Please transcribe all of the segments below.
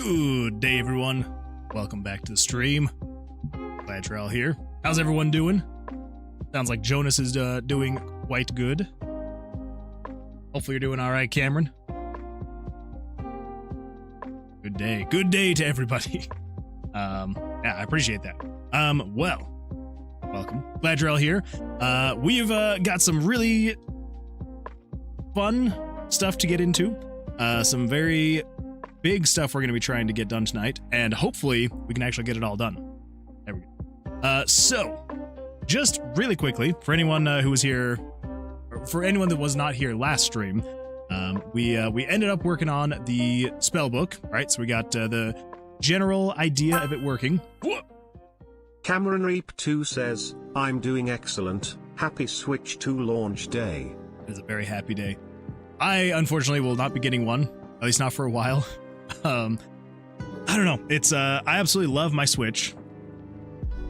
Good day, everyone. Welcome back to the stream. Glad you're all here. How's everyone doing? Sounds like Jonas is doing quite good. Hopefully you're doing all right, Cameron. Good day. Good day to everybody. Yeah, I appreciate that. Well, welcome. Glad you're all here. We've got some really fun stuff to get into. Some very big stuff we're going to be trying to get done tonight, and hopefully we can actually get it all done. There we go. So, just really quickly, for anyone who was here, or for anyone that was not here last stream, we ended up working on the spell book, right? So we got the general idea of it working. Cameron Reap 2 says, I'm doing excellent. Happy Switch 2 launch day. It is a very happy day. I, unfortunately, will not be getting one, at least not for a while. I don't know. It's I absolutely love my Switch,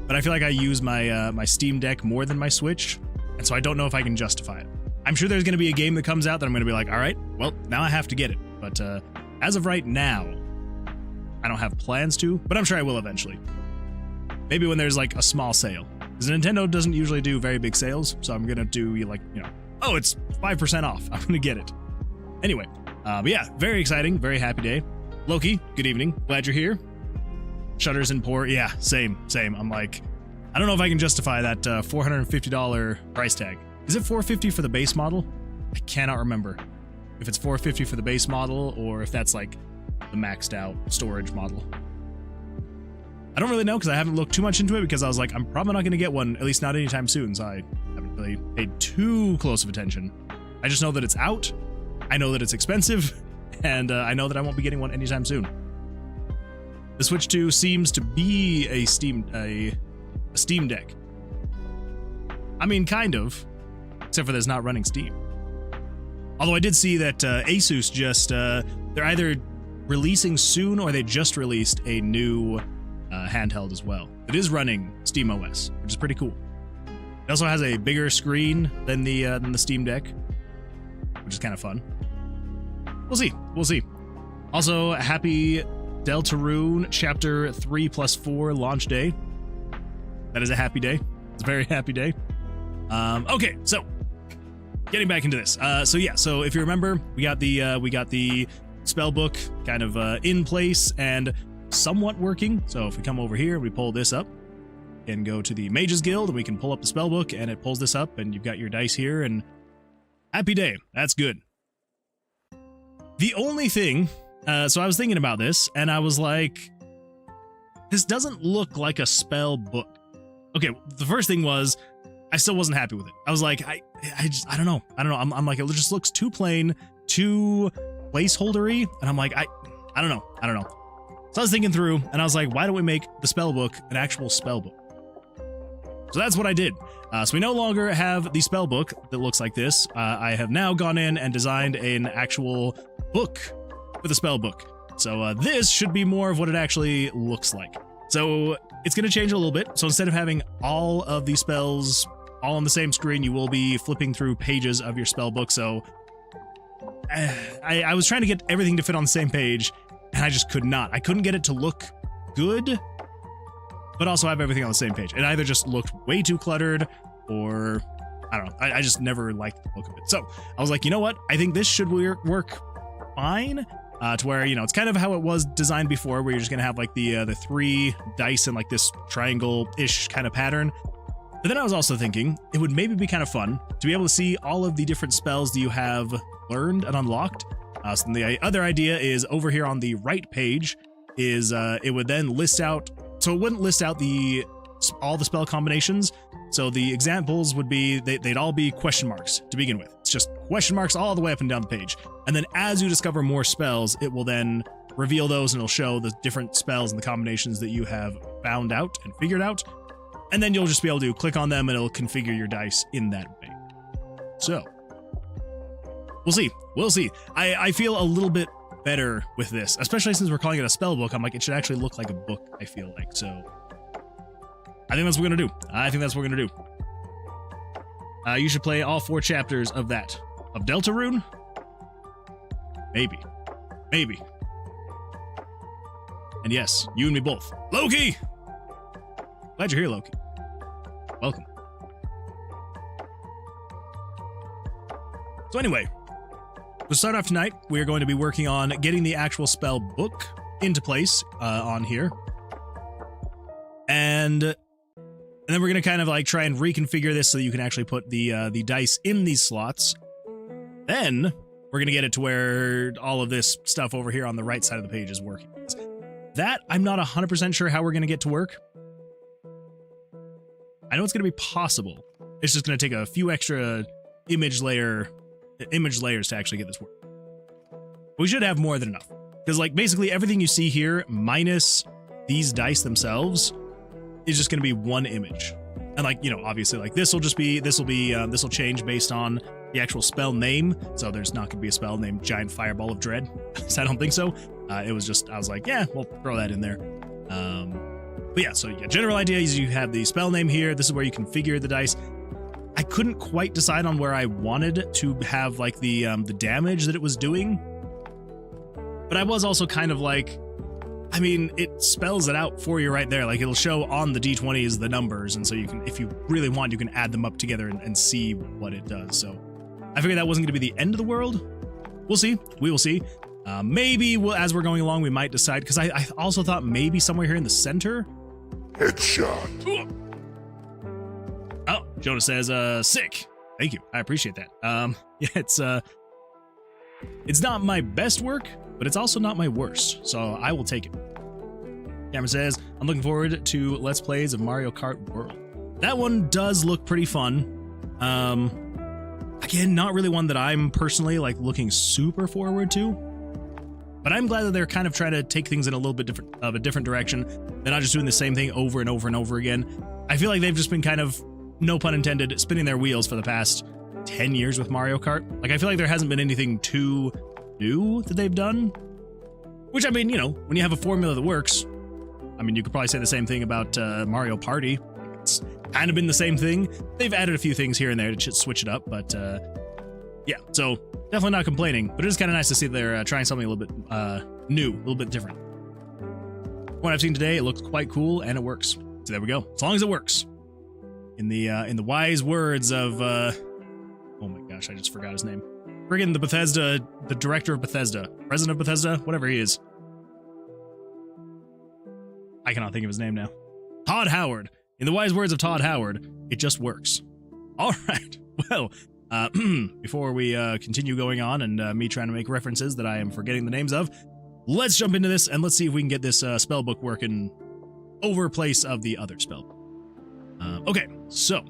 but I feel like I use my my Steam Deck more than my Switch, and so I don't know if I can justify it. I'm sure there's going to be a game that comes out that I'm going to be like, all right, well, now I have to get it. But as of right now, I don't have plans to, but I'm sure I will eventually. Maybe when there's like a small sale, because Nintendo doesn't usually do very big sales, so I'm going to do like, you know, oh, it's 5% off. I'm going to get it. Anyway, but yeah, very exciting, very happy day. Loki, good evening. Glad you're here. Shutters and Poor, yeah, same. I'm like, I don't know if I can justify that $450 price tag. Is it $450 for the base model? I cannot remember if it's $450 for the base model or if that's like the maxed out storage model. I don't really know because I haven't looked too much into it because I was like, I'm probably not going to get one, at least not anytime soon, so I haven't really paid too close of attention. I just know that it's out, I know that it's expensive, and I know that I won't be getting one anytime soon. The Switch 2 seems to be a Steam Deck. I mean, kind of, except for that it's not running Steam. Although I did see that Asus just, they're either releasing soon or they just released a new handheld as well. It is running SteamOS, which is pretty cool. It also has a bigger screen than the Steam Deck, which is kind of fun. We'll see. Also, happy Deltarune Chapter 3+4 launch day. That is a happy day. It's a very happy day. Okay, so getting back into this. So if you remember, we got the spell book kind of in place and somewhat working. So if we come over here, we pull this up and go to the Mages Guild, and we can pull up the spell book, and it pulls this up, and you've got your dice here, and happy day. That's good. The only thing, so I was thinking about this, and I was like, this doesn't look like a spell book. Okay, the first thing was, I still wasn't happy with it. I was like, I don't know. I'm like, it just looks too plain, too placeholdery, and I'm like, I don't know. So I was thinking through, and I was like, why don't we make the spell book an actual spell book? So that's what I did. So we no longer have the spell book that looks like this. I have now gone in and designed an actual book with a spell book. So this should be more of what it actually looks like. So it's going to change a little bit. So instead of having all of these spells all on the same screen, you will be flipping through pages of your spell book. So I was trying to get everything to fit on the same page, and I just could not. I couldn't get it to look good, but also have everything on the same page. It either just looked way too cluttered, or I don't know. I just never liked the look of it. So I was like, you know what? I think this should work fine. To where, you know, it's kind of how it was designed before, where you're just gonna have like the 3 dice in like this triangle-ish kind of pattern. But then I was also thinking it would maybe be kind of fun to be able to see all of the different spells that you have learned and unlocked. So the other idea is over here on the right page is it would then list out. So it wouldn't list out all the spell combinations. So the examples would be, they'd all be question marks to begin with. It's just question marks all the way up and down the page. And then as you discover more spells, it will then reveal those, and it'll show the different spells and the combinations that you have found out and figured out. And then you'll just be able to click on them and it'll configure your dice in that way. So we'll see. I feel a little bit better with this, especially since we're calling it a spell book. I'm like, it should actually look like a book, I feel like. So I think that's what we're gonna do. You should play all 4 chapters of that. Of Deltarune? Maybe. And yes, you and me both. Loki! Glad you're here, Loki. Welcome. So anyway, to start off tonight, we are going to be working on getting the actual spell book into place on here. And then we're going to kind of like try and reconfigure this so that you can actually put the dice in these slots. Then we're going to get it to where all of this stuff over here on the right side of the page is working. That, I'm not 100% sure how we're going to get to work. I know it's going to be possible. It's just going to take a few extra image layers to actually get this work. We should have more than enough. Because like basically everything you see here minus these dice themselves is just going to be one image. And like, you know, obviously like this will change based on the actual spell name. So there's not going to be a spell named Giant Fireball of Dread. So I don't think so. It was just, I was like, yeah, we'll throw that in there. But yeah, so yeah, general idea is you have the spell name here. This is where you configure the dice. I couldn't quite decide on where I wanted to have like the damage that it was doing. But I was also kind of like, I mean, it spells it out for you right there. Like it'll show on the D20s the numbers. And so you can, if you really want, you can add them up together and see what it does. So I figured that wasn't going to be the end of the world. We'll see. We will see. Maybe as we're going along, we might decide, because I also thought maybe somewhere here in the center. Headshot. Oh, Jonah says, sick. Thank you. I appreciate that. Yeah, it's not my best work, but it's also not my worst, so I will take it. Cameron says, I'm looking forward to Let's Plays of Mario Kart World. That one does look pretty fun. Again, not really one that I'm personally like looking super forward to, but I'm glad that they're kind of trying to take things in a little bit of a different direction. They're not just doing the same thing over and over and over again. I feel like they've just been kind of, no pun intended, spinning their wheels for the past 10 years with Mario Kart. Like, I feel like there hasn't been anything too new that they've done. Which, I mean, you know, when you have a formula that works, I mean, you could probably say the same thing about Mario Party. It's kind of been the same thing. They've added a few things here and there to switch it up, but yeah, so definitely not complaining, but it is kind of nice to see they're trying something a little bit new, a little bit different. What I've seen today, it looks quite cool and it works. So there we go. As long as it works. In the wise words of oh my gosh, I just forgot his name. Friggin' the director of Bethesda, president of Bethesda, whatever he is. I cannot think of his name now. Todd Howard. In the wise words of Todd Howard, it just works. All right. Well, before we continue going on and me trying to make references that I am forgetting the names of, let's jump into this and let's see if we can get this spell book working over place of the other spell book. Okay, so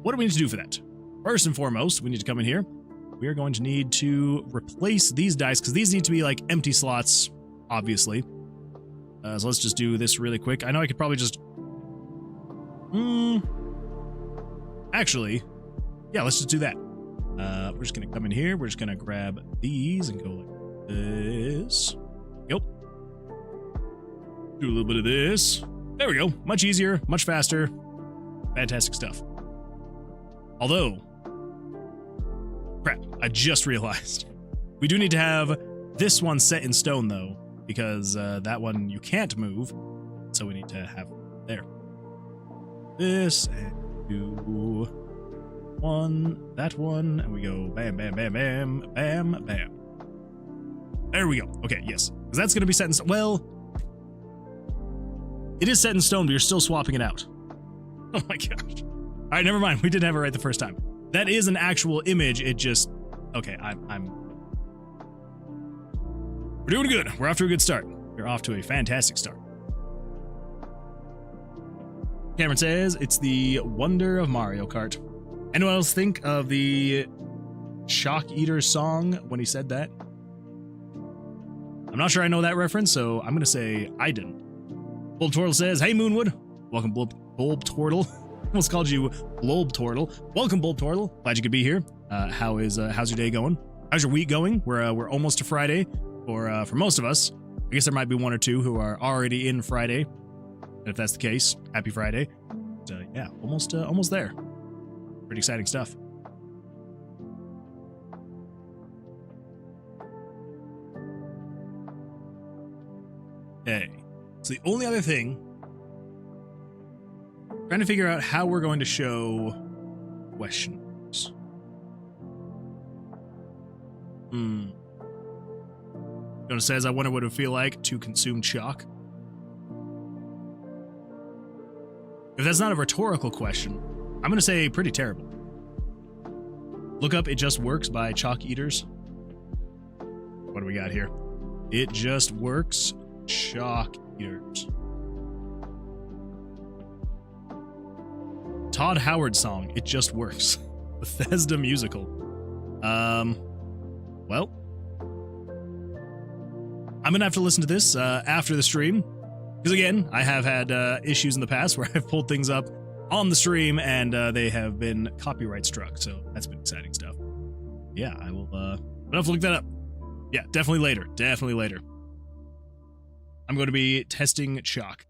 what do we need to do for that? First and foremost, we need to come in here. We are going to need to replace these dice because these need to be like empty slots, obviously. So let's just do this really quick. I know I could probably just... Actually, yeah, let's just do that. We're just going to come in here. We're just going to grab these and go like this. Yep. Do a little bit of this. There we go. Much easier, much faster. Fantastic stuff. Although, crap, I just realized. We do need to have this one set in stone, though, because that one you can't move. So we need to have there. This, and do that one, and we go bam, bam, bam, bam, bam, bam. There we go. Okay, yes. Because that's going to be set in stone. Well, it is set in stone, but you're still swapping it out. Oh my gosh. All right, never mind. We didn't have it right the first time. That is an actual image. It just... Okay, We're doing good. We're off to a good start. We're off to a fantastic start. Cameron says, it's the wonder of Mario Kart. Anyone else think of the Shock Eater song when he said that? I'm not sure I know that reference, so I'm going to say I didn't. Bulb Turtle says, hey Moonwood. Welcome, Bulb Turtle. Almost called you Bulb Turtle. Welcome, Bulb Turtle. Glad you could be here. How's your day going? How's your week going? We're almost to Friday for most of us. I guess there might be one or two who are already in Friday. And if that's the case, happy Friday. But, yeah, almost there. Pretty exciting stuff. Okay. So the only other thing, trying to figure out how we're going to show questions. Jonah says, I wonder what it would feel like to consume chalk. If that's not a rhetorical question, I'm going to say pretty terrible. Look up It Just Works by Chalk Eaters. What do we got here? It Just Works, Chalk Eaters. Todd Howard song, It Just Works. Bethesda musical. Well, I'm gonna have to listen to this after the stream, because again, I have had issues in the past where I've pulled things up on the stream and they have been copyright struck, so that's been exciting stuff. Yeah, I will I'll have to look that up. Yeah, definitely later. Definitely later. I'm going to be testing chalk.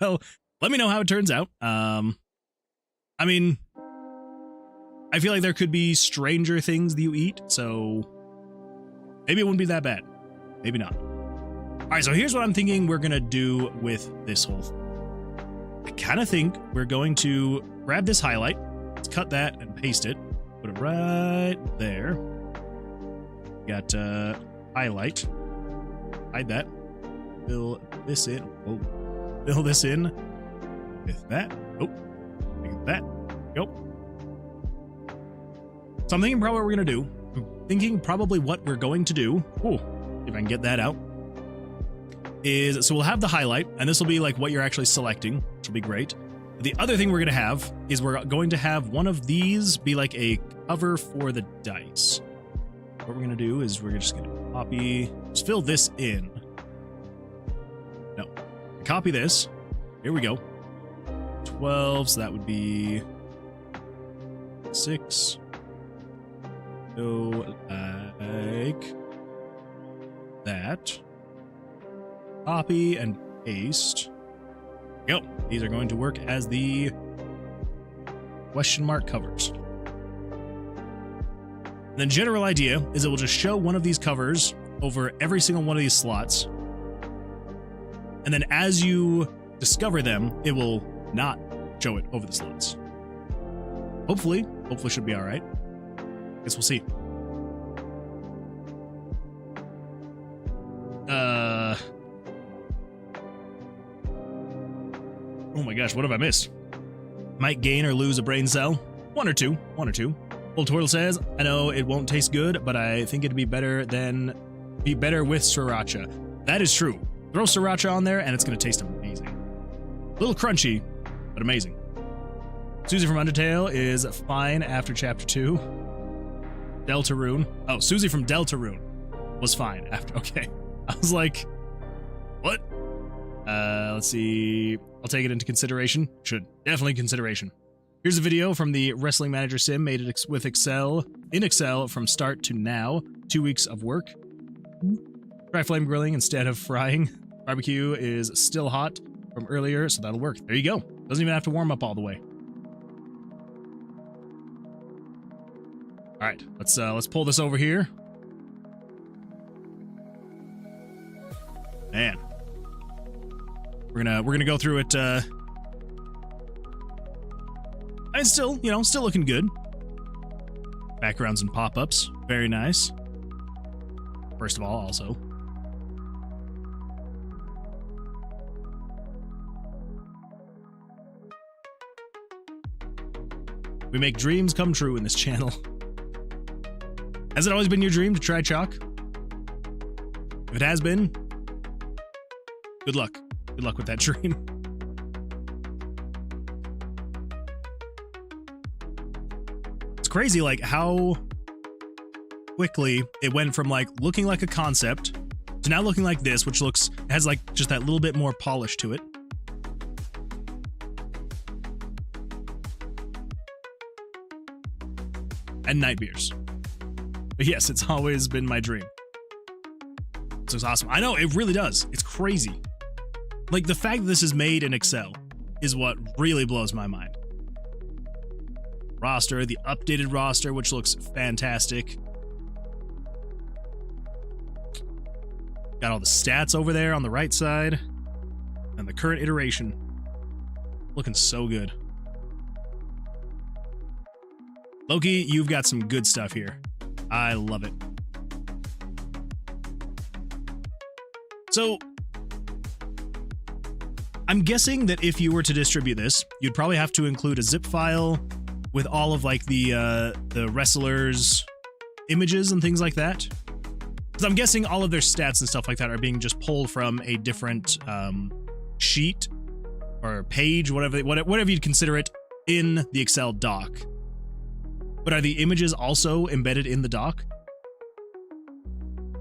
Well, let me know how it turns out. I mean, I feel like there could be stranger things that you eat, so maybe it wouldn't be that bad. Maybe not. All right, so here's what I'm thinking we're going to do with this whole thing. I kind of think we're going to grab this highlight, let's cut that and paste it, put it right there. Got highlight, hide that, fill this in, fill this in with that, look at that, go. So I'm thinking probably what we're going to do. I'm thinking probably what we're going to do. Oh, if I can get that out. Is, so we'll have the highlight, and this will be like what you're actually selecting, which will be great. The other thing we're going to have is we're going to have one of these be like a cover for the dice. What we're going to do is we're just going to copy, just fill this in. No, copy this. Here we go. 12, so that would be 6. Go like that. Copy and paste. Go. These are going to work as the question mark covers. And the general idea is it will just show one of these covers over every single one of these slots. And then as you discover them, it will not show it over the slots. Hopefully should be all right. Guess we'll see. Oh my gosh, what have I missed? Might gain or lose a brain cell. One or two. Old Turtle says, I know it won't taste good, but I think it'd be better with sriracha. That is true. Throw sriracha on there and it's gonna taste amazing. A little crunchy, but amazing. Susie from Undertale is fine after chapter 2. Deltarune. Oh, Susie from Deltarune was fine after. Okay. I was like, what? Let's see. I'll take it into consideration. Should. Definitely consideration. Here's a video from the Wrestling Manager Sim made it with Excel, in Excel from start to now. 2 weeks of work. Try flame grilling instead of frying. Barbecue is still hot from earlier, so that'll work. There you go. Doesn't even have to warm up all the way. All right, let's pull this over here. Man, we're gonna go through it. It's still, you know, still looking good. Backgrounds and pop-ups, very nice. First of all, also. We make dreams come true in this channel. Has it always been your dream to try chalk? If it has been, good luck. Good luck with that dream. It's crazy, like, how quickly it went from, like, looking like a concept to now looking like this, which has, like, just that little bit more polish to it. And night beers. But yes, it's always been my dream. This looks awesome. I know, it really does. It's crazy. Like, the fact that this is made in Excel is what really blows my mind. Roster, the updated roster, which looks fantastic. Got all the stats over there on the right side. And the current iteration. Looking so good. Loki, you've got some good stuff here. I love it. So, I'm guessing that if you were to distribute this, you'd probably have to include a zip file with all of like the wrestlers' images and things like that. Because I'm guessing all of their stats and stuff like that are being just pulled from a different sheet or page, whatever you'd consider it, in the Excel doc. But are the images also embedded in the doc?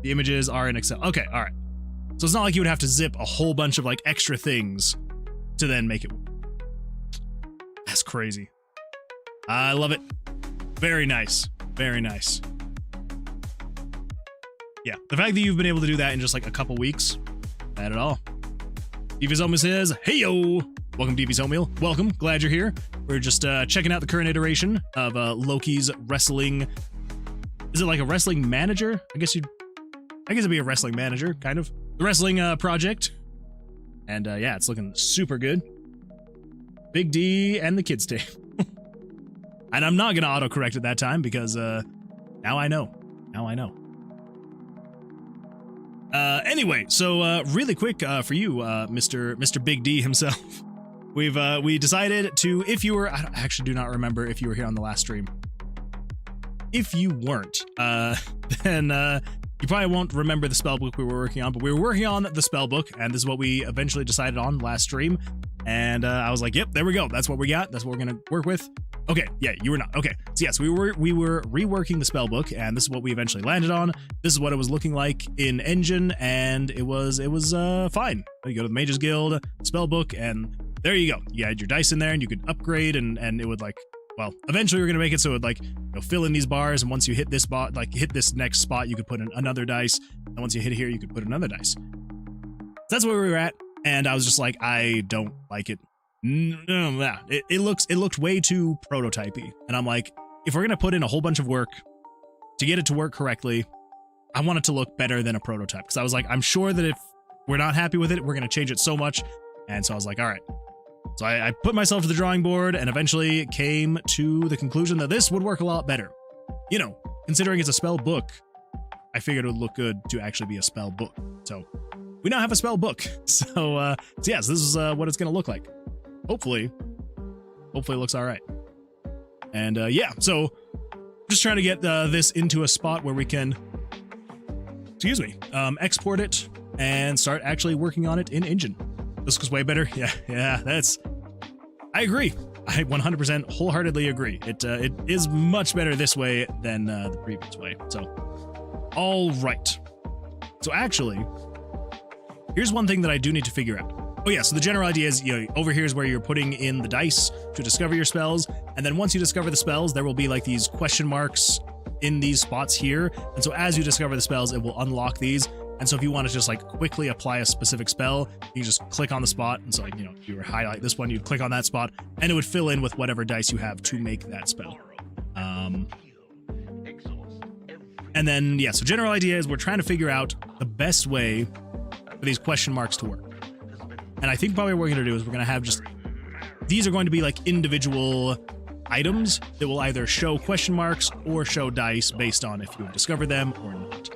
The images are in Excel. Okay, all right. So it's not like you would have to zip a whole bunch of like extra things to then make it. That's crazy. I love it. Very nice. Very nice. Yeah, the fact that you've been able to do that in just like a couple weeks, bad at all. DV's Oatmeal says, hey yo! Welcome to DV's Oatmeal. Welcome, glad you're here. We're just checking out the current iteration of Loki's wrestling. Is it like a wrestling manager? I guess it'd be a wrestling manager, kind of. The wrestling project. And yeah, it's looking super good. Big D and the kids' tape. And I'm not gonna autocorrect at that time because now I know. Now I know. Anyway, so really quick for you, Mr. Big D himself. We decided to, if you were, I actually do not remember if you were here on the last stream. If you weren't, then you probably won't remember the spellbook we were working on, but we were working on the spellbook, and this is what we eventually decided on last stream. And I was like, yep, there we go. That's what we got. That's what we're gonna work with. Okay, yeah, you were not. Okay, so yes, we were reworking the spellbook, and this is what we eventually landed on. This is what it was looking like in Engine, and it was fine. You go to the Mages Guild spellbook, and there you go. You had your dice in there, and you could upgrade, and it would like, well, eventually we're gonna make it so it would like, you know, fill in these bars, and once you hit this spot, like hit this next spot, you could put in another dice, and once you hit here, you could put another dice. So that's where we were at, and I was just like, I don't like it. No, it looked way too prototypey, and I'm like, if we're gonna put in a whole bunch of work to get it to work correctly, I want it to look better than a prototype. Because I was like, I'm sure that if we're not happy with it, we're gonna change it so much. And so I was like, all right. So I put myself to the drawing board and eventually came to the conclusion that this would work a lot better. You know, considering it's a spell book, I figured it would look good to actually be a spell book. So we now have a spell book. So yes, this is what it's gonna look like. Hopefully it looks all right. And yeah, so just trying to get this into a spot where we can, excuse me, export it and start actually working on it in Engine. This looks way better. Yeah, I agree. I 100% wholeheartedly agree. It is much better this way than the previous way. So, all right. So actually, here's one thing that I do need to figure out. Oh yeah, so the general idea is, you know, over here is where you're putting in the dice to discover your spells, and then once you discover the spells, there will be like these question marks in these spots here, and so as you discover the spells, it will unlock these, and so if you want to just like quickly apply a specific spell, you just click on the spot, and so like, you know, if you were highlight this one, you'd click on that spot, and it would fill in with whatever dice you have to make that spell. And then, yeah, so general idea is we're trying to figure out the best way for these question marks to work. And I think probably what we're going to do is we're going to have just, these are going to be like individual items that will either show question marks or show dice based on if you have discovered them or not.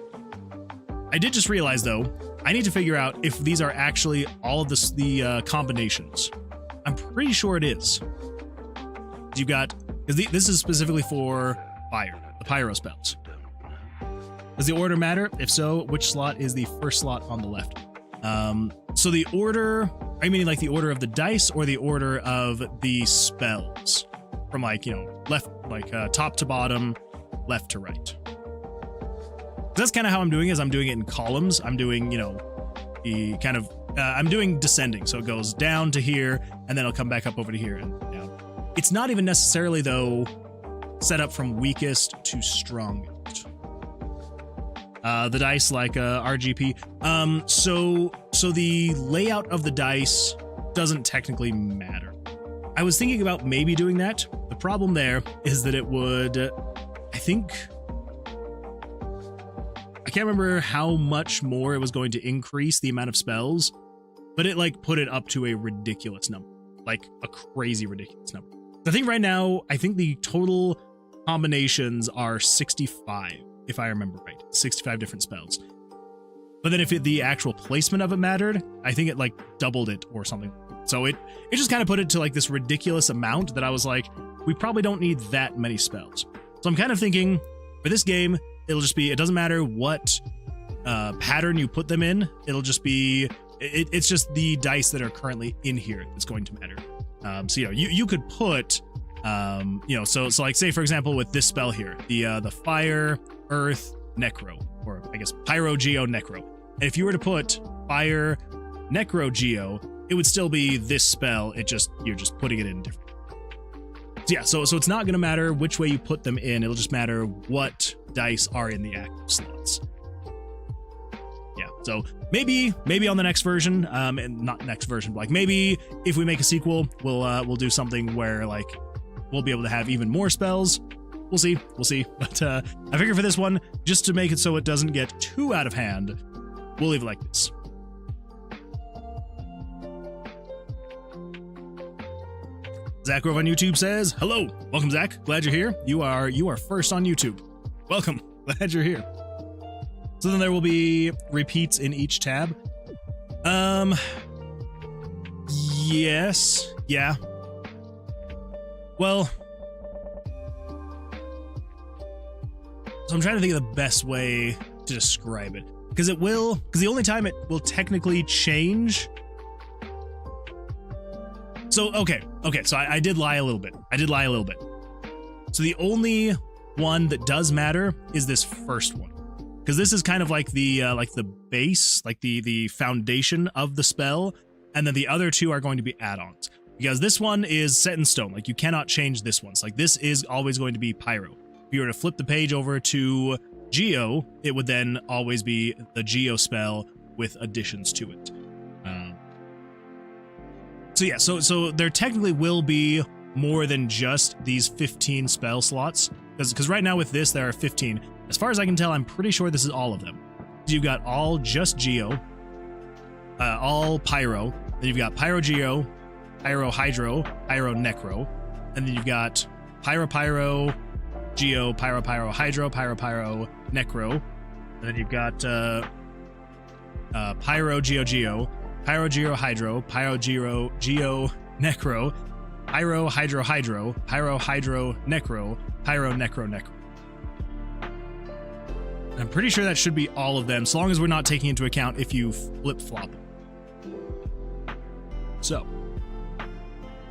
I did just realize though, I need to figure out if these are actually all of the combinations. I'm pretty sure it is. You've got, because this is specifically for fire, the pyro spells. Does the order matter? If so, which slot is the first slot on the left? So the order, are you meaning like the order of the dice or the order of the spells? From like, you know, left, like top to bottom, left to right. That's kind of how I'm doing it, is I'm doing it in columns. I'm doing, you know, the kind of, I'm doing descending. So it goes down to here and then it'll come back up over to here and down. It's not even necessarily though set up from weakest to strongest. The dice like RGP. So the layout of the dice doesn't technically matter. I was thinking about maybe doing that. The problem there is that it would, I think, I can't remember how much more it was going to increase the amount of spells, but it like put it up to a ridiculous number, like a crazy ridiculous number. I think right now, I think the total combinations are 65, if I remember right, 65 different spells. But then if the actual placement of it mattered, I think it like doubled it or something. So it just kind of put it to like this ridiculous amount that I was like, we probably don't need that many spells. So I'm kind of thinking for this game, it'll just be, it doesn't matter what pattern you put them in. It'll just be, it's just the dice that are currently in here that's going to matter. So, you know, you could put, you know, so like say, for example, with this spell here, the fire, earth, necro, or I guess pyro, geo, necro. And if you were to put fire, necro, geo, it would still be this spell. You're just putting it in different. So yeah, so it's not going to matter which way you put them in. It'll just matter what dice are in the active slots. Yeah, so maybe on the next version, and not next version, but like maybe if we make a sequel, we'll do something where like we'll be able to have even more spells. We'll see. But I figure for this one, just to make it so it doesn't get too out of hand, we'll leave it like this. Zach over on YouTube says, hello, welcome Zach, glad you're here. You are first on YouTube. Welcome, glad you're here. So then there will be repeats in each tab. Yes, yeah. Well, so I'm trying to think of the best way to describe it. Because the only time it will technically change. So, okay, so I did lie a little bit. So the only one that does matter is this first one. Because this is kind of like the base, like the foundation of the spell. And then the other two are going to be add-ons. Because this one is set in stone. Like, you cannot change this one. So, like, this is always going to be pyro. If you were to flip the page over to Geo, it would then always be the Geo spell with additions to it. So yeah, so there technically will be more than just these 15 spell slots, because right now with this there are 15. As far as I can tell, I'm pretty sure this is all of them. So you've got all just Geo, all Pyro, then you've got Pyro Geo, Pyro Hydro, Pyro Necro, and then you've got Pyro Pyro, Geo, Pyro Pyro Hydro, Pyro Pyro Necro, and then you've got Pyro Geo Geo, Pyro Geo Hydro, Pyro Geo Necro, Pyro Hydro Hydro, Pyro Hydro Necro, Pyro Necro Necro. I'm pretty sure that should be all of them, so long as we're not taking into account if you flip-flop. So.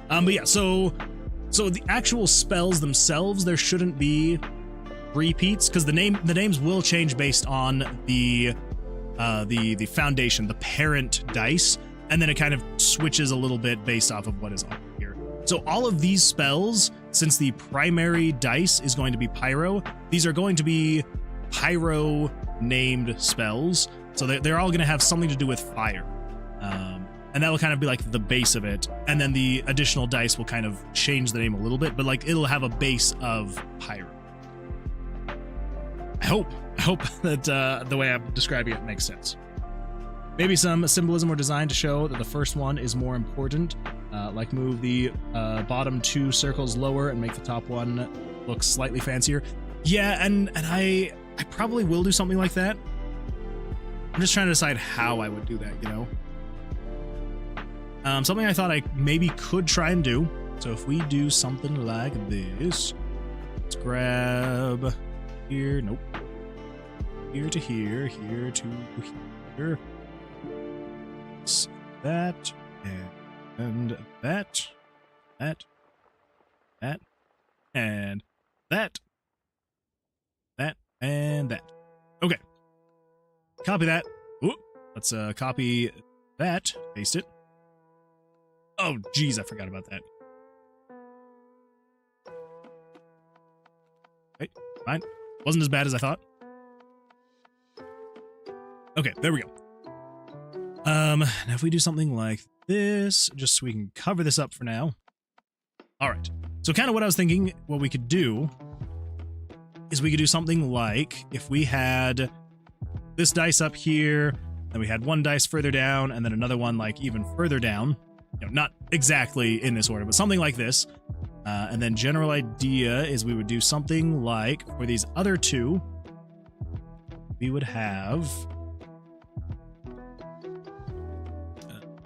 But yeah, so the actual spells themselves, there shouldn't be repeats, because the names will change based on the foundation, the parent dice, and then it kind of switches a little bit based off of what is on here. So all of these spells, since the primary dice is going to be Pyro, these are going to be Pyro named spells. So they're all going to have something to do with fire. And that will kind of be like the base of it. And then the additional dice will kind of change the name a little bit, but like it'll have a base of Pyro. I hope that the way I'm describing it makes sense. Maybe some symbolism or design to show that the first one is more important, like move the bottom two circles lower and make the top one look slightly fancier. Yeah, and I probably will do something like that. I'm just trying to decide how I would do that, you know? Something I thought I maybe could try and do. So if we do something like this, let's grab here, nope. Here to here, here to here. That, and that, and that, and that. Okay. Copy that. Ooh, let's copy that, paste it. Oh, geez, I forgot about that. Right, fine. Wasn't as bad as I thought. Okay, there we go. Now if we do something like this, just so we can cover this up for now. All right. So kind of what I was thinking, what we could do is we could do something like if we had this dice up here, Then we had one dice further down, and then another one like even further down. You know, not exactly in this order, but something like this. And then general idea is we would do something like for these other two, we would have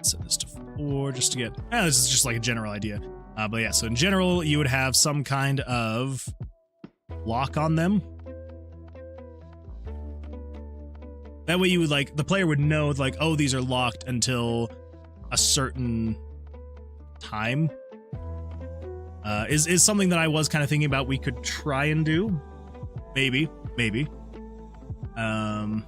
set this to 4 just to get. This is just like a general idea. But yeah, so in general, you would have some kind of lock on them. That way you would like, the player would know like, oh, these are locked until a certain time. Is something that I was kind of thinking about we could try and do. Maybe. And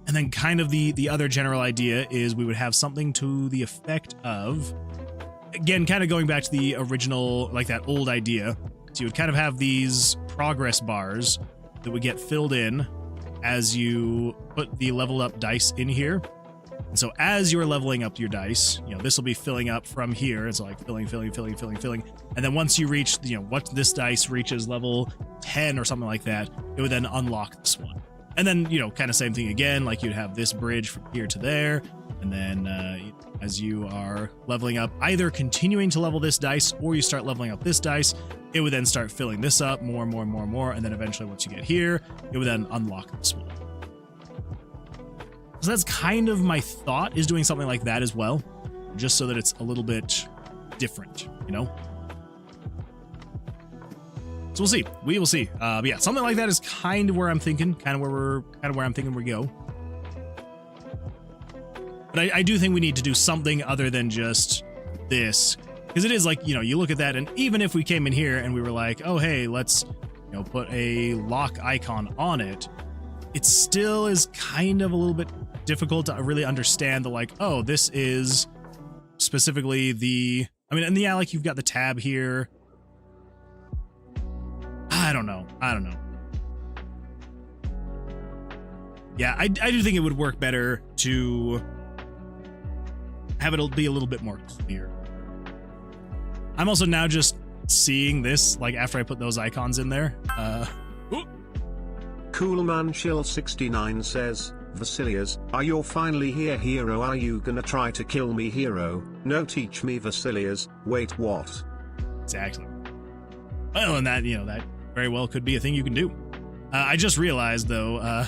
then kind of the other general idea is we would have something to the effect of, again, kind of going back to the original, like that old idea. So you would kind of have these progress bars that would get filled in as you put the leveled up dice in here. And so as you're leveling up your dice, you know, this will be filling up from here. It's like filling. And then once you reach, you know, what this dice reaches level 10 or something like that, it would then unlock this one. And then, you know, kind of same thing again, like you'd have this bridge from here to there. And then as you are leveling up, either continuing to level this dice or you start leveling up this dice, it would then start filling this up more. And then eventually once you get here, it would then unlock this one. So that's kind of my thought, is doing something like that as well, just so that it's a little bit different, you know? So we'll see. We will see. But yeah, something like that is kind of where I'm thinking, where I'm thinking we go. But I do think we need to do something other than just this, because it is like, you know, you look at that, and even if we came in here and we were like, oh, hey, let's, you know, put a lock icon on it, it still is kind of a little bit difficult to really understand the like, oh, this is specifically the, I mean, and yeah, like you've got the tab here. I don't know. Yeah, I do think it would work better to have it be a little bit more clear. I'm also now just seeing this, like after I put those icons in there. Coolmanchill69 says, Vercilias, are you finally here, hero? Are you gonna try to kill me, hero? No, teach me, Vercilias. Wait, what? Exactly. Well, and that, you know, that very well could be a thing you can do. I just realized though,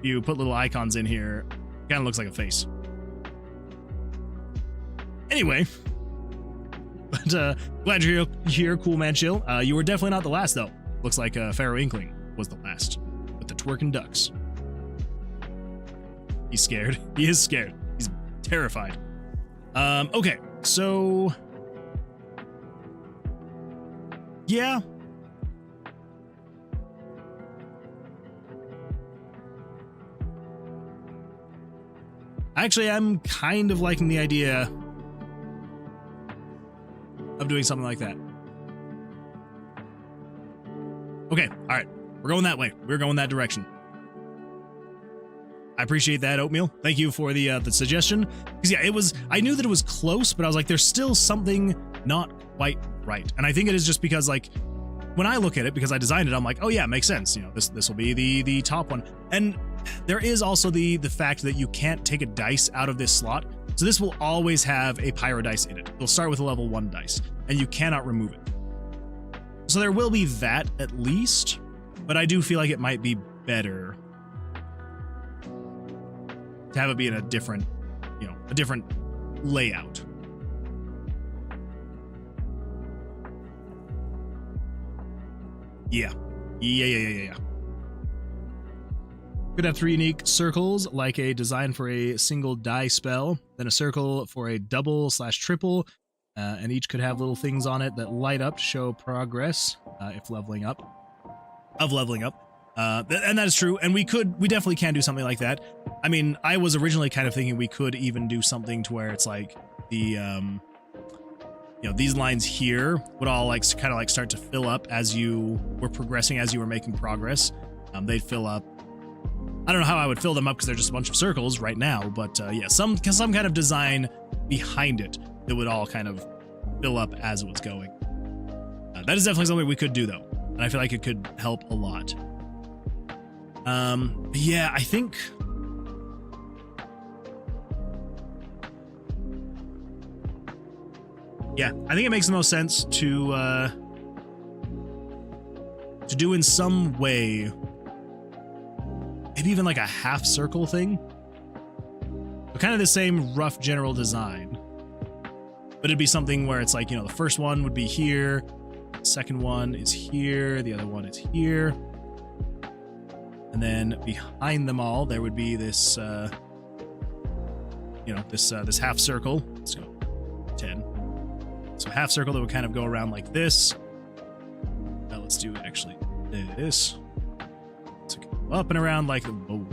you put little icons in here, kind of looks like a face. Anyway, but glad you're here, Cool Man Chill. You were definitely not the last though. Looks like Pharaoh Inkling was the last with the twerking ducks. He's scared. He is scared. He's terrified. Okay, so yeah. Actually, I'm kind of liking the idea of doing something like that. Okay, all right. We're going that way. We're going that direction. I appreciate that, Oatmeal. Thank you for the suggestion. Because yeah, it was, I knew that it was close, but I was like, there's still something not quite right. And I think it is just because like, when I look at it, because I designed it, I'm like, oh yeah, it makes sense. You know, this will be the top one. And there is also the fact that you can't take a dice out of this slot. So this will always have a pyro dice in it. It'll start with a level 1 dice, and you cannot remove it. So there will be that at least, but I do feel like it might be better to have it be in a different, you know, a different layout. Yeah. Could have 3 unique circles, like a design for a single die spell, then a circle for a double/triple, and each could have little things on it that light up to show progress if leveling up. And that is true, and we definitely can do something like that. I mean, I was originally kind of thinking we could even do something to where it's like the, you know, these lines here would all like kind of like start to fill up as you were progressing, as you were making progress. They'd fill up. I don't know how I would fill them up because they're just a bunch of circles right now, but yeah, some kind of design behind it that would all kind of fill up as it was going. That is definitely something we could do though, and I feel like it could help a lot. Yeah, I think. Yeah, I think it makes the most sense to do in some way, maybe even like a half circle thing. But kind of the same rough general design. But it'd be something where it's like, you know, the first one would be here, the second one is here, the other one is here. And then behind them all, there would be this, you know, this half circle. Let's go 10. So half circle that would kind of go around like this. Now let's do actually this. So go up and around like, oh.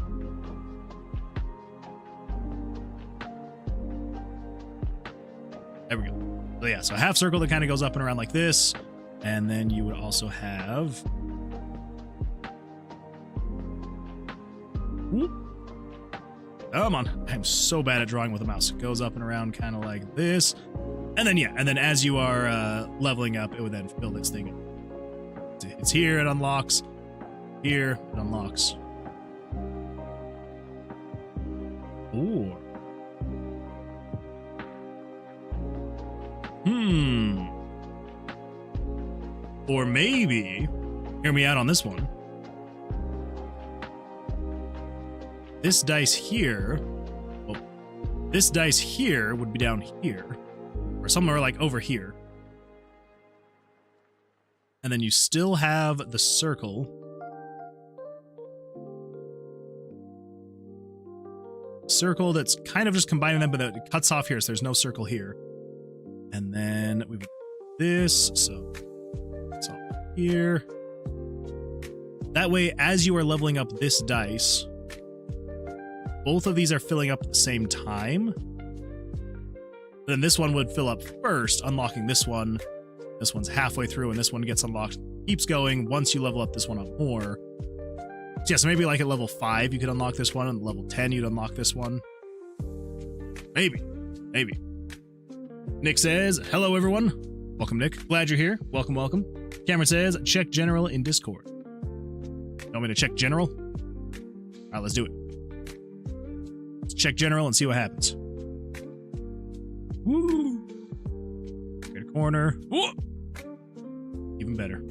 There we go. So yeah, so a half circle that kind of goes up and around like this. And then you would also have... Whoop. Come on. I'm so bad at drawing with a mouse. It goes up and around kind of like this. And then, yeah, and then as you are leveling up, it would then build its thing. It's here, it unlocks. Here, it unlocks. Or... Or maybe, hear me out on this one. This dice here, well, this dice here would be down here, or somewhere like over here. And then you still have the circle. Circle that's kind of just combining them, but it cuts off here, so there's no circle here. And then we would this, so it's all here. That way, as you are leveling up this dice, both of these are filling up at the same time. Then this one would fill up first, unlocking this one. This one's halfway through, and this one gets unlocked. Keeps going once you level up this one up more. So yeah, so maybe like at level 5, you could unlock this one, and level 10, you'd unlock this one. Maybe. Maybe. Nick says, hello, everyone. Welcome, Nick. Glad you're here. Welcome, welcome. Cameron says, check general in Discord. You want me to check general? All right, let's do it. Let's check general and see what happens. Woo! Get a corner. Whoa! Even better.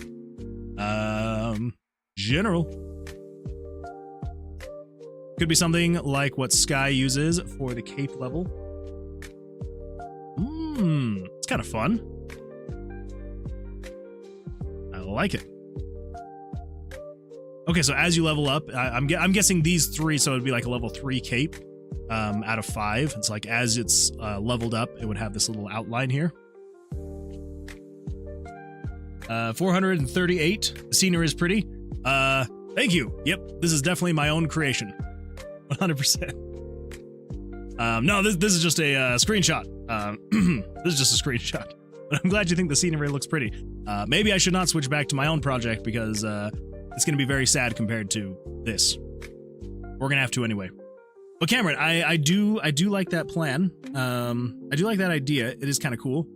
General. Could be something like what Sky uses for the cape level. It's kind of fun. I like it. Okay, so as you level up, I'm guessing these 3, so it'd be like a level 3 cape out of 5. It's like as it's leveled up, it would have this little outline here. 438. The scenery is pretty. Thank you. Yep, this is definitely my own creation. 100%. No, this is just a screenshot. This is just a screenshot. But I'm glad you think the scenery looks pretty. Maybe I should not switch back to my own project because it's going to be very sad compared to this. We're going to have to anyway. But Cameron, I do like that plan. I do like that idea. It is kind of cool.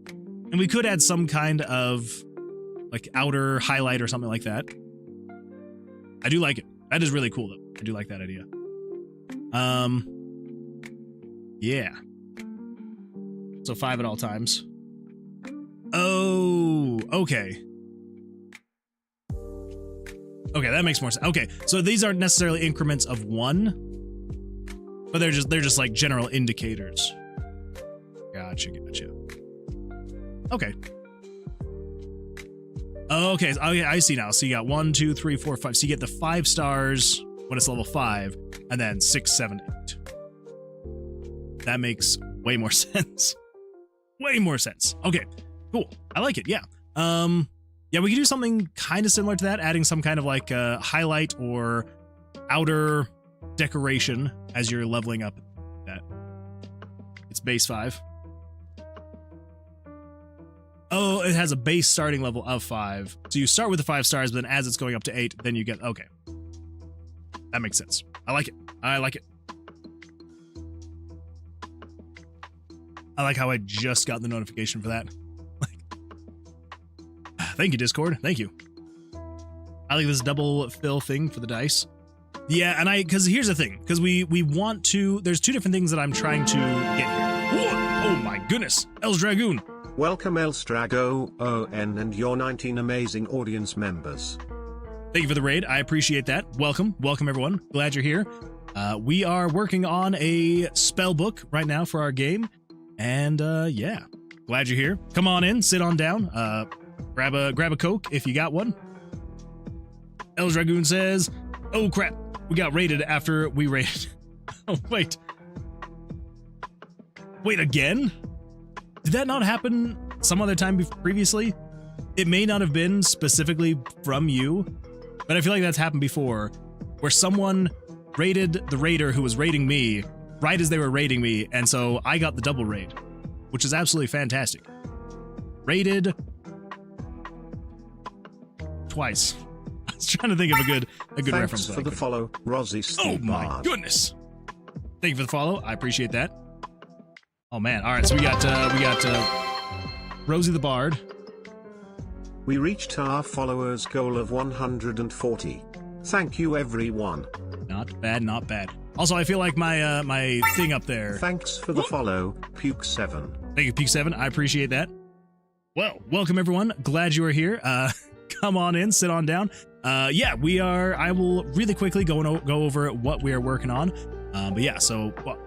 And we could add some kind of like outer highlight or something like that. I do like it. That is really cool though. I do like that idea. Yeah. So 5 at all times. Oh, okay. Okay, that makes more sense. Okay, so these aren't necessarily increments of 1, but they're just like general indicators. Gotcha. Okay. Okay, I see now. So you got 1, 2, 3, 4, 5. So you get the 5 stars when it's level 5, and then 6, 7, 8. That makes way more sense. Way more sense. Okay, cool. I like it. Yeah. Yeah, we could do something kind of similar to that, adding some kind of like highlight or outer decoration as you're leveling up. That it's base 5. Oh, it has a base starting level of 5. So you start with the 5 stars, but then as it's going up to 8, then you get, okay. That makes sense. I like it. I like it. I like how I just got the notification for that. Thank you, Discord. Thank you. I like this double fill thing for the dice. Yeah, and because here's the thing, because we want to, there's two different things that I'm trying to get here. Oh my goodness, Els Dragoon. Welcome Els Drago, ON and your 19 amazing audience members. Thank you for the raid, I appreciate that. Welcome everyone, glad you're here. We are working on a spell book right now for our game, and yeah, glad you're here. Come on in, sit on down, grab a Coke if you got one. Els Dragoon says, oh crap, we got raided after we raided. Oh, wait again? Did that not happen some other time previously? It may not have been specifically from you, but I feel like that's happened before, where someone raided the raider who was raiding me right as they were raiding me, and so I got the double raid, which is absolutely fantastic. Raided twice. I was trying to think of a good Thanks reference. Thanks for the follow, Rosie Steve. Oh my goodness! Thank you for the follow. I appreciate that. Oh man! All right, so we got Rosie the Bard. We reached our followers goal of 140. Thank you, everyone. Not bad, not bad. Also, I feel like my my thing up there. Thanks for the follow, Puke7. Thank you, Puke7. I appreciate that. Well, welcome everyone. Glad you are here. Come on in, sit on down. Yeah, we are. I will really quickly go over what we are working on. But yeah, so well,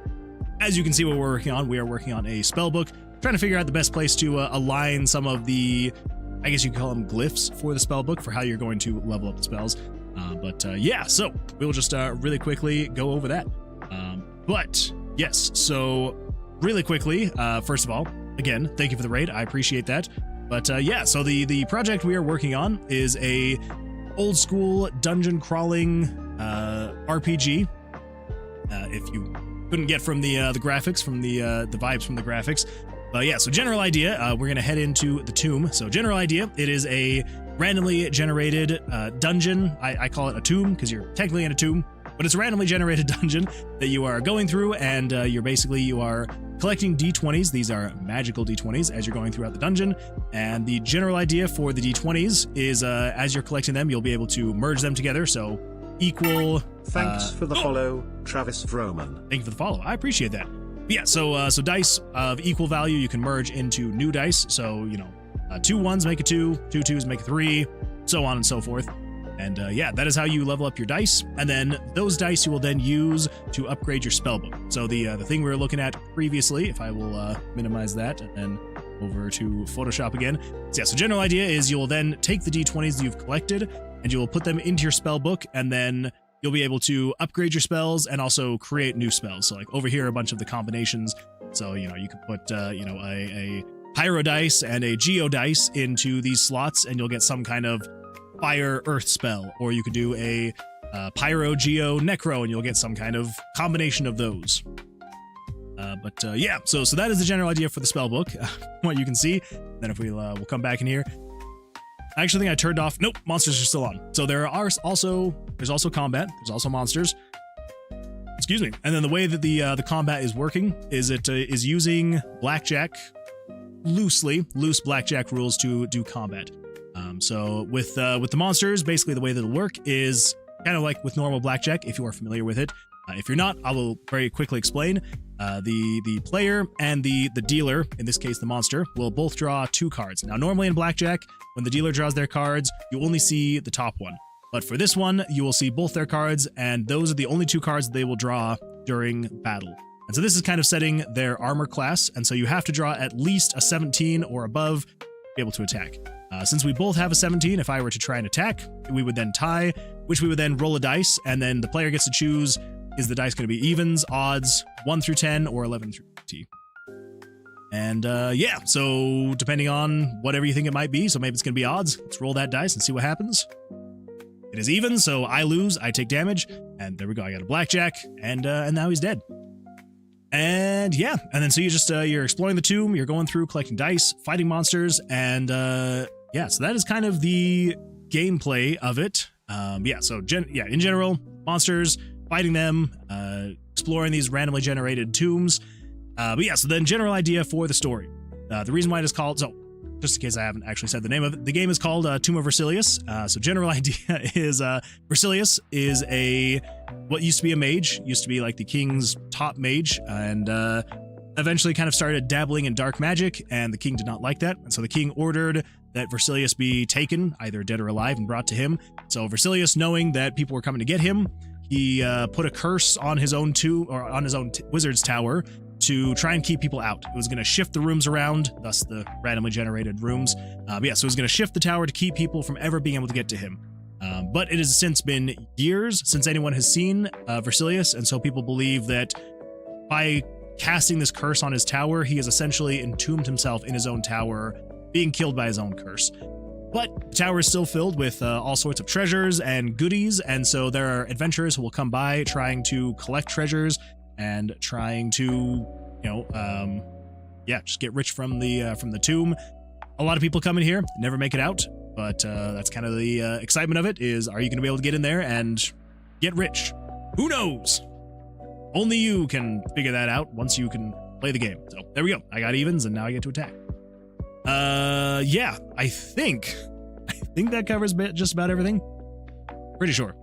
as you can see, what we're working on, we are working on a spell book. Trying to figure out the best place to align some of the, I guess you could call them glyphs for the spell book for how you're going to level up the spells. But yeah, so we'll just really quickly go over that. But yes, so really quickly, first of all, again, thank you for the raid. I appreciate that. But yeah, so the project we are working on is a old school dungeon crawling RPG. If you couldn't get from the graphics, from the vibes from the graphics. But yeah, so general idea, we're gonna head into the tomb. So general idea, it is a randomly generated dungeon. I call it a tomb because you're technically in a tomb, but it's a randomly generated dungeon that you are going through, and you are collecting d20s. These are magical d20s as you're going throughout the dungeon. And the general idea for the d20s is as you're collecting them, you'll be able to merge them together. So equal. Thanks for the follow, Travis Vroman. Thank you for the follow. I appreciate that. But yeah, so dice of equal value you can merge into new dice. So, you know, 2 1s make a 2, 2 2s make a 3, so on and so forth. And yeah, that is how you level up your dice. And then those dice you will then use to upgrade your spellbook. So the thing we were looking at previously, if I will minimize that and then over to Photoshop again. So yeah, so general idea is you will then take the d20s that you've collected and you will put them into your spellbook, and then you'll be able to upgrade your spells and also create new spells. So like over here, a bunch of the combinations. So, you know, you could put, you know, a pyro dice and a geo dice into these slots and you'll get some kind of fire earth spell, or you could do a pyro geo necro and you'll get some kind of combination of those. But yeah, so that is the general idea for the spell book. What you can see. Then if we'll come back in here. I actually think I turned off. Nope, monsters are still on. So there's also combat. There's also monsters. Excuse me. And then the way that the combat is working is it is using Blackjack, loose Blackjack rules to do combat. So with the monsters, basically the way that it'll work is kind of like with normal Blackjack, if you are familiar with it. If you're not, I will very quickly explain. The player and the dealer, in this case the monster, will both draw 2 cards. Now normally in Blackjack, when the dealer draws their cards, you only see the top one. But for this one, you will see both their cards, and those are the only 2 cards that they will draw during battle. And so this is kind of setting their armor class, and so you have to draw at least a 17 or above to be able to attack. Since we both have a 17, if I were to try and attack, we would then tie, which we would then roll a dice, and then the player gets to choose, is the dice going to be evens, odds, 1 through 10, or 11 through 20. And yeah, so depending on whatever you think it might be, so maybe it's going to be odds. Let's roll that dice and see what happens. It is even, so I lose, I take damage, and there we go. I got a Blackjack, and now he's dead. And yeah, and then so you just you're exploring the tomb, you're going through collecting dice, fighting monsters, and yeah, so that is kind of the gameplay of it. Yeah, so in general, monsters, fighting them, exploring these randomly generated tombs. But yeah, so then general idea for the story. The reason why it is called, so just in case I haven't actually said the name of it. The game is called Tomb of Vercilias. So general idea is Vercilias is what used to be a mage, used to be like the king's top mage, and eventually kind of started dabbling in dark magic, and the king did not like that. And so the king ordered that Vercilias be taken, either dead or alive, and brought to him. So Vercilias, knowing that people were coming to get him, he put a curse on his own wizard's tower to try and keep people out. It was going to shift the rooms around, thus the randomly generated rooms. But yeah, so it was going to shift the tower to keep people from ever being able to get to him. But it has since been years since anyone has seen Vercilias, and so people believe that by casting this curse on his tower, he has essentially entombed himself in his own tower, being killed by his own curse. But the tower is still filled with all sorts of treasures and goodies, and so there are adventurers who will come by trying to collect treasures and trying to, just get rich from the tomb. A lot of people come in here, never make it out, but that's kind of the excitement of it, is are you going to be able to get in there and get rich? Who knows? Only you can figure that out once you can play the game. So there we go. I got evens, and now I get to attack. Yeah, I think that covers just about everything. Pretty sure.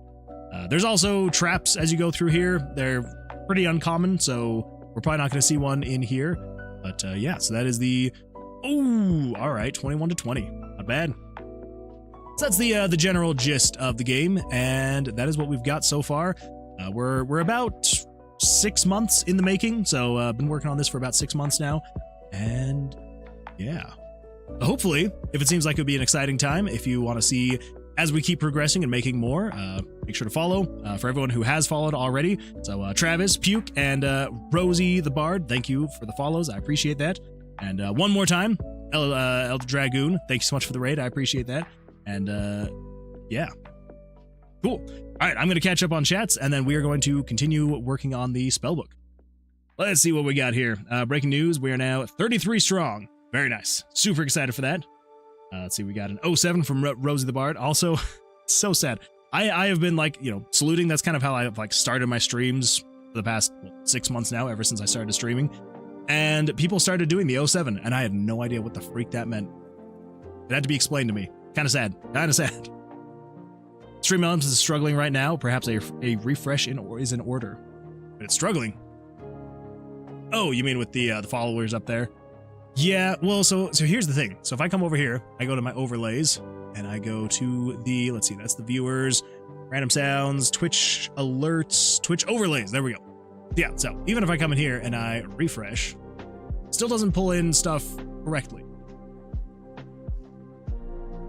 There's also traps as you go through here. They're pretty uncommon, so we're probably not going to see one in here. But yeah, so that is the... Oh, all right, 21 to 20. Not bad. So that's the general gist of the game, and that is what we've got so far. We're about 6 months in the making, so I've been working on this for about 6 months now, and yeah. Hopefully, if it seems like it would be an exciting time, if you want to see as we keep progressing and making more, make sure to follow. For everyone who has followed already, so Travis, Puke, and Rosie the Bard, thank you for the follows. I appreciate that. And one more time, El Dragoon, thank you so much for the raid. I appreciate that. And yeah, cool. All right, I'm going to catch up on chats, and then we are going to continue working on the spellbook. Let's see what we got here. Breaking news, we are now 33 strong. Very nice. Super excited for that. Let's see, we got an 07 from Rosie the Bard. Also, so sad. I have been saluting. That's kind of how I started my streams for the past 6 months now, ever since I started streaming. And people started doing the 07, and I had no idea what the freak that meant. It had to be explained to me. Kind of sad. Kind of sad. Stream Elements is struggling right now. Perhaps a refresh is in order. But it's struggling. Oh, you mean with the followers up there? Yeah, well, so here's the thing. So if I come over here, I go to my overlays, and I go to the, let's see, that's the viewers, random sounds, Twitch alerts, Twitch overlays. There we go. Yeah, so even if I come in here and I refresh, it still doesn't pull in stuff correctly.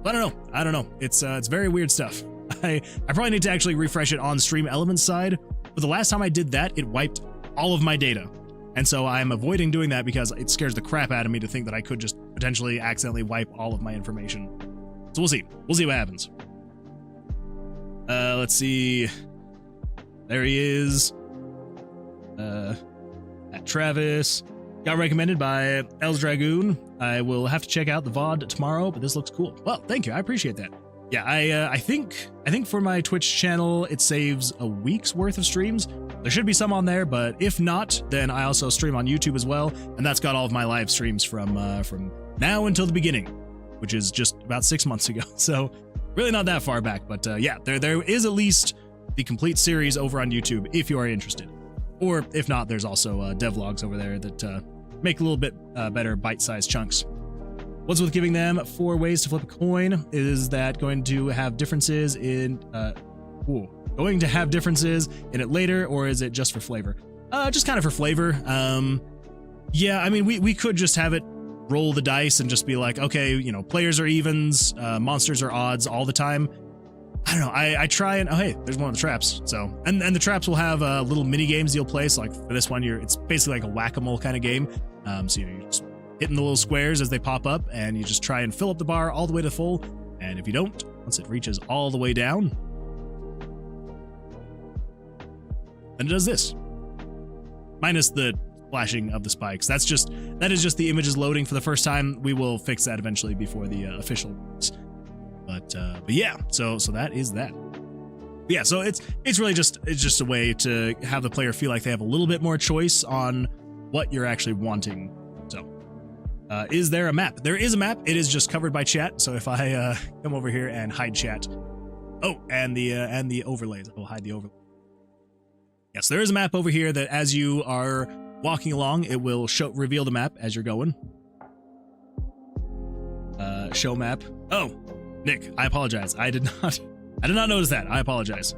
I don't know. It's very weird stuff. I probably need to actually refresh it on Stream Elements side, but the last time I did that, it wiped all of my data. And so I'm avoiding doing that because it scares the crap out of me to think that I could just potentially accidentally wipe all of my information. So we'll see. We'll see what happens. Let's see. There he is. At Travis. Got recommended by Els Dragoon. I will have to check out the VOD tomorrow, but this looks cool. Well, thank you. I appreciate that. Yeah, I think for my Twitch channel, it saves a week's worth of streams. There should be some on there, but if not, then I also stream on YouTube as well, and that's got all of my live streams from now until the beginning, which is just about 6 months ago. So really not that far back, but yeah, there is at least the complete series over on YouTube if you are interested. Or if not, there's also devlogs over there that make a little bit better bite-sized chunks. What's with giving them 4 ways to flip a coin? Is that going to have differences in going to have differences in it later, or is it just for flavor? Just kind of for flavor. Yeah, I mean, we could just have it roll the dice and just be like, okay, players are evens, monsters are odds all the time. I don't know. I try and, oh, hey, there's one of the traps. So, and the traps will have little mini games you'll play. So like for this one, it's basically like a whack-a-mole kind of game. So you're just hitting the little squares as they pop up, and you just try and fill up the bar all the way to full. And if you don't, once it reaches all the way down, then it does this. Minus the flashing of the spikes. That is just the images loading for the first time. We will fix that eventually before the official release. But yeah, so that is that. Yeah, so it's really just a way to have the player feel like they have a little bit more choice on what you're actually wanting. So Is there a map? There is a map. It is just covered by chat. So if I come over here and hide chat. Oh, and the overlays. I will hide the overlay. Yes, there is a map over here that as you are walking along, it will reveal the map as you're going. Show map. Oh, Nick, I apologize. I did not notice that. I apologize.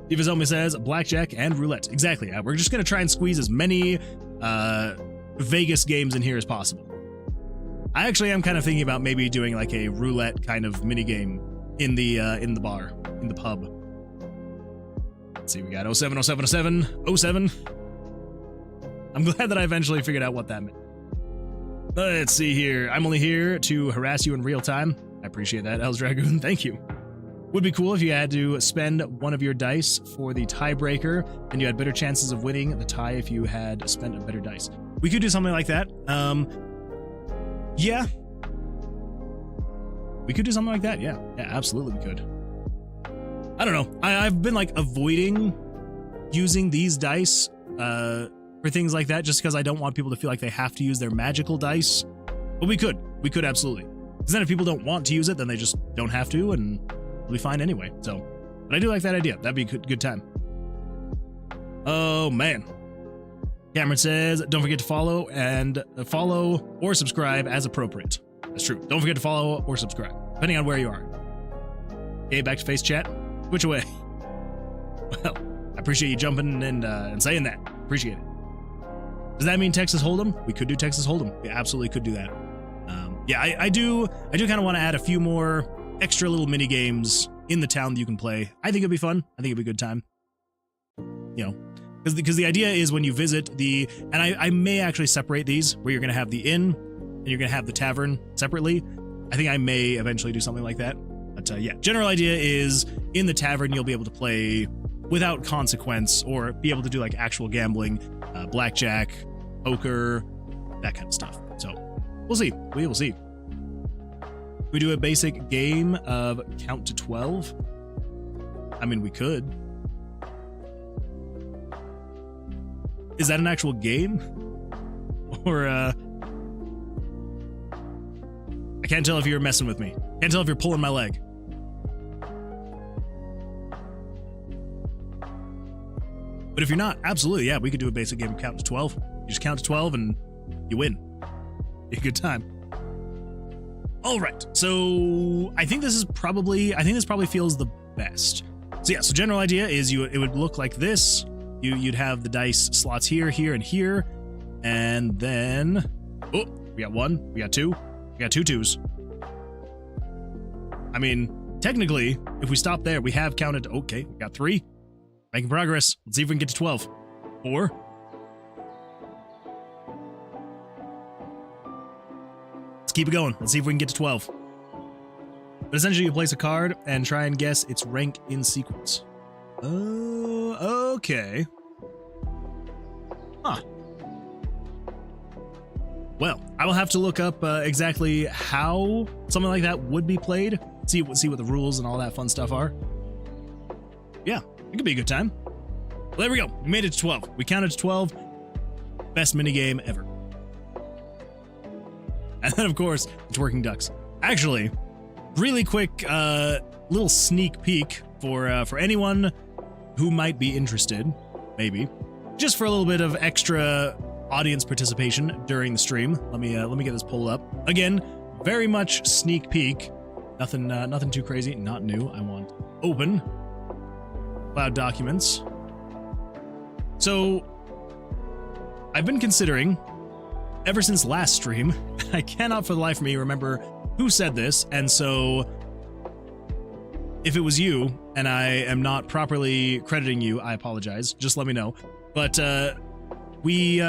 Divas only says blackjack and roulette. Exactly. We're just gonna try and squeeze as many Vegas games in here as possible. I actually am kind of thinking about maybe doing like a roulette kind of mini game in the bar, in the pub. Let's see, we got 07, 07, 07, 07. I'm glad that I eventually figured out what that meant. Let's see here. I'm only here to harass you in real time. I appreciate that, Els Dragoon. Thank you. Would be cool if you had to spend one of your dice for the tiebreaker, and you had better chances of winning the tie if you had spent a better dice. We could do something like that. Yeah. We could do something like that. Yeah, absolutely we could. I don't know. I've been like avoiding using these dice for things like that just because I don't want people to feel like they have to use their magical dice. But we could absolutely. Because then if people don't want to use it, then they just don't have to, and it'll be fine anyway. So, but I do like that idea. That'd be a good time. Oh man. Cameron says, don't forget to follow or subscribe as appropriate. That's true. Don't forget to follow or subscribe, depending on where you are. Okay, back to face chat. Which way? Well, I appreciate you jumping and saying that. Appreciate it. Does that mean Texas Hold'em? We could do Texas Hold'em. We absolutely could do that. Yeah, I do kind of want to add a few more extra little mini games in the town that you can play. I think it'd be fun. I think it'd be a good time. You know, because the idea is when you visit and I may actually separate these where you're going to have the inn and you're going to have the tavern separately. I think I may eventually do something like that. But yeah, general idea is in the tavern, you'll be able to play without consequence or be able to do like actual gambling, blackjack, poker, that kind of stuff. So we'll see. We will see. We do a basic game of count to 12. I mean, we could. Is that an actual game? Or, I can't tell if you're messing with me. Can't tell if you're pulling my leg. But if you're not, absolutely, yeah, we could do a basic game of count to 12. You just count to 12 and you win. Be a good time. All right, so I think this probably feels the best. So yeah, so general idea is it would look like this. You'd have the dice slots here, here, and here, and then we got one, we got two, we got two twos. I mean, technically, if we stop there, we have counted. Okay, we got 3, making progress. Let's see if we can get to 12. 4. Let's keep it going. Let's see if we can get to 12. But essentially, you place a card and try and guess its rank in sequence. Oh, okay. Huh. Well, I will have to look up exactly how something like that would be played. See what the rules and all that fun stuff are. Yeah, it could be a good time. Well, there we go. We made it to 12. We counted to 12. Best minigame ever. And then, of course, it's working ducks. Actually, really quick little sneak peek for anyone who might be interested, maybe, just for a little bit of extra audience participation during the stream. Let me get this pulled up. Again, very much sneak peek. Nothing too crazy, not new. I want open cloud documents. So I've been considering ever since last stream, I cannot for the life of me remember who said this, and so if it was you and I am not properly crediting you, I apologize. Just let me know. But maybe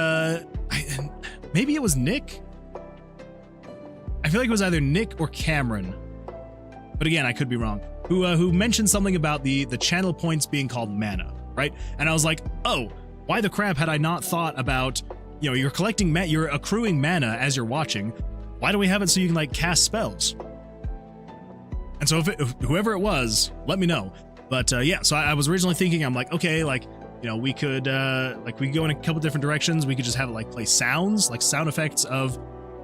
it was Nick. I feel like it was either Nick or Cameron, but again, I could be wrong. Who mentioned something about the channel points being called mana, right? And I was like, oh, why the crap had I not thought about, you know, you're accruing mana as you're watching. Why do we have it so you can like cast spells? And so if whoever it was, let me know. But yeah, so I was originally thinking, I'm like, okay, like, you know, we could we could go in a couple different directions. We could just have it like play sounds, like sound effects of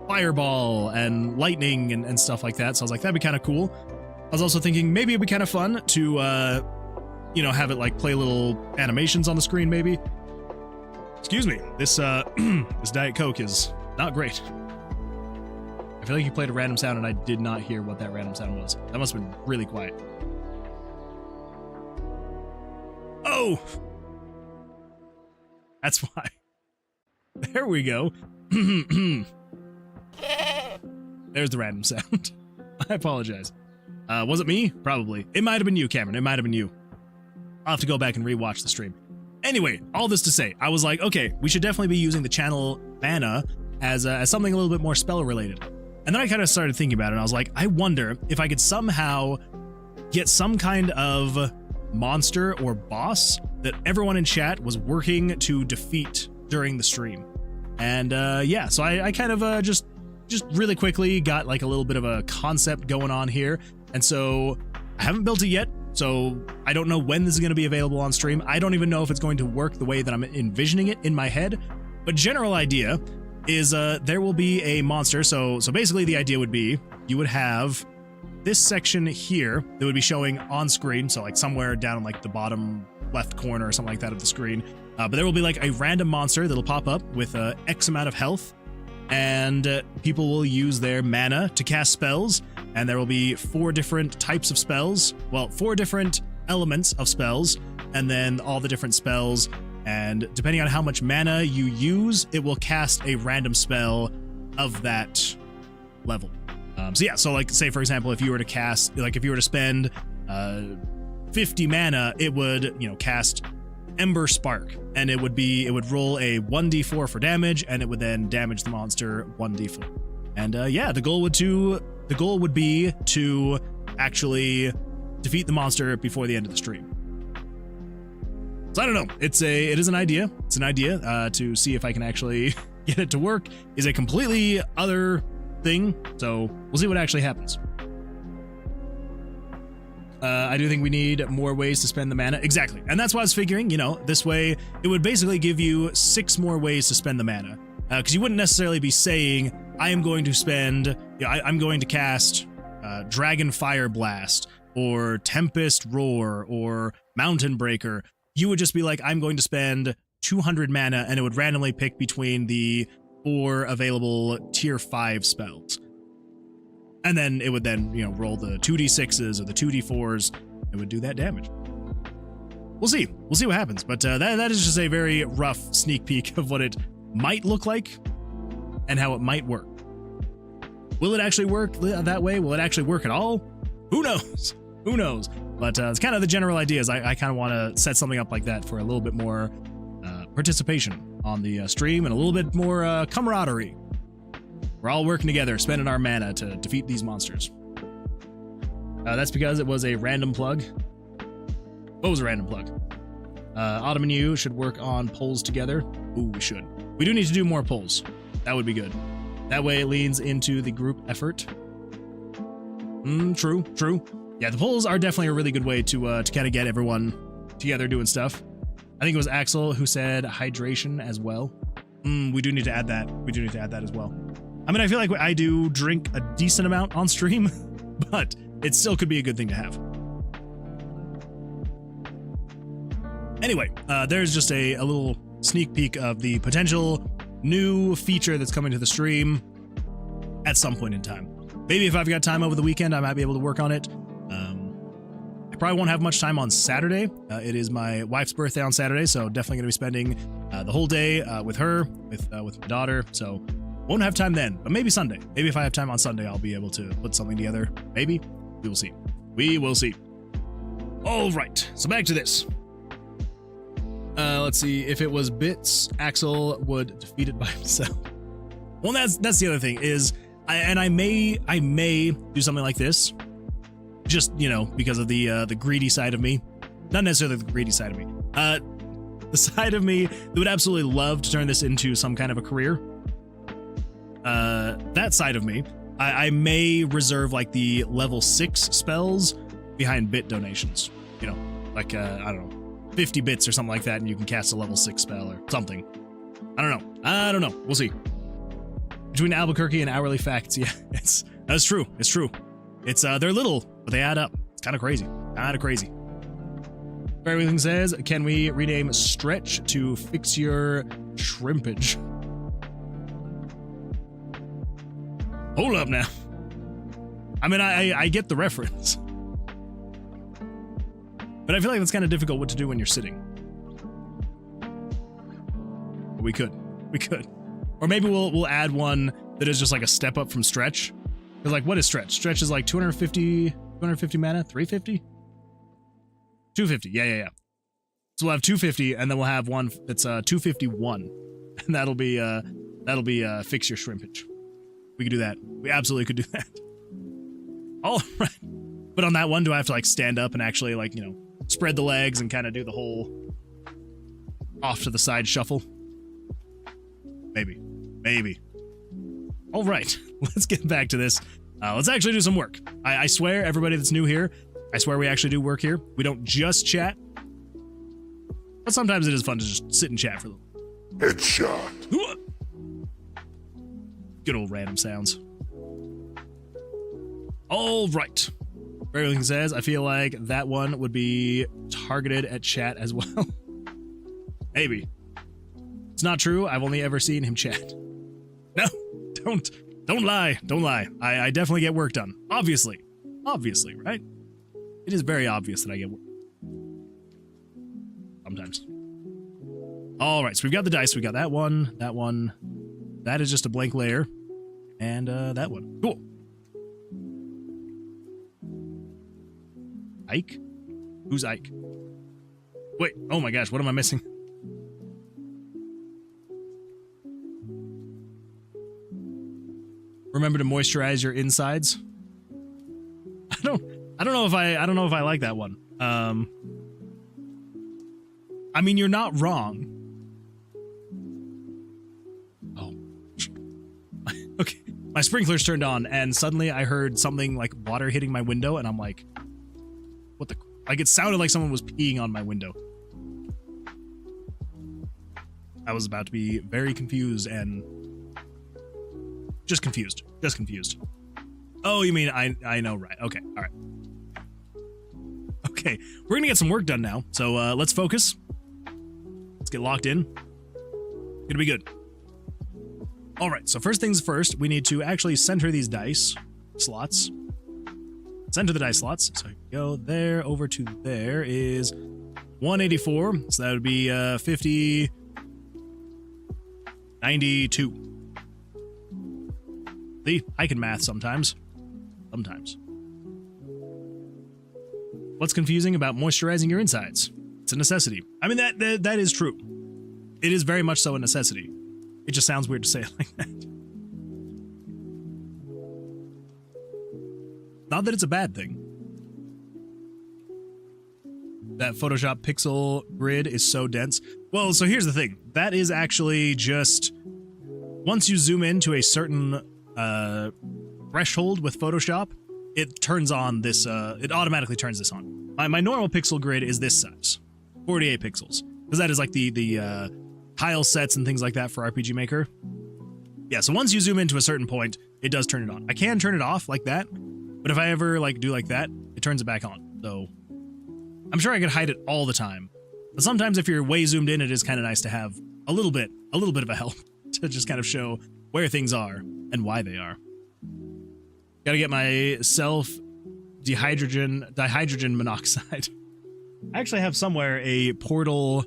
fireball and lightning and stuff like that. So I was like, that'd be kind of cool. I was also thinking maybe it'd be kind of fun to, you know, have it like play little animations on the screen maybe. Excuse me, this this Diet Coke is not great. I feel like you played a random sound and I did not hear what that random sound was. That must have been really quiet. Oh! That's why. There we go. There's the random sound. I apologize. Was it me? Probably. It might have been you, Cameron. It might have been you. I'll have to go back and rewatch the stream. Anyway, all this to say, I was like, okay, we should definitely be using the channel mana as something a little bit more spell related. And then I kind of started thinking about it, and I was like, I wonder if I could somehow get some kind of monster or boss that everyone in chat was working to defeat during the stream. And yeah, so I kind of just really quickly got like a little bit of a concept going on here. And so I haven't built it yet, so I don't know when this is going to be available on stream. I don't even know if it's going to work the way that I'm envisioning it in my head. But general idea is there will be a monster. So basically the idea would be you would have this section here that would be showing on screen. So like somewhere down in like the bottom left corner or something like that of the screen. But there will be like a random monster that'll pop up with X amount of health. And people will use their mana to cast spells, and there will be 4 different types of spells, well, 4 different elements of spells, and then all the different spells, and depending on how much mana you use, it will cast a random spell of that level. So yeah, so like say for example, if you were to cast, like if you were to spend 50 mana, it would, you know, cast Ember Spark, and it would roll a 1d4 for damage, and it would then damage the monster 1d4. And yeah, the goal would be to actually defeat the monster before the end of the stream. So I don't know. It is an idea. It's an idea to see if I can actually get it to work. Is a completely other thing. So we'll see what actually happens. I do think we need more ways to spend the mana. Exactly. And that's why I was figuring, you know, this way it would basically give you 6 more ways to spend the mana. Because you wouldn't necessarily be saying, I am going to spend, you know, I'm going to cast Dragon Fire Blast or Tempest Roar or Mountain Breaker. You would just be like, I'm going to spend 200 mana, and it would randomly pick between the 4 available tier 5 spells. And then it would then, you know, roll the 2d6s or the 2d4s. It would do that damage. We'll see. We'll see what happens. But that is just a very rough sneak peek of what it might look like and how it might work. Will it actually work that way? Will it actually work at all? Who knows? Who knows? But it's kind of the general idea is I kind of want to set something up like that for a little bit more participation on the stream and a little bit more camaraderie. We're all working together, spending our mana to defeat these monsters. That's because it was a random plug. What was a random plug? Autumn and you should work on polls together. Ooh, we should. We do need to do more polls. That would be good. That way it leans into the group effort. True. Yeah, the polls are definitely a really good way to kind of get everyone together doing stuff. I think it was Axel who said hydration as well. We do need to add that. We do need to add that as well. I mean, I feel like I do drink a decent amount on stream, but it still could be a good thing to have. Anyway, there's just a little sneak peek of the potential new feature that's coming to the stream at some point in time. Maybe if I've got time over the weekend, I might be able to work on it. I probably won't have much time on Saturday. It is my wife's birthday on Saturday, so definitely going to be spending the whole day with her, with my daughter, so won't have time then, but maybe Sunday. Maybe if I have time on Sunday, I'll be able to put something together. Maybe. We will see. We will see. All right, so back to this. Let's see. If it was bits, Axel would defeat it by himself. Well, that's the other thing is, I may do something like this, just, you know, because of the greedy side of me. Not necessarily the greedy side of me. The side of me that would absolutely love to turn this into some kind of a career. That side of me, I may reserve like the level 6 spells behind bit donations. You know, like I don't know, 50 bits or something like that, and you can cast a level 6 spell or something. I don't know. We'll see. between Albuquerque and hourly facts. Yeah, that's true. It's true. It's they're little, but they add up. It's kind of crazy. Kind of crazy. Everything says, can we rename stretch to fix your shrimpage? Hold up now. I mean, I get the reference, but I feel like that's kind of difficult what to do when you're sitting. We could, or maybe we'll add one that is just like a step up from stretch. Because like, what is stretch? Stretch is like 250 mana, 350, 250. Yeah. So we'll have 250, and then we'll have one that's 251, and that'll be fix your shrimpage. We could do that. We absolutely could do that. All right. But on that one, do I have to like stand up and actually like, you know, spread the legs and kind of do the whole off to the side shuffle? Maybe. All right. Let's get back to this. Let's actually do some work. I swear, everybody that's new here, I swear we actually do work here. We don't just chat. But sometimes it is fun to just sit and chat for a little. Headshot. Good old random sounds. All right. Everything says, I feel like that one would be targeted at chat as well. Maybe. It's not true. I've only ever seen him chat. No, don't lie. Don't lie. I definitely get work done. Obviously, right? It is very obvious that I get work. Sometimes. All right, so we've got the dice. We got that one. That is just a blank layer. And that one. Cool. Ike? Who's Ike? Wait, oh my gosh, what am I missing? Remember to moisturize your insides. I don't know if I like that one. I mean, you're not wrong. Oh. Okay. My sprinklers turned on and suddenly I heard something like water hitting my window and I'm like, what the, like it sounded like someone was peeing on my window. I was about to be very confused and just confused. Oh, you mean I know, right? Okay, all right. Okay, we're gonna get some work done now. So let's focus. Let's get locked in. Gonna be good. All right, so first things first, we need to actually center these dice slots. Center the dice slots. So go there, over to there is 184. So that would be 50, 92. See, I can math sometimes. What's confusing about moisturizing your insides? It's a necessity. I mean, that is true. It is very much so a necessity. It just sounds weird to say it like that. Not that it's a bad thing. That Photoshop pixel grid is so dense. Well, so here's the thing. That is actually just... Once you zoom into a certain threshold with Photoshop, it turns on this, it automatically turns this on. My normal pixel grid is this size, 48 pixels, because that is like the tile sets and things like that for RPG Maker. Yeah, so once you zoom into a certain point, it does turn it on. I can turn it off like that, but if I ever like do like that, it turns it back on. So I'm sure I could hide it all the time, but sometimes if you're way zoomed in, it is kind of nice to have a little bit of a help to just kind of show where things are and why they are. Gotta get myself dihydrogen monoxide. I actually have somewhere a portal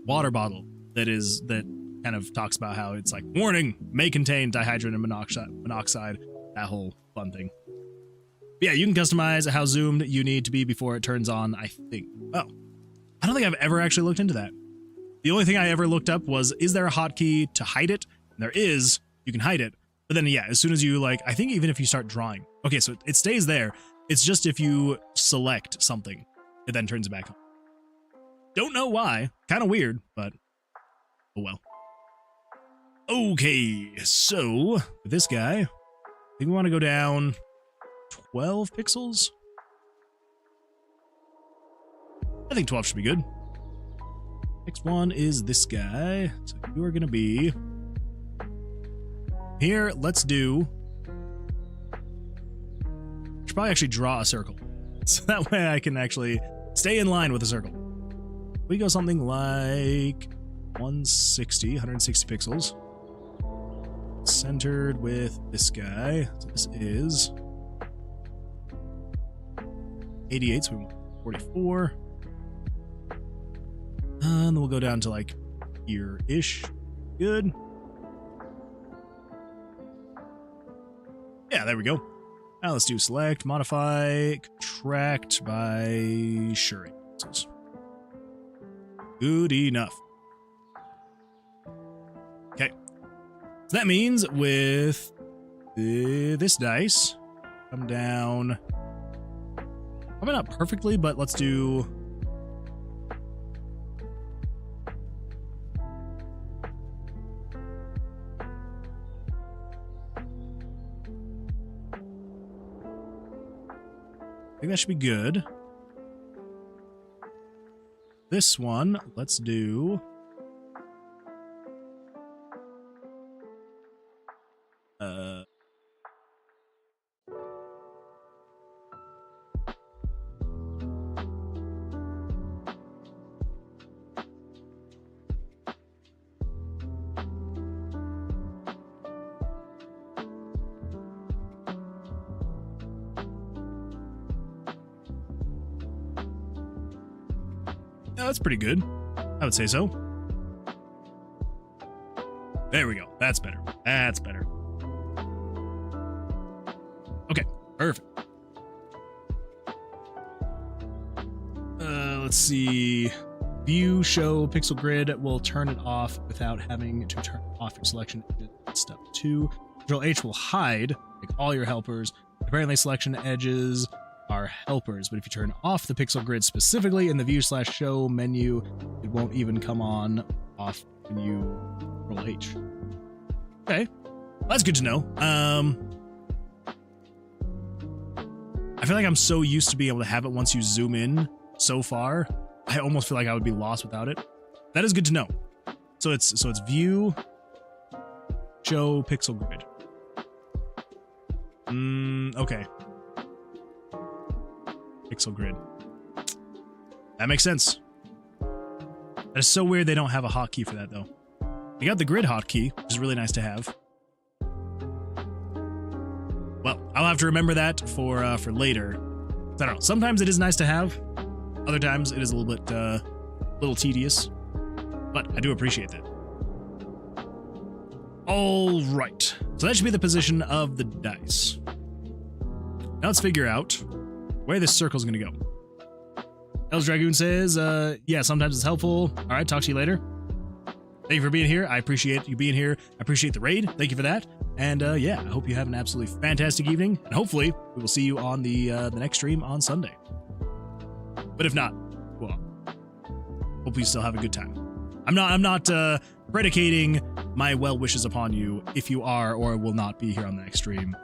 water bottle that kind of talks about how it's like, warning, may contain dihydrogen monoxide, that whole fun thing. But yeah, you can customize how zoomed you need to be before it turns on, I think. Oh, I don't think I've ever actually looked into that. The only thing I ever looked up was, is there a hotkey to hide it? And there is, you can hide it. But then, yeah, as soon as you, like, I think even if you start drawing. Okay, so it stays there. It's just if you select something, it then turns it back on. Don't know why. Kind of weird, but oh well. Okay, so with this guy, I think we want to go down 12 pixels. I think 12 should be good. Next one is this guy. So you are going to be Here, let's do... Should probably actually draw a circle. So that way I can actually stay in line with the circle. We go something like 160 pixels. Centered with this guy. So this is 88, so we want 44. And then we'll go down to like here-ish. Good. Yeah, there we go. Now let's do select, modify, contract by sure. Good enough. Okay. So that means with this dice, come down. Probably not perfectly, but let's do... I think that should be good. This one, let's do... that's pretty good. I would say so. There we go. That's better. That's better. Okay, perfect. Let's see. View, show, pixel grid. Will turn it off without having to turn off your selection. Step 2. Control H will hide like all your helpers. Apparently selection edges are helpers, but if you turn off the pixel grid specifically in the view/show menu, it won't even come on off when you roll H. Okay, that's good to know. I feel like I'm so used to being able to have it once you zoom in so far, I almost feel like I would be lost without it. That is good to know. So it's view, show, pixel grid. Okay. Pixel grid. That makes sense. That is so weird they don't have a hotkey for that, though. They got the grid hotkey, which is really nice to have. Well, I'll have to remember that for later. I don't know. Sometimes it is nice to have. Other times it is a little tedious. But I do appreciate that. All right. So that should be the position of the dice. Now let's figure out where this circle's gonna go. Els Dragoon says, yeah, sometimes it's helpful. All right, talk to you later. Thank you for being here. I appreciate you being here. I appreciate the raid. Thank you for that. And yeah, I hope you have an absolutely fantastic evening. And hopefully we will see you on the next stream on Sunday. But if not, well, hope you still have a good time. I'm not predicating my well wishes upon you if you are or will not be here on the next stream.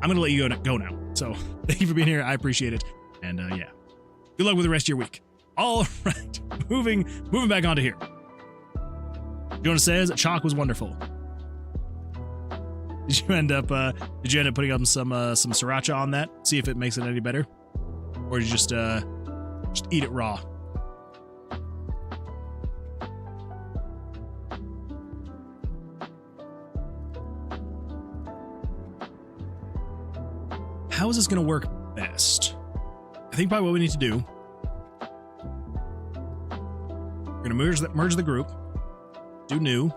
I'm gonna let you go now. So thank you for being here. I appreciate it. And yeah, good luck with the rest of your week. All right, moving back onto here. Jonas says chalk was wonderful. Did you end up putting up some sriracha on that? See if it makes it any better, or did you just eat it raw? How is this going to work best? I think probably what we need to do, we're going to merge the group, do new.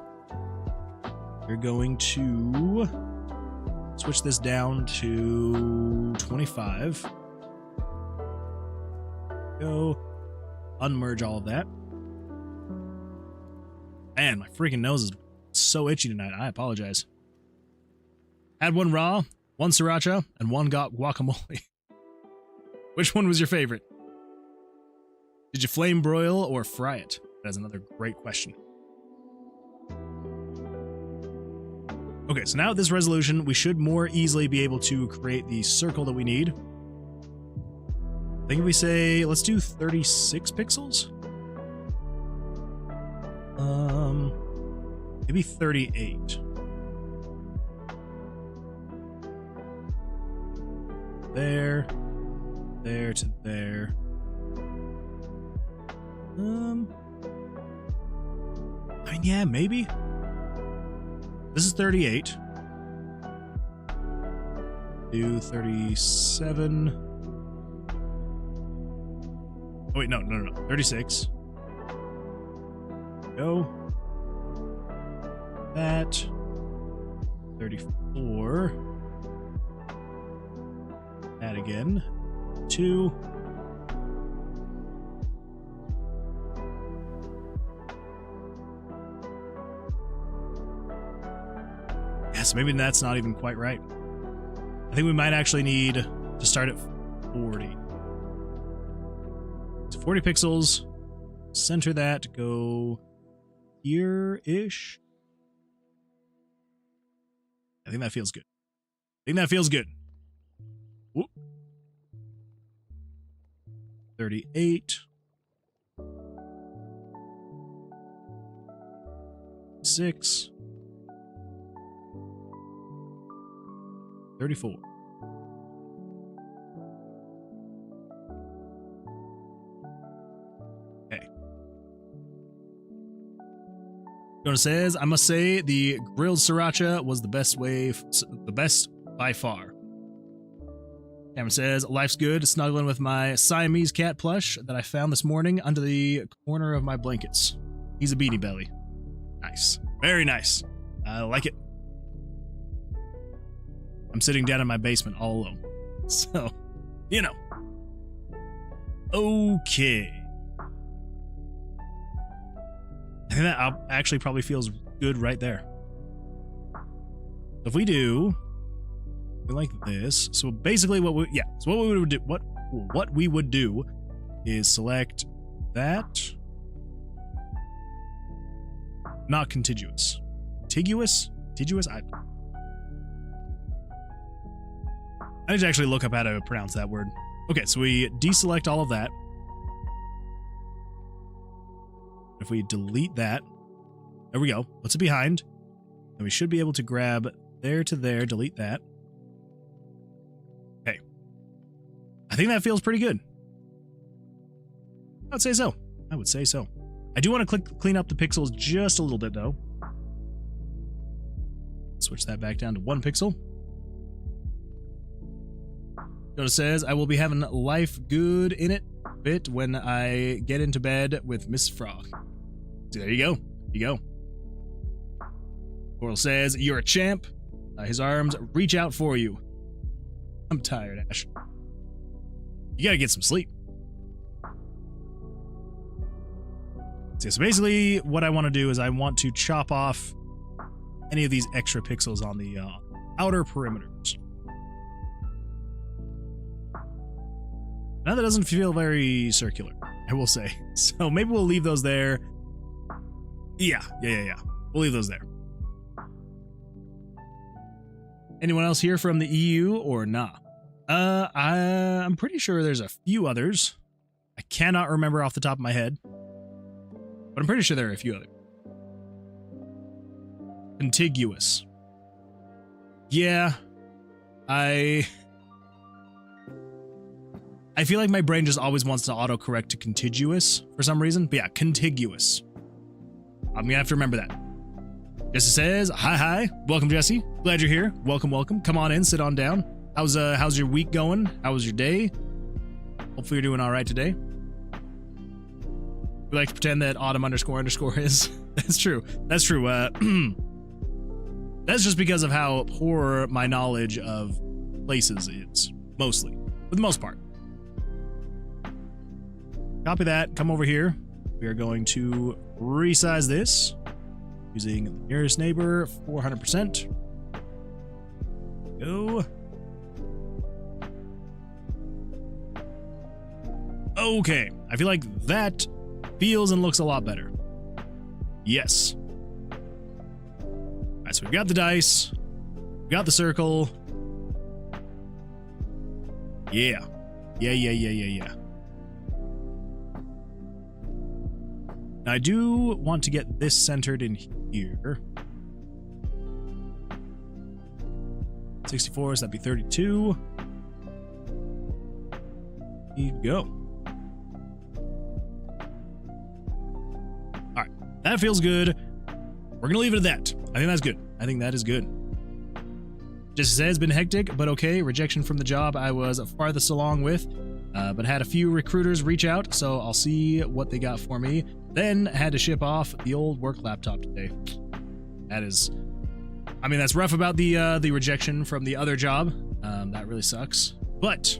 We're going to switch this down to 25. Go unmerge all of that. Man, my freaking nose is so itchy tonight. I apologize. Had one raw, one sriracha, and one guacamole. Which one was your favorite? Did you flame broil or fry it? That's another great question. Okay, so now at this resolution, we should more easily be able to create the circle that we need. I think if we say, let's do 36 pixels. Maybe 38. there. There to there. I mean, yeah, maybe. This is 38. Do 37. Oh, wait, no. 36. Go. That. 34. That again. 2. Yes, maybe that's not even quite right. I think we might actually need to start at 40. So 40 pixels. Center that. Go here-ish. I think that feels good. Whoop. 38. 6. 34. Okay. Jonah says, I must say the grilled sriracha was the best by far. Cameron says, life's good, snuggling with my Siamese cat plush that I found this morning under the corner of my blankets. He's a beanie belly. Nice. Very nice. I like it. I'm sitting down in my basement all alone. So, you know. Okay. I think that actually probably feels good right there. If we do like this, so basically what we would do is select that. Not contiguous. Contiguous? I need to actually look up how to pronounce that word. Okay, so we deselect all of that. If we delete that, there we go. Puts it behind. And we should be able to grab there to there, delete that. Okay. I think that feels pretty good. I would say so. I do want to clean up the pixels just a little bit, though. Switch that back down to 1 pixel. Jonah says, I will be having life good in it bit when I get into bed with Miss Frog. So there you go. Coral says, you're a champ. His arms reach out for you. I'm tired, Ash. You gotta get some sleep. So basically, what I want to do is I want to chop off any of these extra pixels on the outer perimeters. Now that doesn't feel very circular, I will say. So maybe we'll leave those there. Yeah. We'll leave those there. Anyone else here from the EU or nah? I'm pretty sure there's a few others. I cannot remember off the top of my head, but I'm pretty sure there are a few others. Contiguous. Yeah, I feel like my brain just always wants to autocorrect to contiguous for some reason. But yeah, contiguous. I'm gonna have to remember that. Jesse says, hi. Welcome, Jesse. Glad you're here. Welcome. Come on in, sit on down. How's your week going? How was your day? Hopefully you're doing all right today. We like to pretend that autumn __ is. That's true. That's just because of how poor my knowledge of places is. Mostly. For the most part. Copy that. Come over here. We are going to resize this using the nearest neighbor 400%. Go. Okay. I feel like that feels and looks a lot better. Yes. All right, so we've got the dice. We've got the circle. Yeah. Now, I do want to get this centered in here. 64, so that'd be 32. we go. All right, that feels good. We're gonna leave it at that. I think that's good. I think that is good. Just says, been hectic, but okay. Rejection from the job I was farthest along with, but had a few recruiters reach out, so I'll see what they got for me. Then had to ship off the old work laptop today. That is, I mean, that's rough about the rejection from the other job. That really sucks. But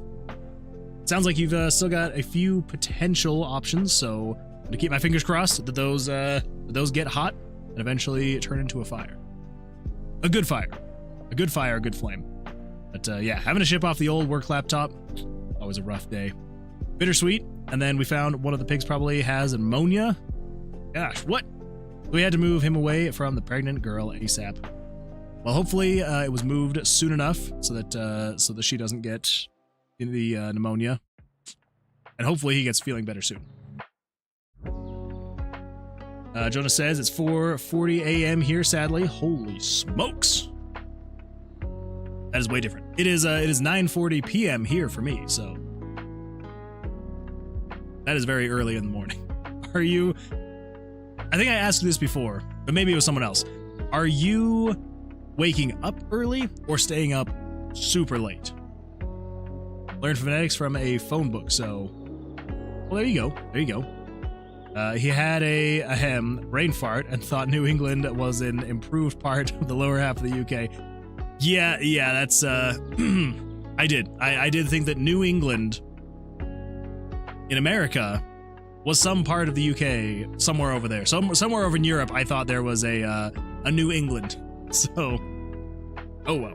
it sounds like you've still got a few potential options, so I'm gonna keep my fingers crossed that those get hot and eventually turn into a fire. A good fire. A good fire, a good flame. But yeah, having to ship off the old work laptop, always a rough day. Bittersweet. And then we found one of the pigs probably has pneumonia. Gosh, what? We had to move him away from the pregnant girl ASAP. Well, hopefully it was moved soon enough so that she doesn't get the pneumonia. And hopefully he gets feeling better soon. Jonah says it's 4:40 a.m. here, sadly. Holy smokes. That is way different. It is 9:40 p.m. here for me, so that is very early in the morning. Are you... I think I asked this before, but maybe it was someone else. Are you waking up early or staying up super late? Learned phonetics from a phone book, so... Well, there you go. There you go. He had a brain fart and thought New England was an improved part of the lower half of the UK. Yeah, that's, I did think that New England in America was some part of the UK, somewhere over there. Somewhere over in Europe, I thought there was a New England. So, oh well.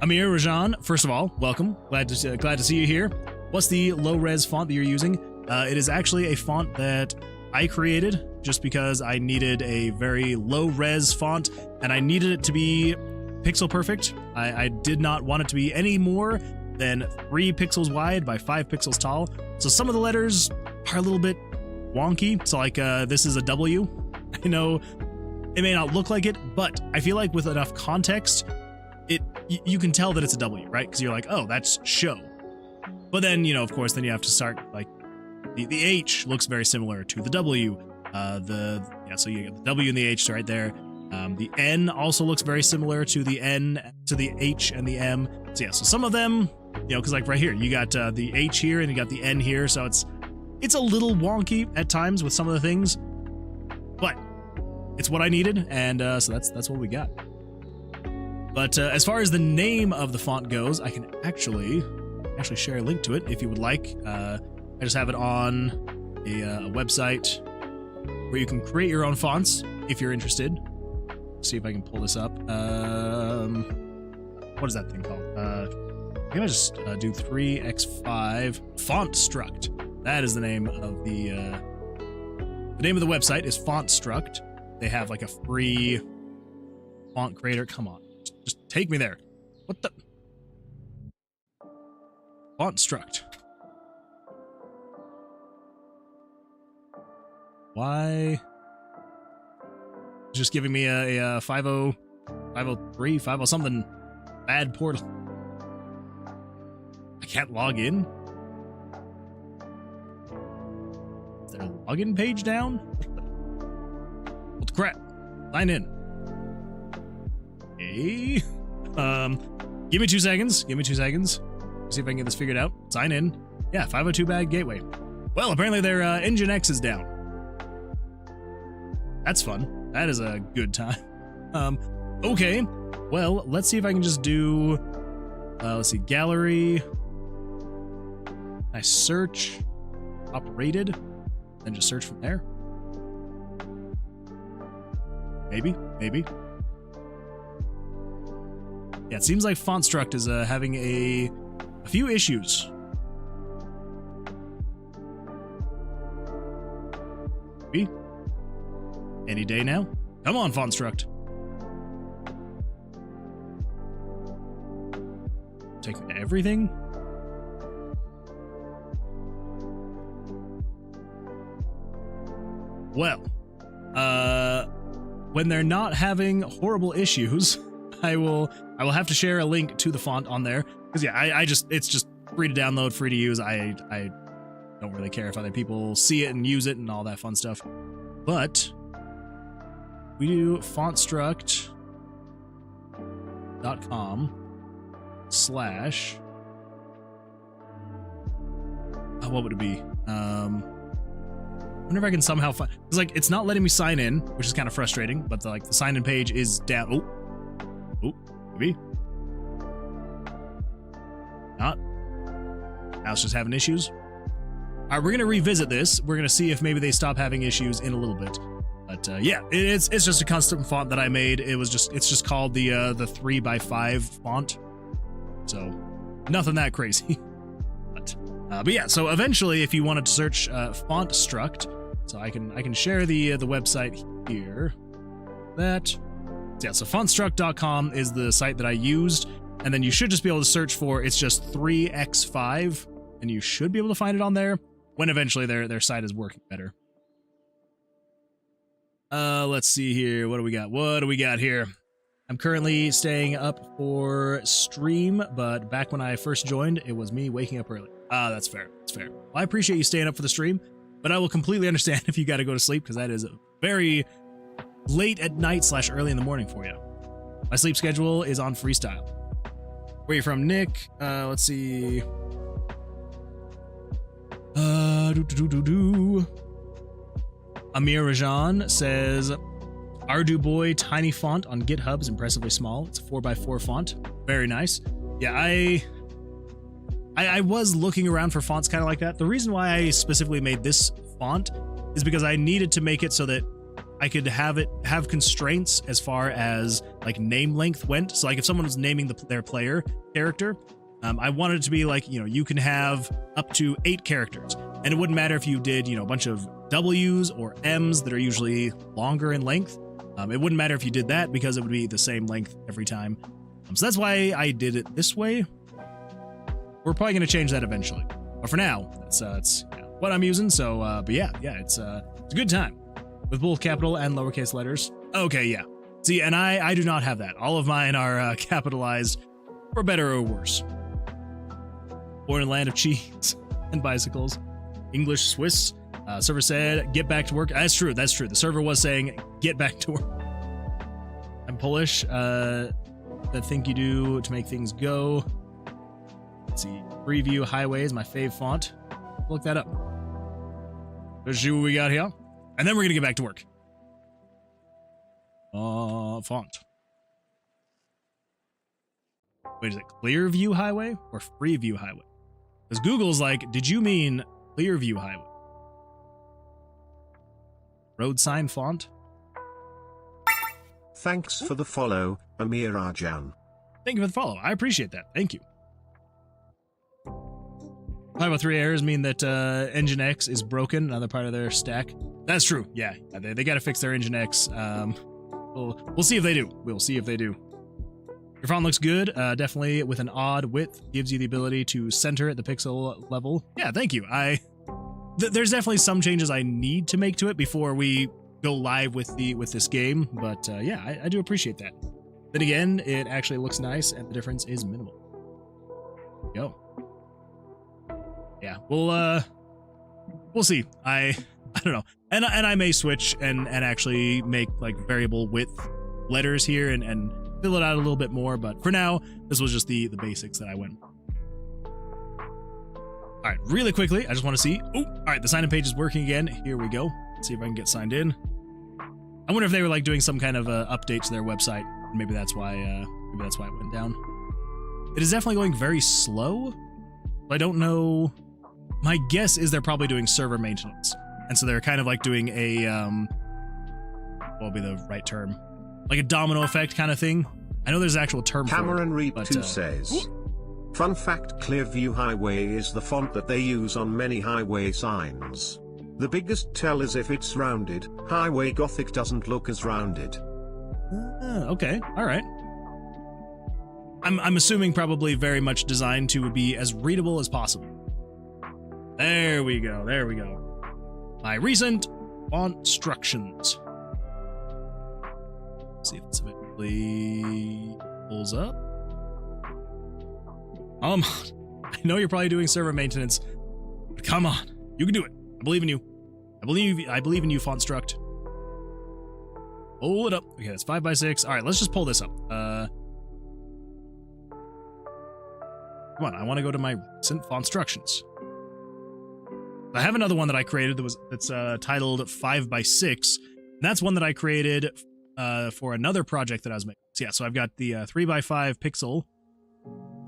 Amir Rajan, first of all, welcome. Glad to see you here. What's the low-res font that you're using? It is actually a font that I created just because I needed a very low-res font, and I needed it to be pixel perfect. I did not want it to be any more than 3 pixels wide by 5 pixels tall. So some of the letters are a little bit wonky. So like this is a W. I know it may not look like it, but I feel like with enough context, you can tell that it's a W, right? Because you're like, oh, that's show. But then, of course, then you have to start like the H looks very similar to the W. So you get the W and the H right there. The N also looks very similar to the N, to the H and the M. So yeah, so some of them, because like right here, you got the H here and you got the N here. So it's a little wonky at times with some of the things, but it's what I needed. And so that's what we got. But as far as the name of the font goes, I can actually share a link to it if you would like. I just have it on a website where you can create your own fonts if you're interested. See if I can pull this up. What is that thing called? Maybe I just do 3x5 font struct. That is the name of the name of the website is Font Struct. They have like a free font creator. Come on, just take me there. What the? Font Struct. Why? It's just giving me a 50, 503, 50 something bad portal. I can't log in. Is there a login page down? What the crap? Sign in. Okay. Give me 2 seconds. Give me 2 seconds. See if I can get this figured out. Sign in. Yeah, 502 bad gateway. Well, apparently their Engine X is down. That's fun. That is a good time. Okay. Well, let's see if I can just do, let's see, gallery. I search operated, then just search from there. Maybe. Yeah, it seems like Font Struct is having a few issues. Maybe. Any day now. Come on, Font Struct. Take me to everything. Well, when they're not having horrible issues, I will have to share a link to the font on there. Because yeah, it's just free to download, free to use. I don't really care if other people see it and use it and all that fun stuff. But we do fontstruct.com/ what would it be? I wonder if I can somehow find. It's like it's not letting me sign in, which is kind of frustrating. But the sign in page is down. Oh, maybe not. Now it's just having issues. All right, we're gonna revisit this. We're gonna see if maybe they stop having issues in a little bit. But yeah, it's just a custom font that I made. It's just called the 3x5 font. So nothing that crazy. But yeah, so eventually, if you wanted to search font struct, so I can share the website here. So fontstruct.com is the site that I used, and then you should just be able to search for it's just 3x5, and you should be able to find it on there when eventually their site is working better. Let's see here. What do we got? What do we got here? I'm currently staying up for stream, but back when I first joined, it was me waking up early. That's fair. That's fair. Well, I appreciate you staying up for the stream, but I will completely understand if you got to go to sleep, because that is very late at night / early in the morning for you. My sleep schedule is on freestyle. Where are you from, Nick? Let's see. Amir Rajan says, Ardu Boy tiny font on GitHub is impressively small. It's a 4x4 font. Very nice. Yeah, I was looking around for fonts kind of like that. The reason why I specifically made this font is because I needed to make it so that I could have constraints as far as like name length went. So like if someone was naming their player character, I wanted it to be like, you can have up to 8 characters, and it wouldn't matter if you did, a bunch of W's or M's that are usually longer in length. It wouldn't matter if you did that, because it would be the same length every time. So that's why I did it this way. We're probably going to change that eventually, but for now, it's what I'm using. So, but yeah, it's a good time with both capital and lowercase letters. Okay, yeah. See, and I do not have that. All of mine are capitalized, for better or worse. Born in land of cheese and bicycles. English Swiss. Server said, get back to work. That's true. That's true. The server was saying, get back to work. I'm Polish. The thing you do to make things go. Let's see. Preview Highway is my fave font. Look that up. Let's see what we got here. And then we're going to get back to work. Font. Wait, is it Clearview Highway or Freeview Highway? Because Google's like, did you mean Clearview Highway? Road sign font. Thanks for the follow, Amir Rajan. Thank you for the follow. I appreciate that. Thank you. 503 errors mean that Engine X is broken, another part of their stack. That's true. Yeah, they got to fix their Engine X. We'll see if they do. We'll see if they do. Your font looks good. Definitely with an odd width. Gives you the ability to center at the pixel level. Yeah, thank you. There's definitely some changes I need to make to it before we go live with this game. But yeah, I do appreciate that. Then again, it actually looks nice and the difference is minimal. Go. Yeah, we'll see. I don't know. And I may switch and actually make like variable width letters here and fill it out a little bit more, but for now, this was just the basics that I went. All right, really quickly, I just want to see. Oh, all right, the sign-in page is working again. Here we go. Let's see if I can get signed in. I wonder if they were like doing some kind of update to their website. Maybe that's why it went down. It is definitely going very slow. I don't know. My guess is they're probably doing server maintenance, and so they're kind of like doing a what would be the right term? Like a domino effect kind of thing. I know there's an actual term Cameron for it. Reap 2 says, fun fact, Clearview Highway is the font that they use on many highway signs. The biggest tell is if it's rounded. Highway Gothic doesn't look as rounded. Okay, all right. I'm assuming probably very much designed to be as readable as possible. There we go, there we go. My recent font instructions. Let's see if this eventually pulls up. I know you're probably doing server maintenance, but come on, you can do it. I believe in you. I believe in you, Fontstruct. Pull it up. Okay, that's 5x6. All right, let's just pull this up. Come on, I want to go to my recent Fontstructions. I have another one that I created that's titled 5x6. And that's one that I created for another project that I was making. So yeah, so I've got the 3x5 pixel,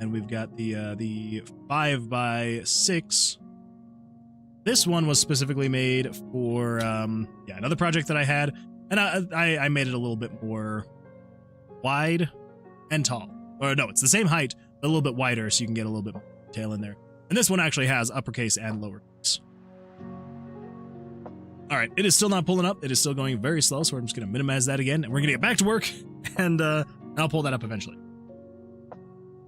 and we've got the 5x6. This one was specifically made for another project that I had, and I made it a little bit more wide and tall. Or no, it's the same height, but a little bit wider, so you can get a little bit more detail in there. And this one actually has uppercase and lowercase. All right, it is still not pulling up. It is still going very slow, so I'm just going to minimize that again, and we're going to get back to work, and I'll pull that up eventually.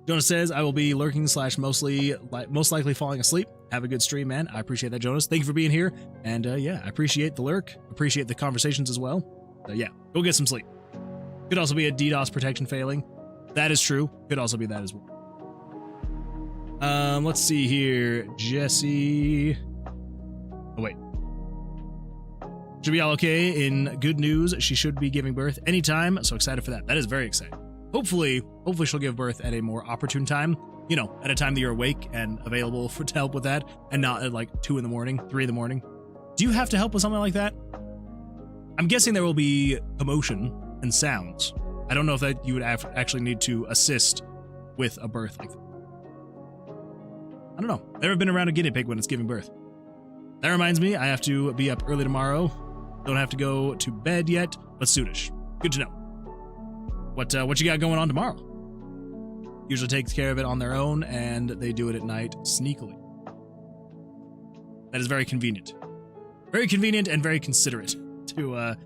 Jonas says, I will be lurking / most likely falling asleep. Have a good stream, man. I appreciate that, Jonas. Thank you for being here, and yeah, I appreciate the lurk. Appreciate the conversations as well. Yeah, go get some sleep. Could also be a DDoS protection failing. That is true. Could also be that as well. Let's see here. Jesse. Oh, wait. Should be all okay. In good news, she should be giving birth anytime. So excited for that. That is very exciting. Hopefully she'll give birth at a more opportune time. You know, at a time that you're awake and available to help with that, and not at like 2 in the morning, 3 in the morning. Do you have to help with something like that? I'm guessing there will be commotion and sounds. I don't know if that you would actually need to assist with a birth like that. I don't know. Never been around a guinea pig when it's giving birth. That reminds me, I have to be up early tomorrow. Don't have to go to bed yet, but soonish. Good to know. What you got going on tomorrow? Usually takes care of it on their own, and they do it at night sneakily. That is very convenient. Very convenient and very considerate to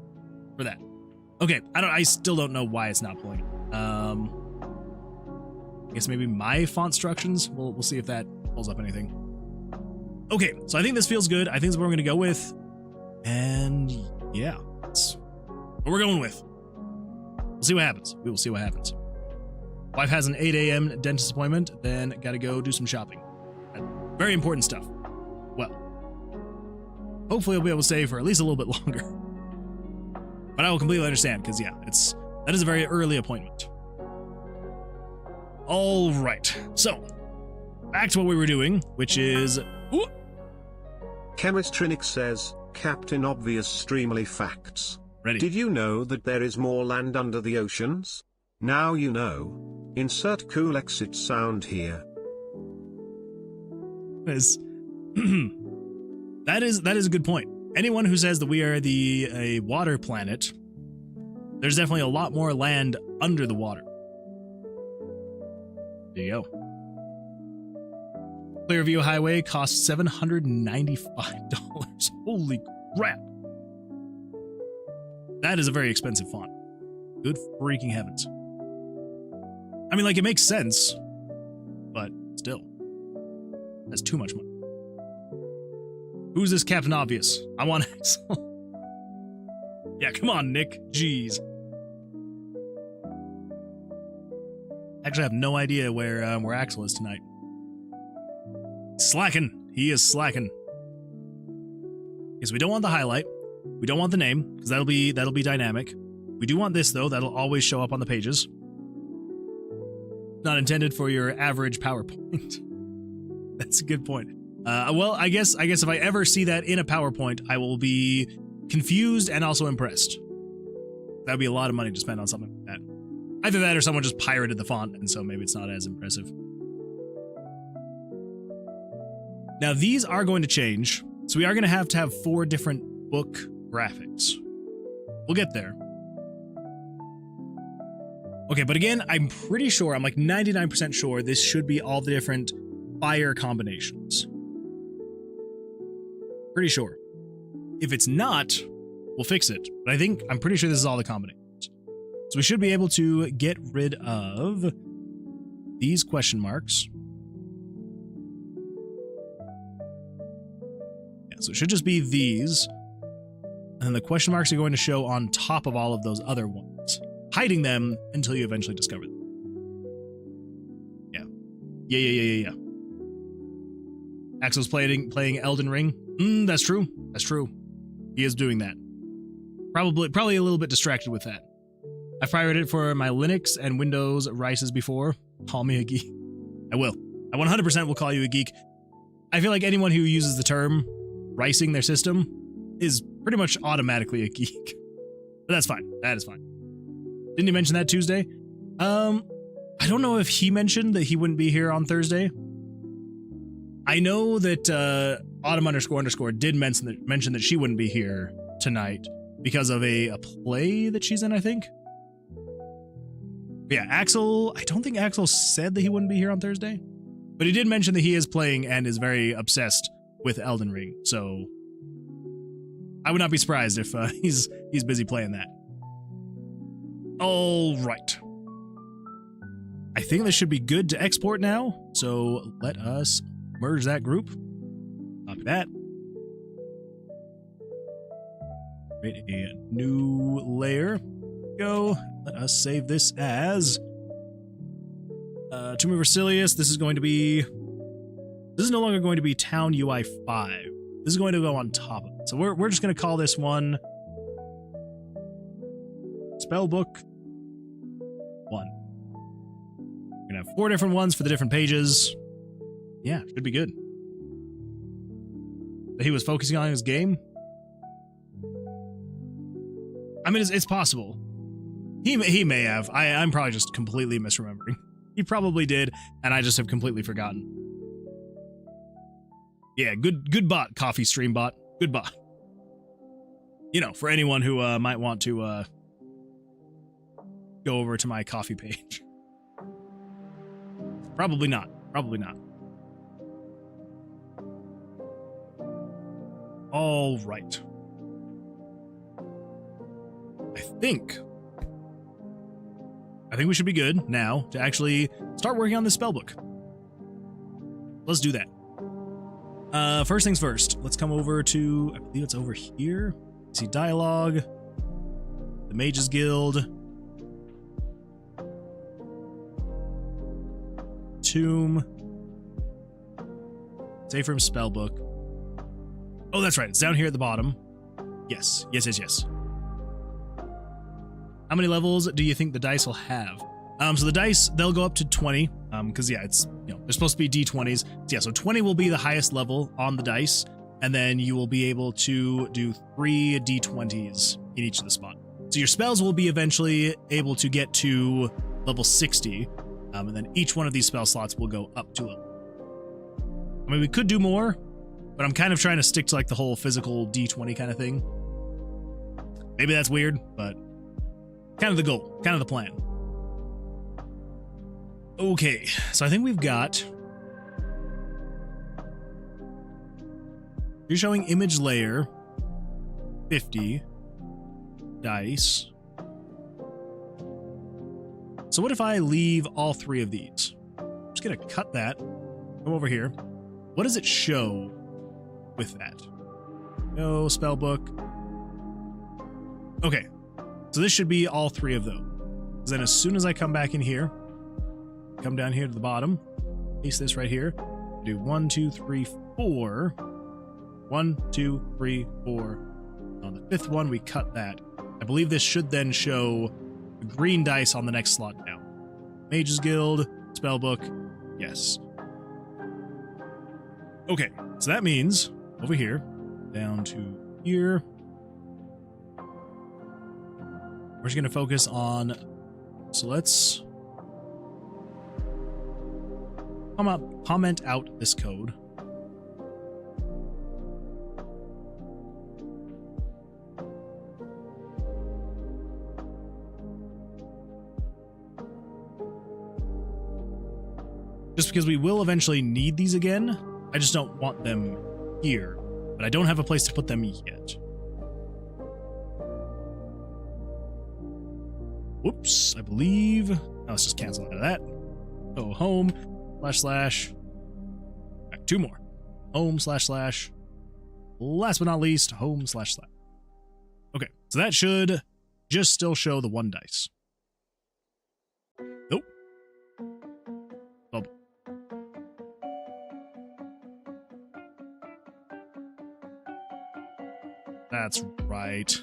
for that. Okay, I still don't know why it's not pulling. I guess maybe my font instructions. We'll see if that pulls up anything. Okay, so I think this feels good. I think that's what we're gonna go with. And yeah, that's what we're going with. We'll see what happens. We will see what happens. Wife has an 8 a.m. dentist appointment, then gotta go do some shopping. Very important stuff. Well, hopefully I'll be able to stay for at least a little bit longer. But I will completely understand, because yeah, that is a very early appointment. All right, so back to what we were doing, which is... Ooh. Chemistrinic says, Captain Obvious Streamly Facts. Ready. Did you know that there is more land under the oceans? Now you know. Insert cool exit sound here. That is a good point. Anyone who says that we are a water planet, there's definitely a lot more land under the water. There you go. Clearview Highway costs $795. Holy crap. That is a very expensive font. Good freaking heavens. I mean, like, it makes sense, but still. That's too much money. Who's this Captain Obvious? I want Axel. Yeah, come on, Nick. Jeez. Actually, I have no idea where Axel is tonight. Slacking. He is slacking. Because we don't want the highlight. We don't want the name, because that'll be dynamic. We do want this, though. That'll always show up on the pages. Not intended for your average PowerPoint. That's a good point. Well, I guess if I ever see that in a PowerPoint, I will be confused and also impressed. That would be a lot of money to spend on something like that. Either that or someone just pirated the font, and so maybe it's not as impressive. Now, these are going to change, so we are going to have 4 different book graphics. We'll get there. Okay, but again, I'm pretty sure, I'm like 99% sure this should be all the different fire combinations. Pretty sure. If it's not, we'll fix it. But I'm pretty sure this is all the combinations. So we should be able to get rid of these question marks. Yeah, so it should just be these. And then the question marks are going to show on top of all of those other ones, hiding them until you eventually discover them. Yeah. Axel's playing Elden Ring. That's true. That's true. He is doing that. Probably a little bit distracted with that. I've pirated it for my Linux and Windows Rices before. Call me a geek. I will. I 100% will call you a geek. I feel like anyone who uses the term ricing their system is pretty much automatically a geek. But that's fine. That is fine. Didn't he mention that Tuesday? I don't know if he mentioned that he wouldn't be here on Thursday. I know that autumn__ did mention that she wouldn't be here tonight because of a play that she's in, I think. But yeah, Axel, I don't think Axel said that he wouldn't be here on Thursday, but he did mention that he is playing and is very obsessed with Elden Ring, so I would not be surprised if he's busy playing that. All right. I think this should be good to export now, so let us merge that group. Copy that. Create a new layer. Go. Let us save this as Tower of Vercilias. This is no longer going to be Town UI 5. This is going to go on top of it. So we're just going to call this one Spellbook 1. We're going to have 4 different ones for the different pages. Yeah, should be good. But he was focusing on his game. I mean, it's possible. He may have. I'm probably just completely misremembering. He probably did, and I just have completely forgotten. Yeah, good bot, coffee stream bot. Good bot. You know, for anyone who might want to go over to my coffee page. Probably not. Probably not. All right. I think we should be good now to actually start working on this spellbook. Let's do that. First things first, let's come over to, I believe it's over here. See dialogue, the Mages Guild, Tomb, save from spellbook. Oh, that's right, it's down here at the bottom. Yes. How many levels do you think the dice will have? So the dice, they'll go up to 20, because yeah, it's, you know, they're supposed to be D20s. So yeah, so 20 will be the highest level on the dice, and then you will be able to do 3 D20s in each of the spot. So your spells will be eventually able to get to level 60, and then each one of these spell slots will go up to level. I mean, we could do more, but I'm kind of trying to stick to like the whole physical D20 kind of thing. Maybe that's weird, but kind of the goal, kind of the plan. Okay, so I think we've got... You're showing image layer, 50 dice. So what if I leave all 3 of these? I'm just gonna cut that, come over here. What does it show with that? No, spellbook. Okay, so this should be all 3 of those. Then as soon as I come back in here, come down here to the bottom, paste this right here, do 1, 2, 3, 4. 1, 2, 3, 4. On the 5th one, we cut that. I believe this should then show the green dice on the next slot down. Mages Guild, spellbook, yes. Okay, so that means over here, down to here, we're just going to focus on, so let's comment out this code. Just because we will eventually need these again, I just don't want them here, but I don't have a place to put them yet. Whoops, I believe. Oh, let's just cancel out of that. Go home, // 2 more. Home, // last but not least, home, // Okay, so that should just still show the 1 dice. Nope. That's right.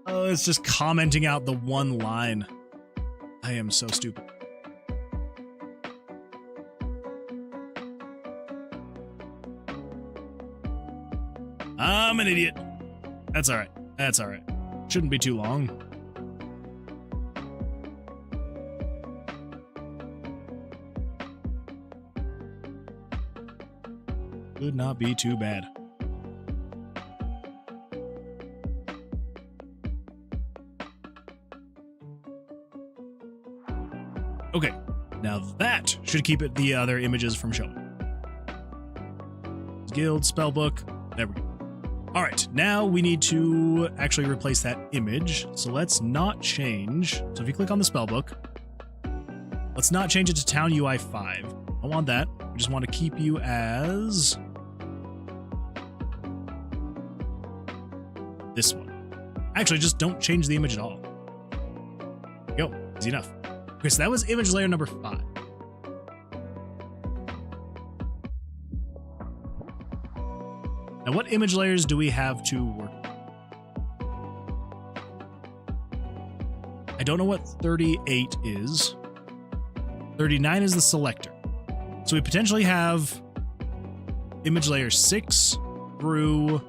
Oh, it's just commenting out the one line. I am so stupid. I'm an idiot. That's all right. That's all right. Shouldn't be too long. Could not be too bad. Okay, now that should keep it the other images from showing. Guild, spellbook, there we go. All right, now we need to actually replace that image. So let's not change. So if you click on the spellbook, let's not change it to Town UI 5. I want that. We just want to keep you as this one. Actually, just don't change the image at all. There you go, easy enough. Okay, so that was image layer number 5. Now, what image layers do we have to work with? I don't know what 38 is. 39 is the selector. So we potentially have image layer 6 through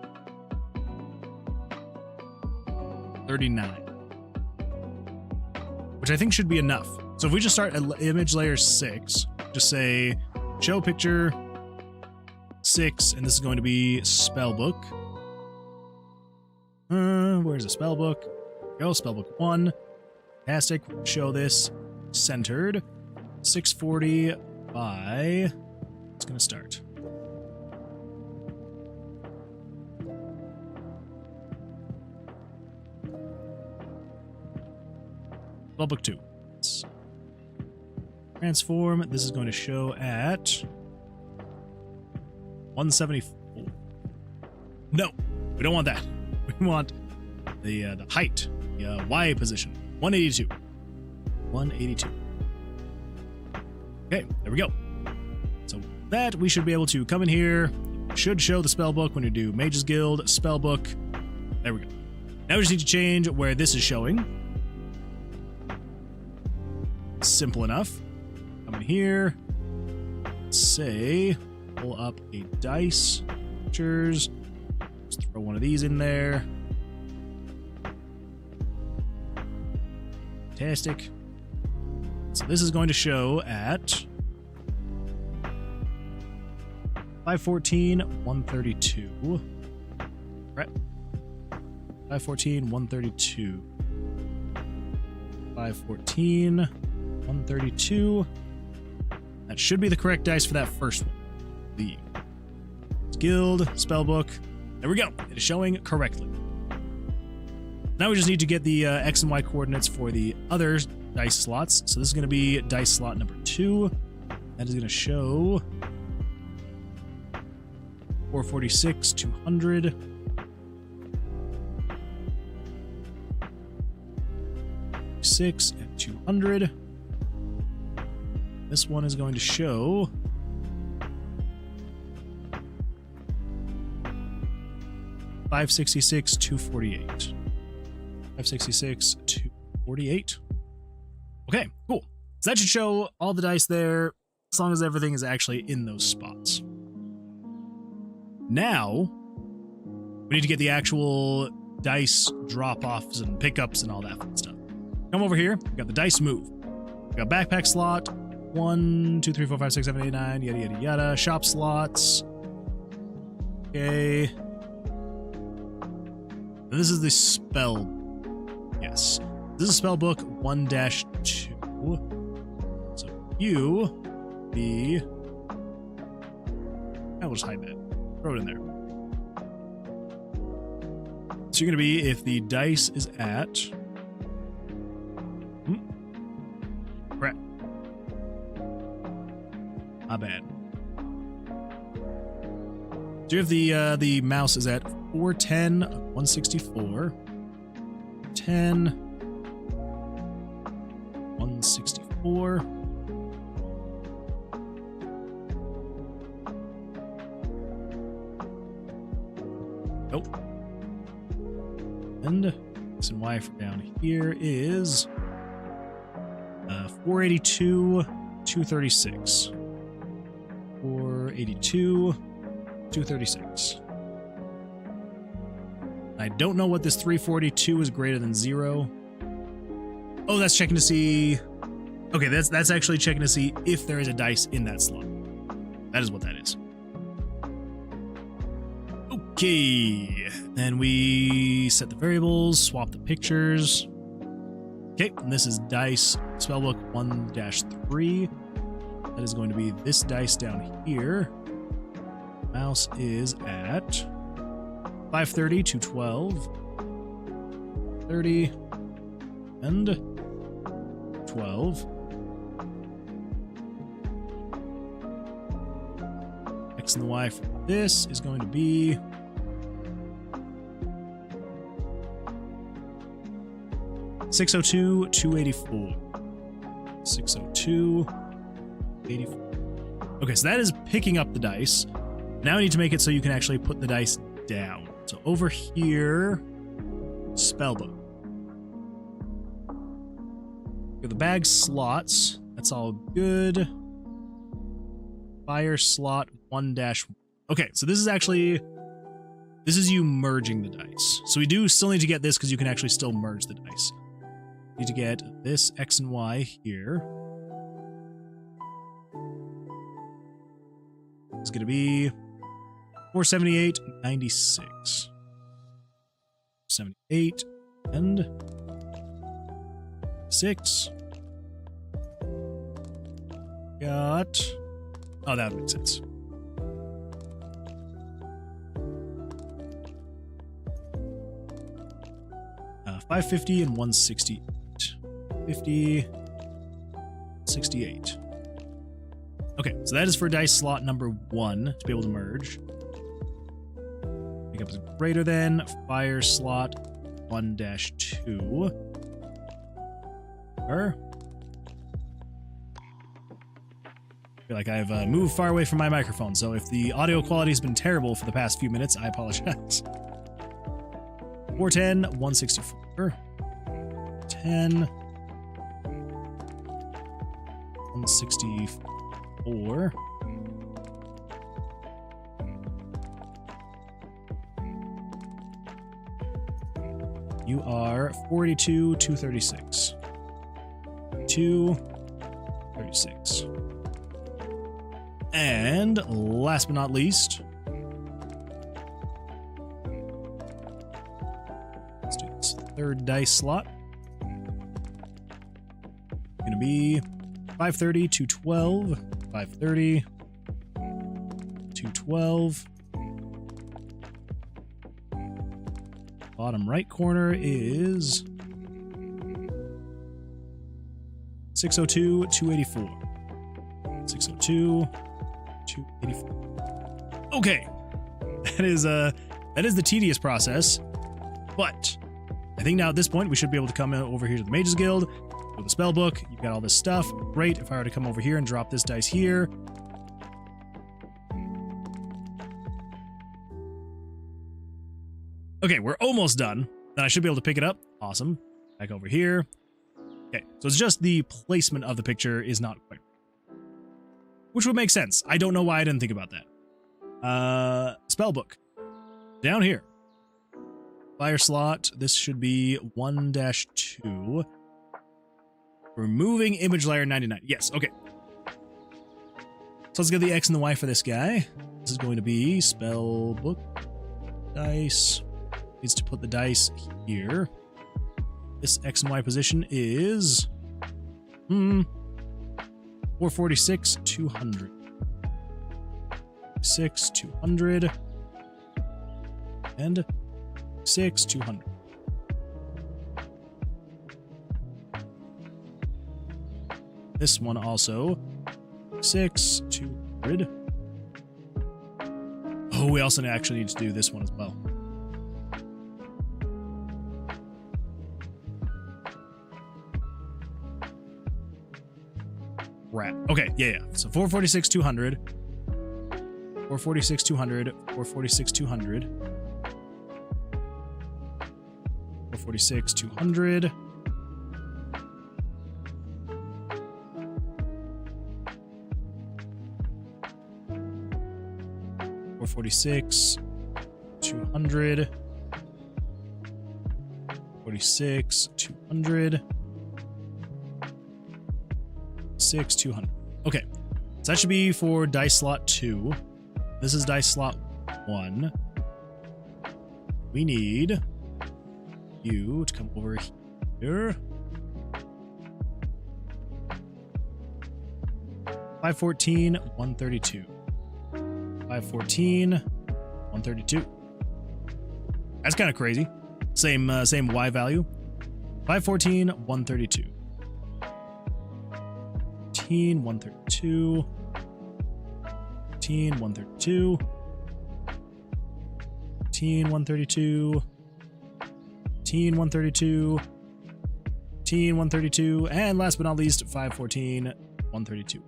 39, which I think should be enough. So if we just start at image layer 6, just say show picture 6, and this is going to be spellbook. Where's the spellbook? Go, spellbook 1. Fantastic. Show this centered. 640 by. It's going to start. Spellbook 2. Transform. This is going to show at 174. No, we don't want that. We want the height, the Y position. 182. 182. Okay, there we go. So with that, we should be able to come in here. Should show the spellbook when you do Mage's Guild, spellbook. There we go. Now we just need to change where this is showing. Simple enough. Come in here. Say, pull up a dice. Pictures. Just throw one of these in there. Fantastic. So this is going to show at 514, 132. Right. 514, 132. 514, 132. That should be the correct dice for that first one. The Guild, spellbook. There we go. It is showing correctly. Now we just need to get the X and Y coordinates for the other dice slots. So this is going to be dice slot number 2. That is going to show 446, 200. 6 and 200. This one is going to show 566, 248. 566, 248. Okay, cool. So that should show all the dice there, as long as everything is actually in those spots. Now, we need to get the actual dice drop-offs and pickups and all that fun stuff. Come over here. We got the dice move. We got backpack slot. 1, 2, 3, 4, 5, 6, 7, 8, 9, yada, yada, yada. Shop slots. Okay. And this is the spell. Yes. This is spell book 1-2. So you be. I will just hide that. Throw it in there. So you're going to be if the dice is at. Crap. Not bad. So if the mouse is at 410, 164, 10, 164. Nope. And X and Y for down here is 482, 236. 482, 236. I don't know what this 342 is greater than 0. Oh, that's checking to see. Okay, that's actually checking to see if there is a dice in that slot. That is what that is. Okay, then we set the variables, swap the pictures. Okay, and this is dice spellbook 1-3. That is going to be this dice down here. Mouse is at 530, 212, 30, and 12. X and the Y for this is going to be 602, 284. 602, 84. Okay, so that is picking up the dice. Now I need to make it so you can actually put the dice down. So over here, spellbook. Okay, the bag slots, that's all good. Fire slot 1-. Okay, so this is actually, this is you merging the dice. So we do still need to get this because you can actually still merge the dice. Need to get this X and Y here. It's going to be 478, 96. 78 and 6. Got. Oh, that makes sense. Uh, 550 and 168. 50, 68. Okay, so that is for dice slot number 1 to be able to merge. Pick up is greater than fire slot 1-2. I feel like I've moved far away from my microphone, so if the audio quality has been terrible for the past few minutes, I apologize. 410, 164. 10. 164. You are 42, 236. 236. And last but not least, let's do this third dice slot. Gonna be 530, 212, 530, 212. Bottom right corner is 602, 284. 602, 284. Okay. That is the tedious process. But I think now at this point we should be able to come over here to the Mages Guild. Go to the spell book. You've got all this stuff. Great. If I were to come over here and drop this dice here. Okay, we're almost done. Then I should be able to pick it up. Awesome. Back over here. Okay, so it's just the placement of the picture is not quite. Which would make sense. I don't know why I didn't think about that. Spellbook. Down here. Fire slot. This should be 1-2. Removing image layer 99. Yes, okay. So let's get the X and the Y for this guy. This is going to be spellbook. Dice. Needs to put the dice here. This X and Y position is 446, 200. 6, 200. And 6, 200. This one also 6, 200. Oh, we also actually need to do this one as well. Rat. Okay, yeah. So 446, 200. 446, 200. 446, 200. 446, 200. $446, 200. 46, 200. 6, 200. Okay, so that should be for dice slot 2. This is dice slot 1. We need you to come over here. 514, 132. 514, 132. That's kind of crazy. Same Y value. 514, 132. 15, 132. 15, 132. 15, 132. 15, 132. 15, 132. And last but not least, 514, 132.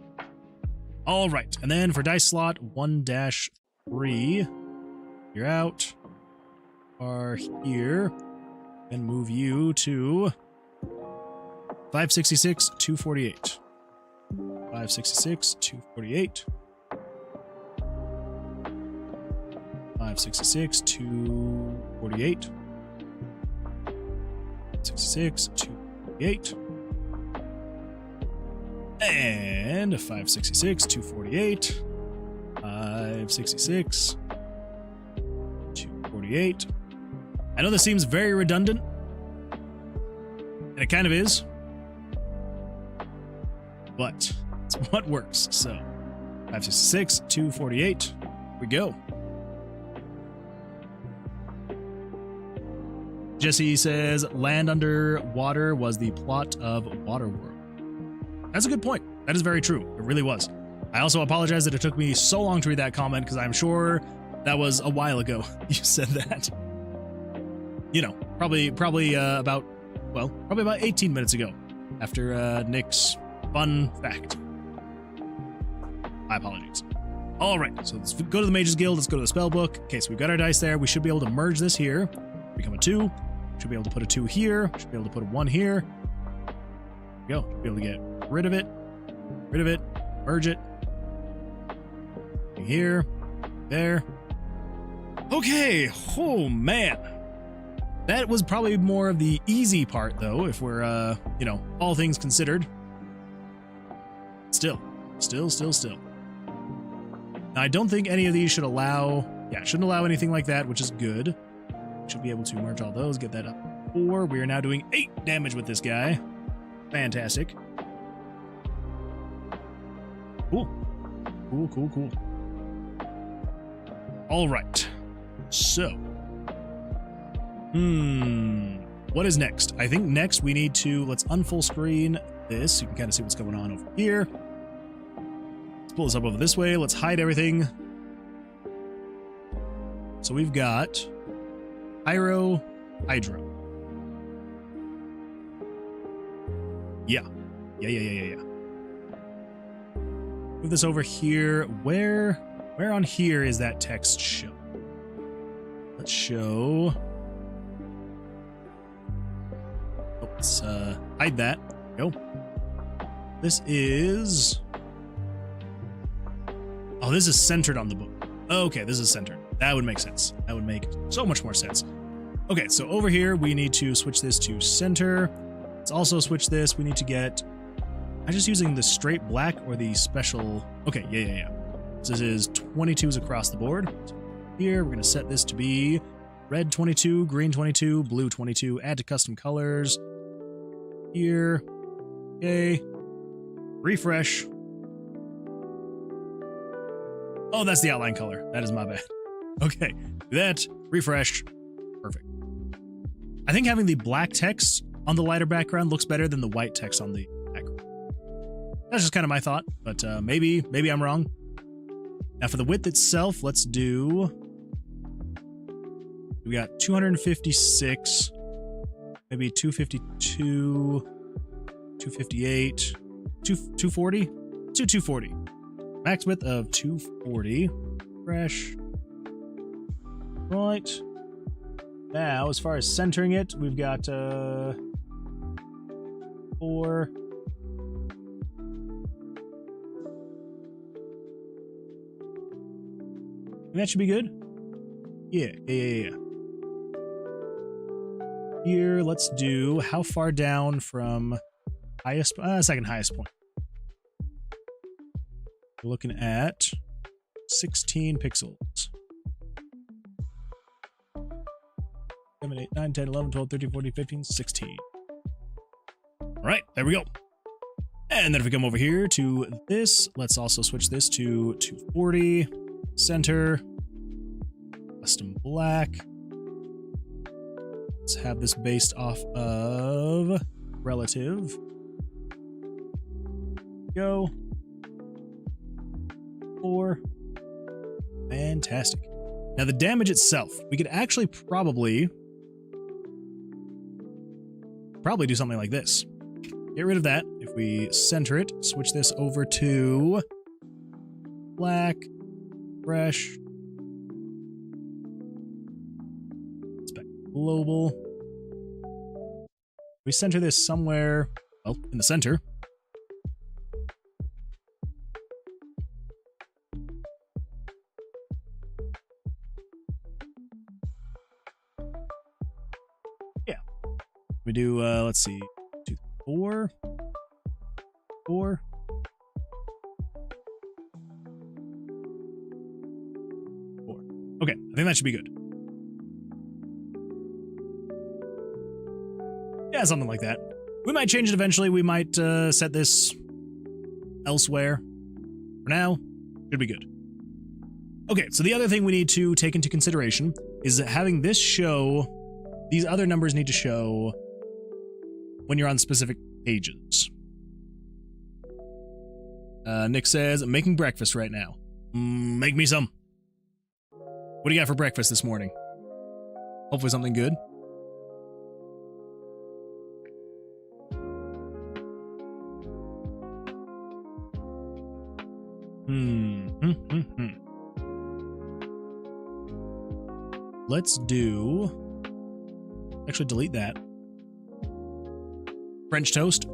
All right, and then for dice slot 1-3, you're out. Are here, and move you to 566, 248. 566, 248. 566, 248. 66, 248. And 566, 248. 566, 248. I know this seems very redundant, and it kind of is, but it's what works. So 566, 248, here we go. Jesse says, land under water was the plot of Waterworld. That's a good point. That is very true. It really was. I also apologize that it took me so long to read that comment, because I'm sure that was a while ago you said that. You know, probably about 18 minutes ago, after Nick's fun fact. My apologies. All right, so let's go to the Mage's Guild. Let's go to the spell book. Okay, so we've got our dice there. We should be able to merge this here, become a 2. Should be able to put a 2 here. Should be able to put a 1 here. There we go. Should be able to get rid of it, merge it. Here, there. Okay. Oh man. That was probably more of the easy part, though, if we're, you know, all things considered. Still. Now, I don't think any of these should allow, shouldn't allow anything like that, which is good. Should be able to merge all those, get that up 4. We are now doing 8 damage with this guy. Fantastic. Cool. All right. So. What is next? I think next we need to, let's unfull screen this so you can kind of see what's going on over here. Let's pull this up over this way. Let's hide everything. So we've got Hydro. Yeah. Move this over here. Where on here is that text show? Let's show. Let's hide that. Go. This is. Oh, this is centered on the book. Okay, this is centered. That would make sense. That would make so much more sense. Okay, so over here we need to switch this to center. Let's also switch this. We need to get. I'm just using the straight black or the special. Okay, yeah. So this is 22s across the board. So here we're gonna set this to be red 22, green 22, blue 22. Add to custom colors. Here. Okay. Refresh. Oh, that's the outline color. That is my bad. Okay. Do that. Refresh. Perfect. I think having the black text on the lighter background looks better than the white text on the background. That's just kind of my thought, but maybe I'm wrong. Now for the width itself, let's do. We got 256. Maybe 252, 258, 240, 240. Max width of 240. Fresh. Right. Now, as far as centering it, we've got 4. That should be good. Yeah. Here, let's do how far down from highest, second highest point. We're looking at 16 pixels. 7, 8, 9, 10, 11, 12, 13, 14, 15, 16. All right, there we go. And then if we come over here to this, let's also switch this to 240, center, custom black. Let's have this based off of relative. Go. 4. Fantastic. Now the damage itself, we could actually probably do something like this. Get rid of that. If we center it, switch this over to black, fresh, it's back to global. We center this somewhere, well, in the center. We do, let's see, 2, 4, 4. Okay, I think that should be good. Yeah, something like that. We might change it eventually. We might set this elsewhere. For now, should be good. Okay, so the other thing we need to take into consideration is that having this show, these other numbers need to show when you're on specific pages. Nick says, I'm making breakfast right now. Make me some. What do you got for breakfast this morning? Hopefully something good. Let's do... Actually, delete that. French toast.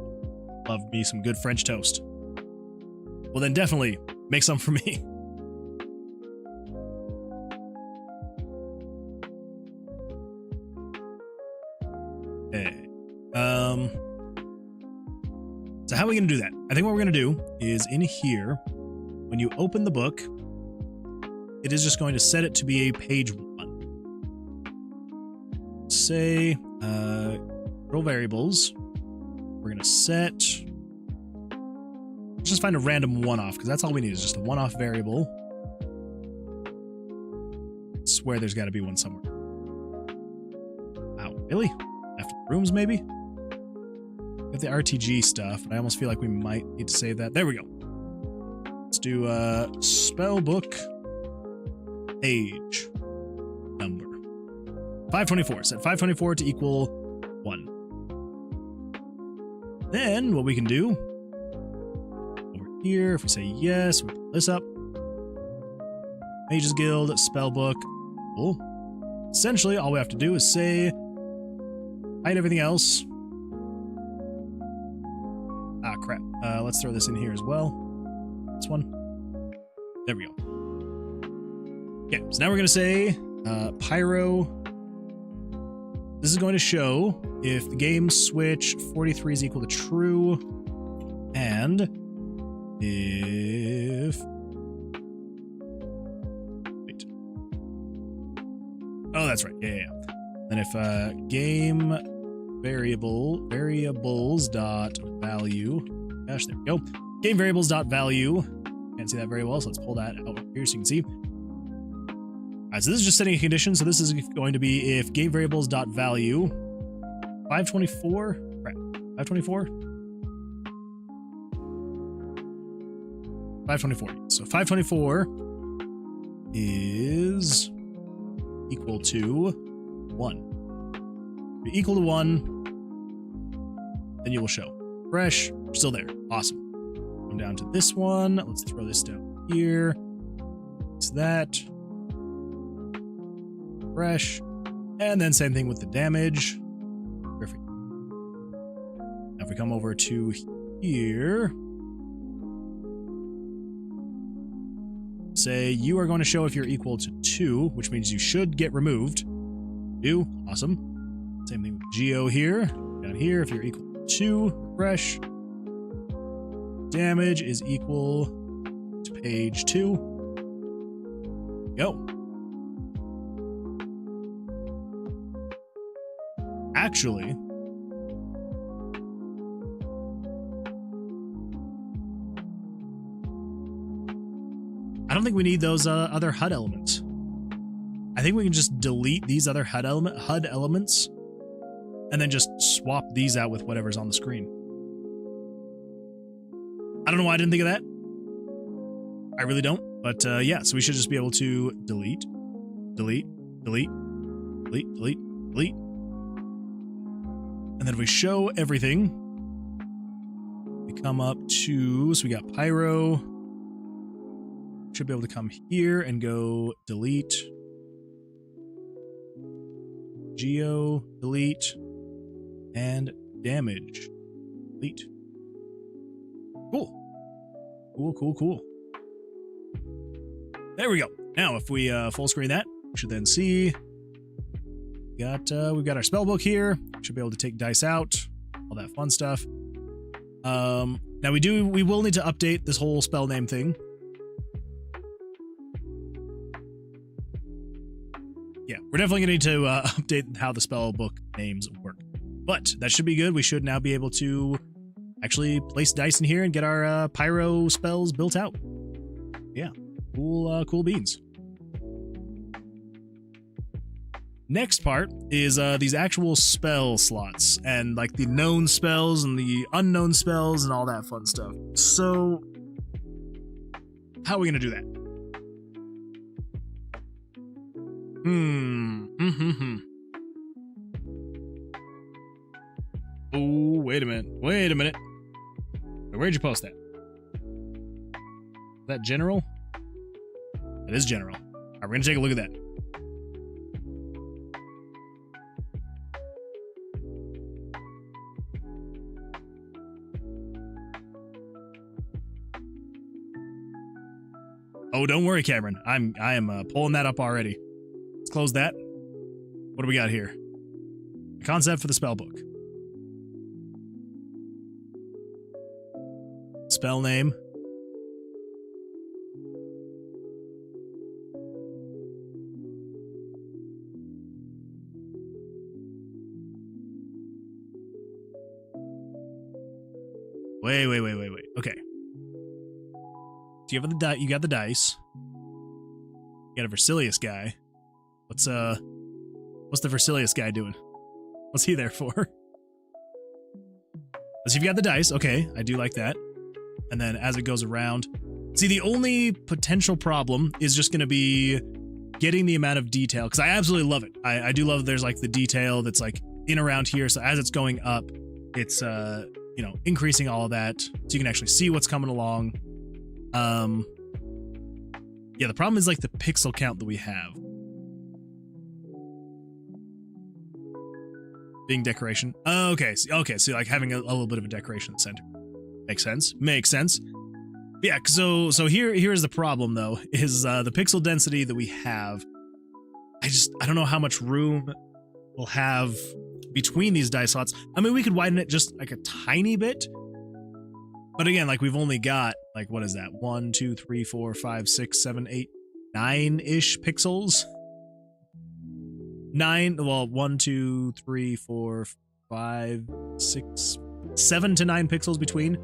Love me some good French toast. Well, then definitely make some for me. Okay. So how are we going to do that? I think what we're going to do is in here, when you open the book, it is just going to set it to be a page 1. Say, roll variables. We're going to set, let's just find a random one-off, because that's all we need is just a one-off variable. I swear there's got to be one somewhere. Wow, really? After the rooms, maybe? Got the RTG stuff, but I almost feel like we might need to save that. There we go. Let's do spellbook page number. 524. Set 524 to equal 1. Then what we can do over here, if we say yes, we pull this up. Mages Guild, spellbook. Cool. Essentially, all we have to do is say hide everything else. Ah, crap. Let's throw this in here as well. This one. There we go. Okay, so now we're going to say pyro. This is going to show if the game switch 43 is equal to true, and if... Wait. Oh, that's right. Yeah. And if game variables dot value, gosh, there we go. Game variables dot value. Can't see that very well, so let's pull that out here so you can see. Alright, so this is just setting a condition. So this is going to be if game variables dot value 524. Right, 524. 524. So 524 is equal to 1. Be equal to 1, then you will show. Fresh, still there. Awesome. Come down to this one. Let's throw this down here. It's that. Fresh. And then same thing with the damage. Perfect. Now if we come over to here, say you are going to show if you're equal to 2, which means you should get removed. 2, awesome. Same thing with Geo here. Down here, if you're equal to 2, refresh. Damage is equal to page 2. Go. Actually, I don't think we need those other HUD elements. I think we can just delete these other HUD elements and then just swap these out with whatever's on the screen. I don't know why I didn't think of that. I really don't. But yeah, so we should just be able to delete, delete, delete, delete, delete, delete. And then if we show everything, we come up to, so we got Pyro. Should be able to come here and go delete, Geo, delete, and damage, delete. Cool. Cool, cool, cool. There we go. Now, if we full screen that, we should then see we've got our spell book here. Should be able to take dice out, all that fun stuff. Now we will need to update this whole spell name thing. Yeah, we're definitely gonna need to update how the spell book names work. But that should be good. We should now be able to actually place dice in here and get our pyro spells built out. Yeah, cool beans. Next part is these actual spell slots and like the known spells and the unknown spells and all that fun stuff. So how are we gonna do that? Oh, wait a minute. Where'd you post that? Is that general? That is general. All right, we're gonna take a look at that. Oh, don't worry, Cameron. I am pulling that up already. Let's close that. What do we got here? Concept for the spell book. Spell name. Wait. Okay. So you have you got the dice. You got a Vercilias guy. What's the Vercilias guy doing? What's he there for? So you've got the dice. Okay, I do like that. And then as it goes around, see, the only potential problem is just going to be getting the amount of detail, because I absolutely love it. I do love there's like the detail that's like in around here. So as it's going up, it's you know, increasing all of that so you can actually see what's coming along. Yeah, the problem is like the pixel count that we have. Being decoration. Okay, so like having a little bit of a decoration in the center. Makes sense. Yeah, so here's the problem though, is the pixel density that we have. I don't know how much room we'll have between these die slots. I mean, we could widen it just like a tiny bit. But again, like we've only got, like, what is that? 1, 2, 3, 4, 5, 6, 7, 8, 9-ish pixels. 9, well, 1, 2, 3, 4, 5, 6, 7 to 9 pixels between.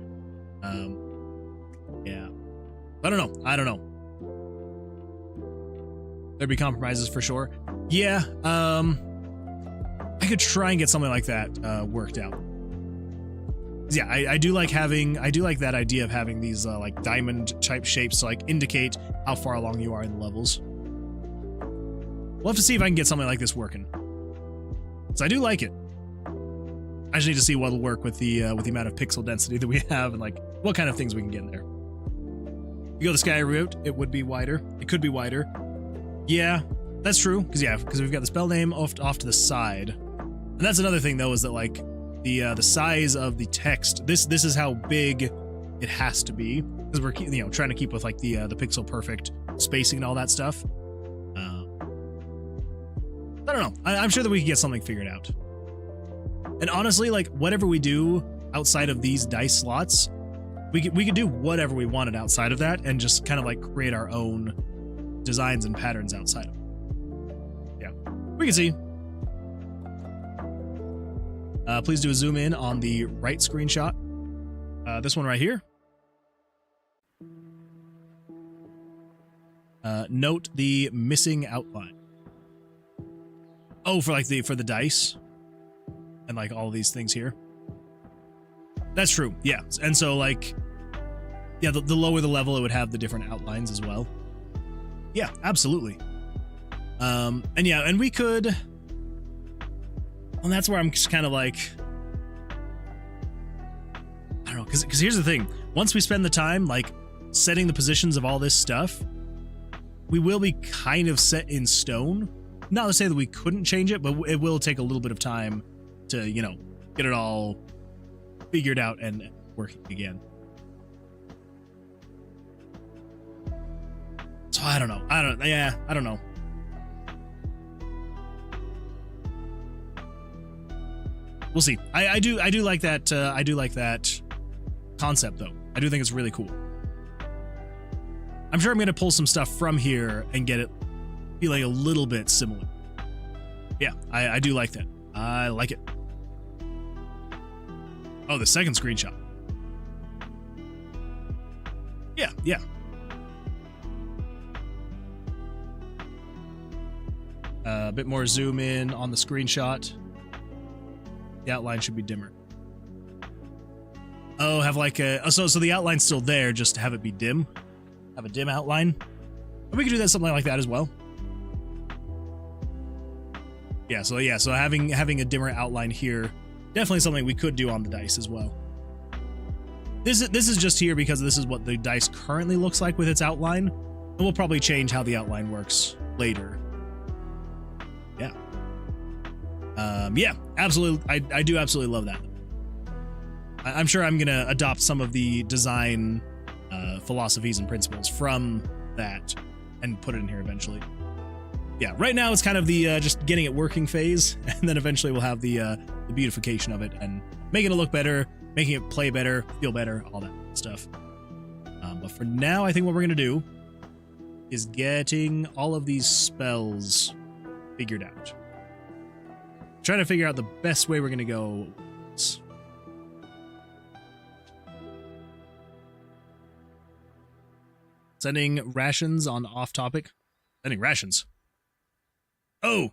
Yeah. I don't know. There'd be compromises for sure. Yeah, I could try and get something like that worked out. Yeah, I do like that idea of having these like diamond type shapes to like indicate how far along you are in the levels. We'll have to see if I can get something like this working. So I do like it. I just need to see what'll work with the amount of pixel density that we have and like what kind of things we can get in there. If you go the sky route, it would be wider. It could be wider. Yeah, that's true. Because we've got the spell name off to the side. And that's another thing, though, is that, like, the size of the text, this is how big it has to be. Because we're, trying to keep with, like, the pixel perfect spacing and all that stuff. I don't know. I'm sure that we can get something figured out. And honestly, like, whatever we do outside of these dice slots, we could do whatever we wanted outside of that and just kind of like create our own designs and patterns outside of it. Yeah, we can see. Please do a zoom in on the right screenshot. This one right here. Note the missing outline. Oh, for the dice and like all these things here. That's true. Yeah. And so like, yeah, the lower the level, it would have the different outlines as well. Yeah, absolutely. And yeah, and we could, well, that's where I'm just kind of like, I don't know. Cause here's the thing. Once we spend the time, like setting the positions of all this stuff, we will be kind of set in stone. Not to say that we couldn't change it, but it will take a little bit of time to, get it all figured out and working again. So I don't know. I don't know. We'll see. I do like that. I do like that concept, though. I do think it's really cool. I'm sure I'm going to pull some stuff from here and get it feeling a little bit similar. Yeah, I do like that. I like it. Oh, the second screenshot. Yeah. A bit more zoom in on the screenshot. The outline should be dimmer. Oh, have like a so the outline's still there, just to have it be dim. Have a dim outline. And we could do that something like that as well. Yeah, so having a dimmer outline here, definitely something we could do on the dice as well. This is just here because this is what the dice currently looks like with its outline, and we'll probably change how the outline works later. Yeah. Yeah, absolutely. I do absolutely love that. I'm sure I'm gonna adopt some of the design philosophies and principles from that and put it in here eventually. Yeah, right now it's kind of the just getting it working phase, and then eventually we'll have the beautification of it and making it look better, making it play better, feel better, all that stuff. But for now, I think what we're gonna do is getting all of these spells figured out. Trying to figure out the best way we're gonna go. Sending rations on off topic. Sending rations. Oh,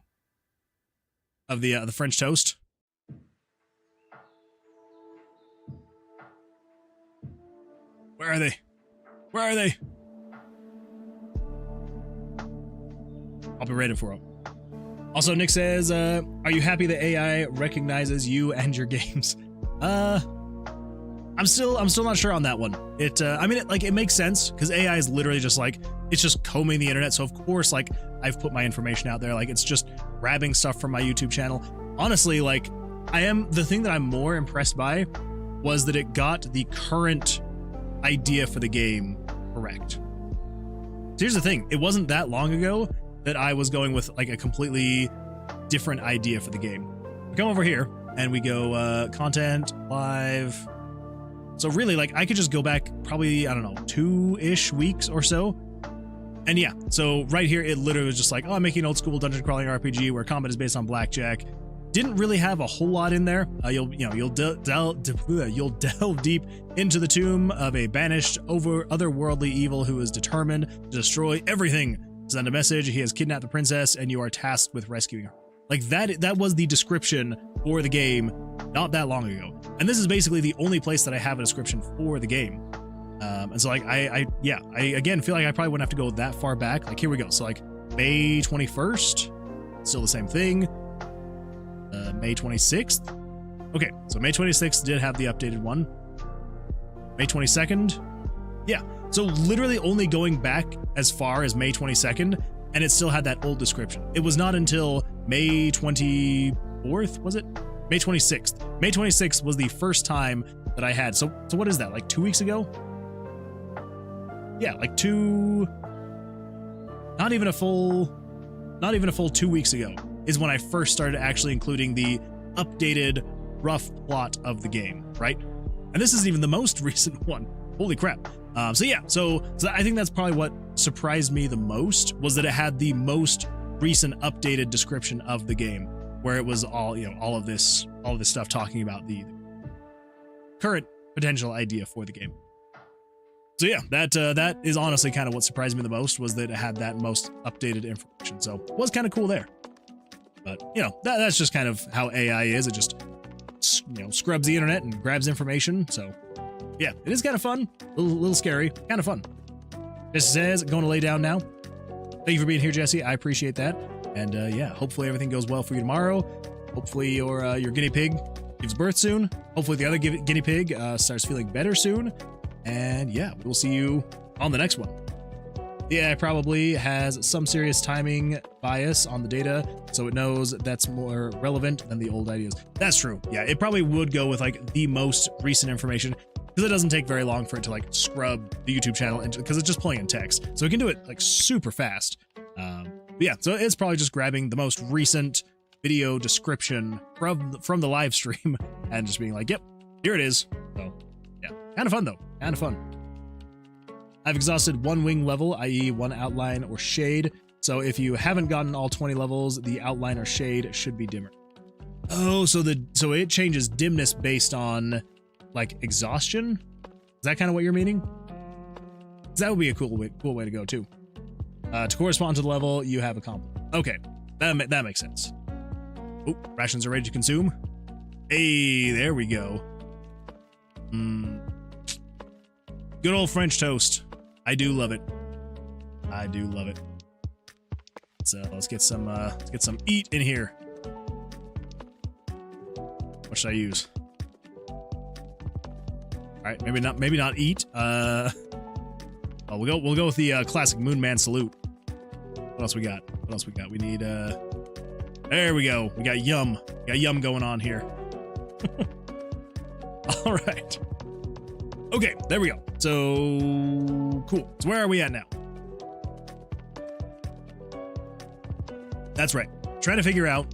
of the French toast. Where are they? Where are they? I'll be ready for them. Also, Nick says, "Are you happy the AI recognizes you and your games?" I'm still not sure on that one. I mean, it makes sense because AI is literally just like, it's just combing the internet. So of course, like, I've put my information out there. Like, it's just grabbing stuff from my YouTube channel. Honestly, like, the thing that I'm more impressed by was that it got the current idea for the game correct. So here's the thing. It wasn't that long ago that I was going with like a completely different idea for the game. We come over here and we go content, live. So really, like, I could just go back probably, I don't know, 2-ish weeks or so. And yeah, so right here, it literally was just like, oh, I'm making an old school dungeon crawling RPG where combat is based on Blackjack. Didn't really have a whole lot in there. You'll delve deep into the tomb of a banished otherworldly evil who is determined to destroy everything. Send a message. He has kidnapped the princess, and you are tasked with rescuing her. Like that was the description for the game not that long ago. And this is basically the only place that I have a description for the game. And so like I again feel like I probably wouldn't have to go that far back. Like here we go. So like May 21st, still the same thing. May 26th. Okay, so May 26th did have the updated one. May 22nd. Yeah. So literally only going back as far as May 22nd, and it still had that old description. It was not until May 24th, was it? May 26th. May 26th was the first time that I had. So what is that? Like 2 weeks ago? Yeah, like not even a full 2 weeks ago is when I first started actually including the updated rough plot of the game, right? And this isn't even the most recent one. Holy crap. So I think that's probably what surprised me the most, was that it had the most recent updated description of the game, where it was all of this stuff talking about the current potential idea for the game. So yeah, that is honestly kind of what surprised me the most, was that it had that most updated information. So it was kind of cool there. But that's just kind of how AI is. It just scrubs the internet and grabs information. So yeah, it is kind of fun, a little scary, kind of fun. Jesse says, going to lay down now. Thank you for being here, Jesse. I appreciate that. And yeah, hopefully everything goes well for you tomorrow. Hopefully your guinea pig gives birth soon. Hopefully the other guinea pig starts feeling better soon. And yeah, we'll see you on the next one. The AI probably has some serious timing bias on the data, so it knows that's more relevant than the old ideas. That's true. Yeah, it probably would go with like the most recent information, because it doesn't take very long for it to like scrub the YouTube channel, because it's just pulling in text, so it can do it like super fast. But yeah, so it's probably just grabbing the most recent video description from the live stream and just being like, yep, here it is. So yeah, kind of fun though, kind of fun. I've exhausted one wing level, i.e. one outline or shade. So if you haven't gotten all 20 levels, the outline or shade should be dimmer. Oh, so it changes dimness based on like exhaustion? Is that kind of what you're meaning? That would be a cool way to go too. To correspond to the level, you have a compliment. Okay, that makes sense. Oh, rations are ready to consume. Hey, there we go. Good old French toast. I do love it. I do love it. So let's get some eat in here. What should I use? All right, maybe not eat. Oh, we'll go with the classic Moonman salute. What else we got? What else we got? We need there we go. We got yum. We got yum going on here. All right. Okay, there we go. So cool. So where are we at now? That's right. Trying to figure out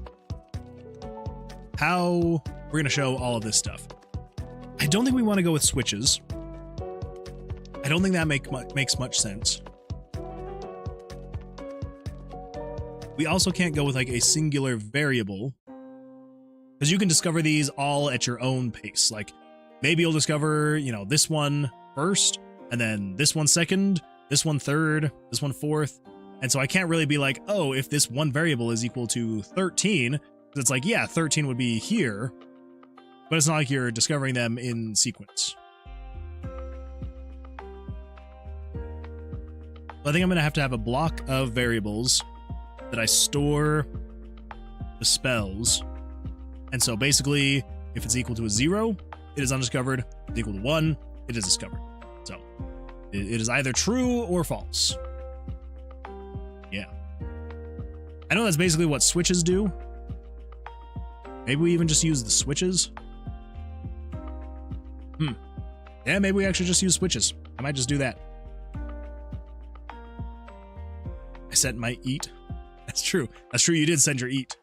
how we're going to show all of this stuff. I don't think we want to go with switches. I don't think that makes much sense. We also can't go with like a singular variable, because you can discover these all at your own pace. Like maybe you'll discover, this one first, and then this one second, this one third, this one fourth. And so I can't really be like, oh, if this one variable is equal to 13, it's like, yeah, 13 would be here, but it's not like you're discovering them in sequence. I think I'm going to have a block of variables that I store the spells. And so basically, if it's equal to a 0, it is undiscovered. If it's equal to 1, it is discovered. So it is either true or false. Yeah. I know that's basically what switches do. Maybe we even just use the switches. Yeah, maybe we actually just use switches. I might just do that. I sent my eat. That's true. That's true. You did send your eat.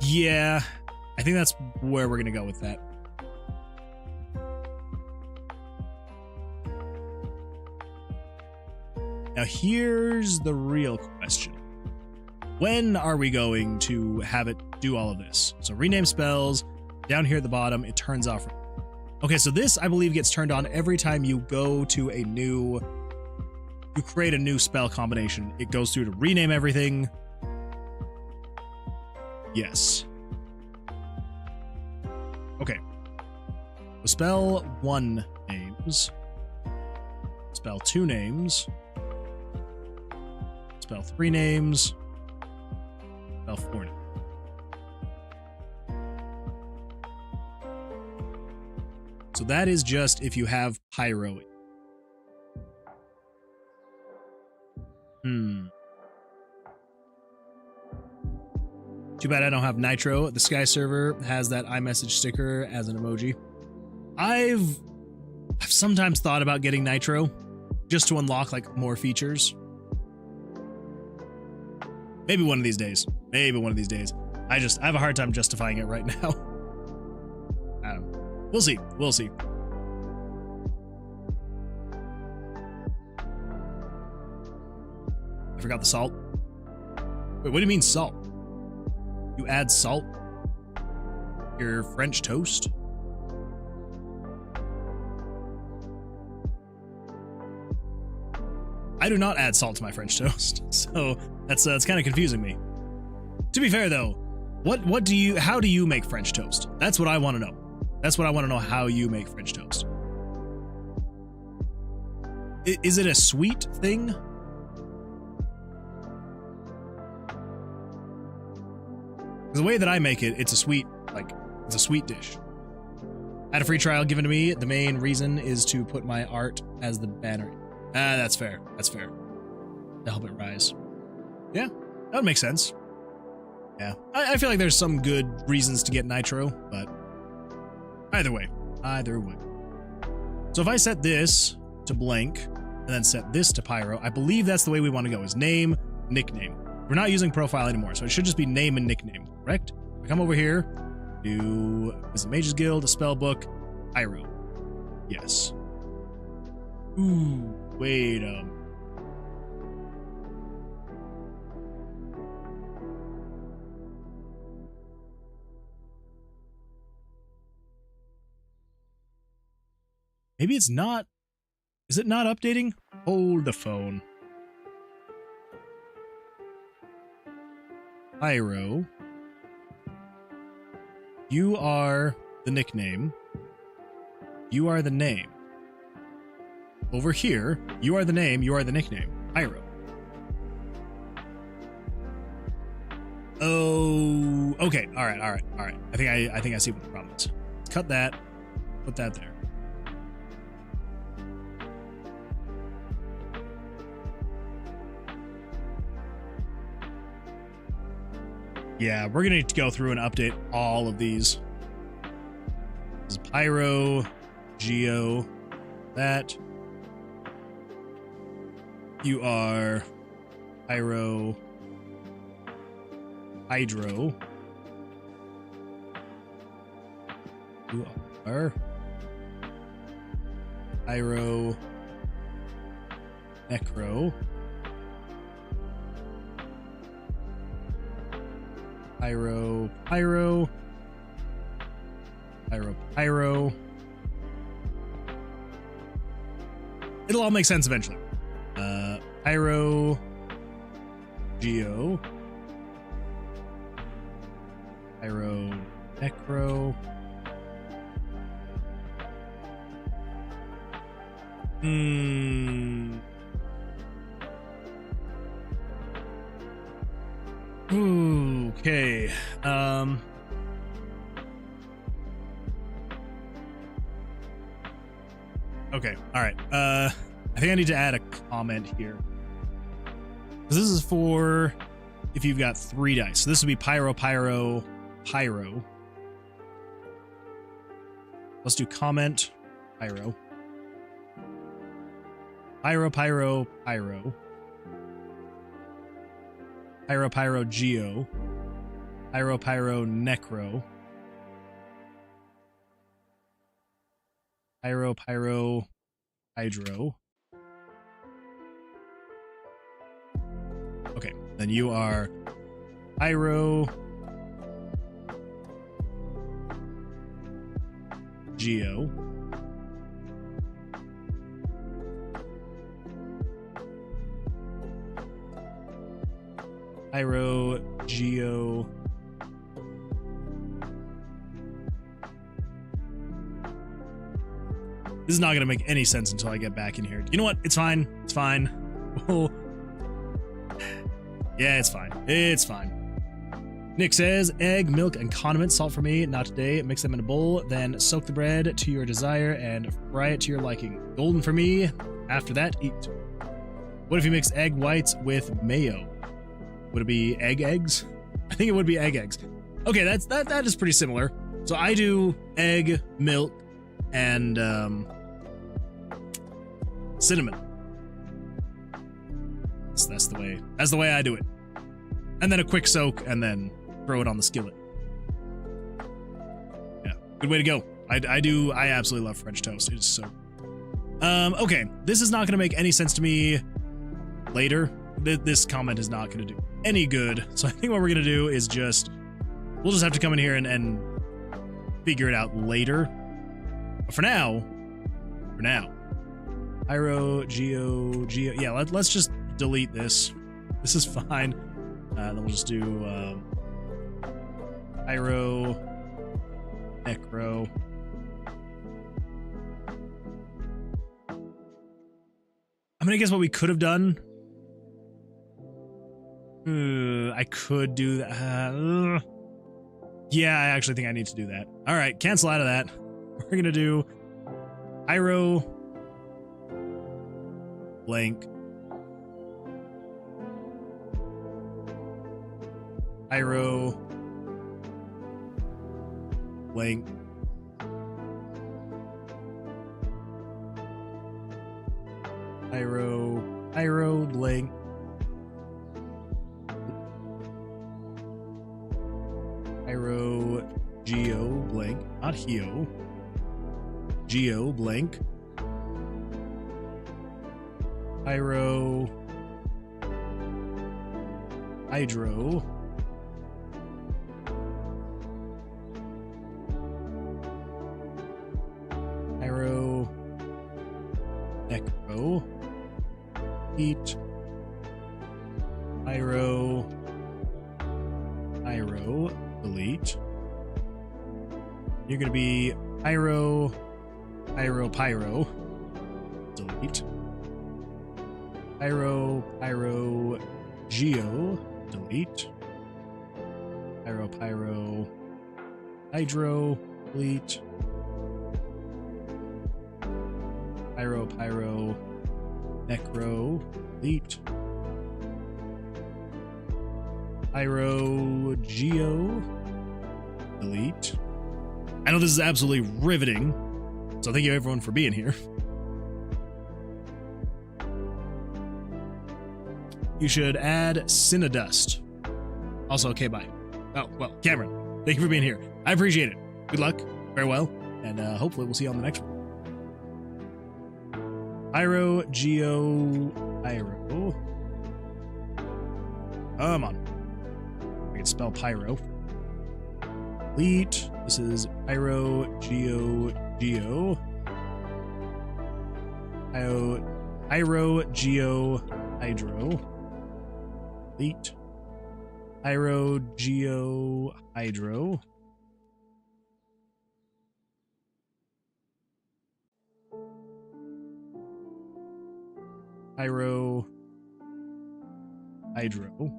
Yeah, I think that's where we're going to go with that. Now, here's the real question. When are we going to have it do all of this? So rename spells, down here at the bottom, it turns off. Okay, so this, I believe, gets turned on every time you go to you create a new spell combination. It goes through to rename everything. Yes. Okay. So spell 1 names. Spell 2 names. Spell 3 names. Spell 4 names. So that is just if you have pyro. Too bad I don't have Nitro. The Sky server has that iMessage sticker as an emoji. I've sometimes thought about getting Nitro just to unlock like more features. Maybe one of these days. Maybe one of these days. I have a hard time justifying it right now. I don't know. We'll see. We'll see. I forgot the salt. Wait, what do you mean salt? You add salt? Your French toast? I do not add salt to my French toast, so that's kind of confusing me. To be fair though, how do you make French toast? That's what I want to know. That's what I want to know, how you make French toast. Is it a sweet thing? The way that I make it, it's a sweet dish. I had a free trial given to me. The main reason is to put my art as the banner. That's fair. That's fair. To help it rise. Yeah, that would make sense. Yeah, I feel like there's some good reasons to get Nitro, but either way. So if I set this to blank and then set this to pyro, I believe that's the way we want to go, is name, nickname. We're not using profile anymore, so it should just be name and nickname, correct? I come over here, do visit Mage's Guild, a spell book, pyro. Yes. Ooh, wait maybe it's not. Is it not updating? Hold the phone. Pyro. You are the nickname. You are the name. Over here, you are the name, you are the nickname. Pyro. Oh, okay. All right. I think I see what the problem is. Let's cut that. Put that there. Yeah, we're gonna need to go through and update all of these. This is Pyro, Geo, that. You are Pyro, Hydro. You are Pyro, Necro. Pyro. It'll all make sense eventually. Pyro, Geo, Pyro, Necro. Okay. Okay. All right. I think I need to add a comment here. This is for if you've got 3 dice. So this would be Pyro. Let's do comment, Pyro. Pyro. Pyro, Geo. Pyro, Necro. Pyro, Hydro. Okay, then you are Pyro, Geo. Pyro, Geo. This is not going to make any sense until I get back in here. You know what? It's fine. It's fine. Oh. Yeah, it's fine. It's fine. Nick says, egg, milk, and condiment, salt for me, not today. Mix them in a bowl, then soak the bread to your desire and fry it to your liking. Golden for me. After that, eat. What if you mix egg whites with mayo? Would it be eggs? I think it would be eggs. Okay, that is pretty similar. So I do egg, milk, and cinnamon. So that's the way I do it. And then a quick soak, and then throw it on the skillet. Yeah, good way to go. I absolutely love French toast. It is so. Okay, this is not going to make any sense to me later. This comment is not going to do any good. So I think what we're going to do is we'll just have to come in here and figure it out later. But for now, Pyro, Geo. Yeah, let's just delete this. This is fine. Then we'll just do Pyro, Necro. I'm gonna guess what we could have done. I could do that. Yeah, I actually think I need to do that. All right, cancel out of that. We're gonna do Pyro, blank, Pyro, blank, Pyro, blank, Pyro, Geo, blank, not Heo, Geo, blank, Pyro, Hydro, Pyro, Necro, Heat, Pyro, delete. You're gonna be Pyro, delete. Pyro, Geo, delete. Pyro, Hydro, delete. Pyro, Necro, delete. Pyro, Geo, delete. I know this is absolutely riveting, so thank you everyone for being here. You should add Cinedust. Also, okay, bye. Oh, well, Cameron, thank you for being here. I appreciate it. Good luck, farewell, and hopefully we'll see you on the next one. Pyro, Geo, Pyro. Come on. I can spell Pyro. Delete. This is Pyro, Geo. Pyro, Geo, Hydro. Delete. Pyro, Geo, Hydro. Pyro, Hydro.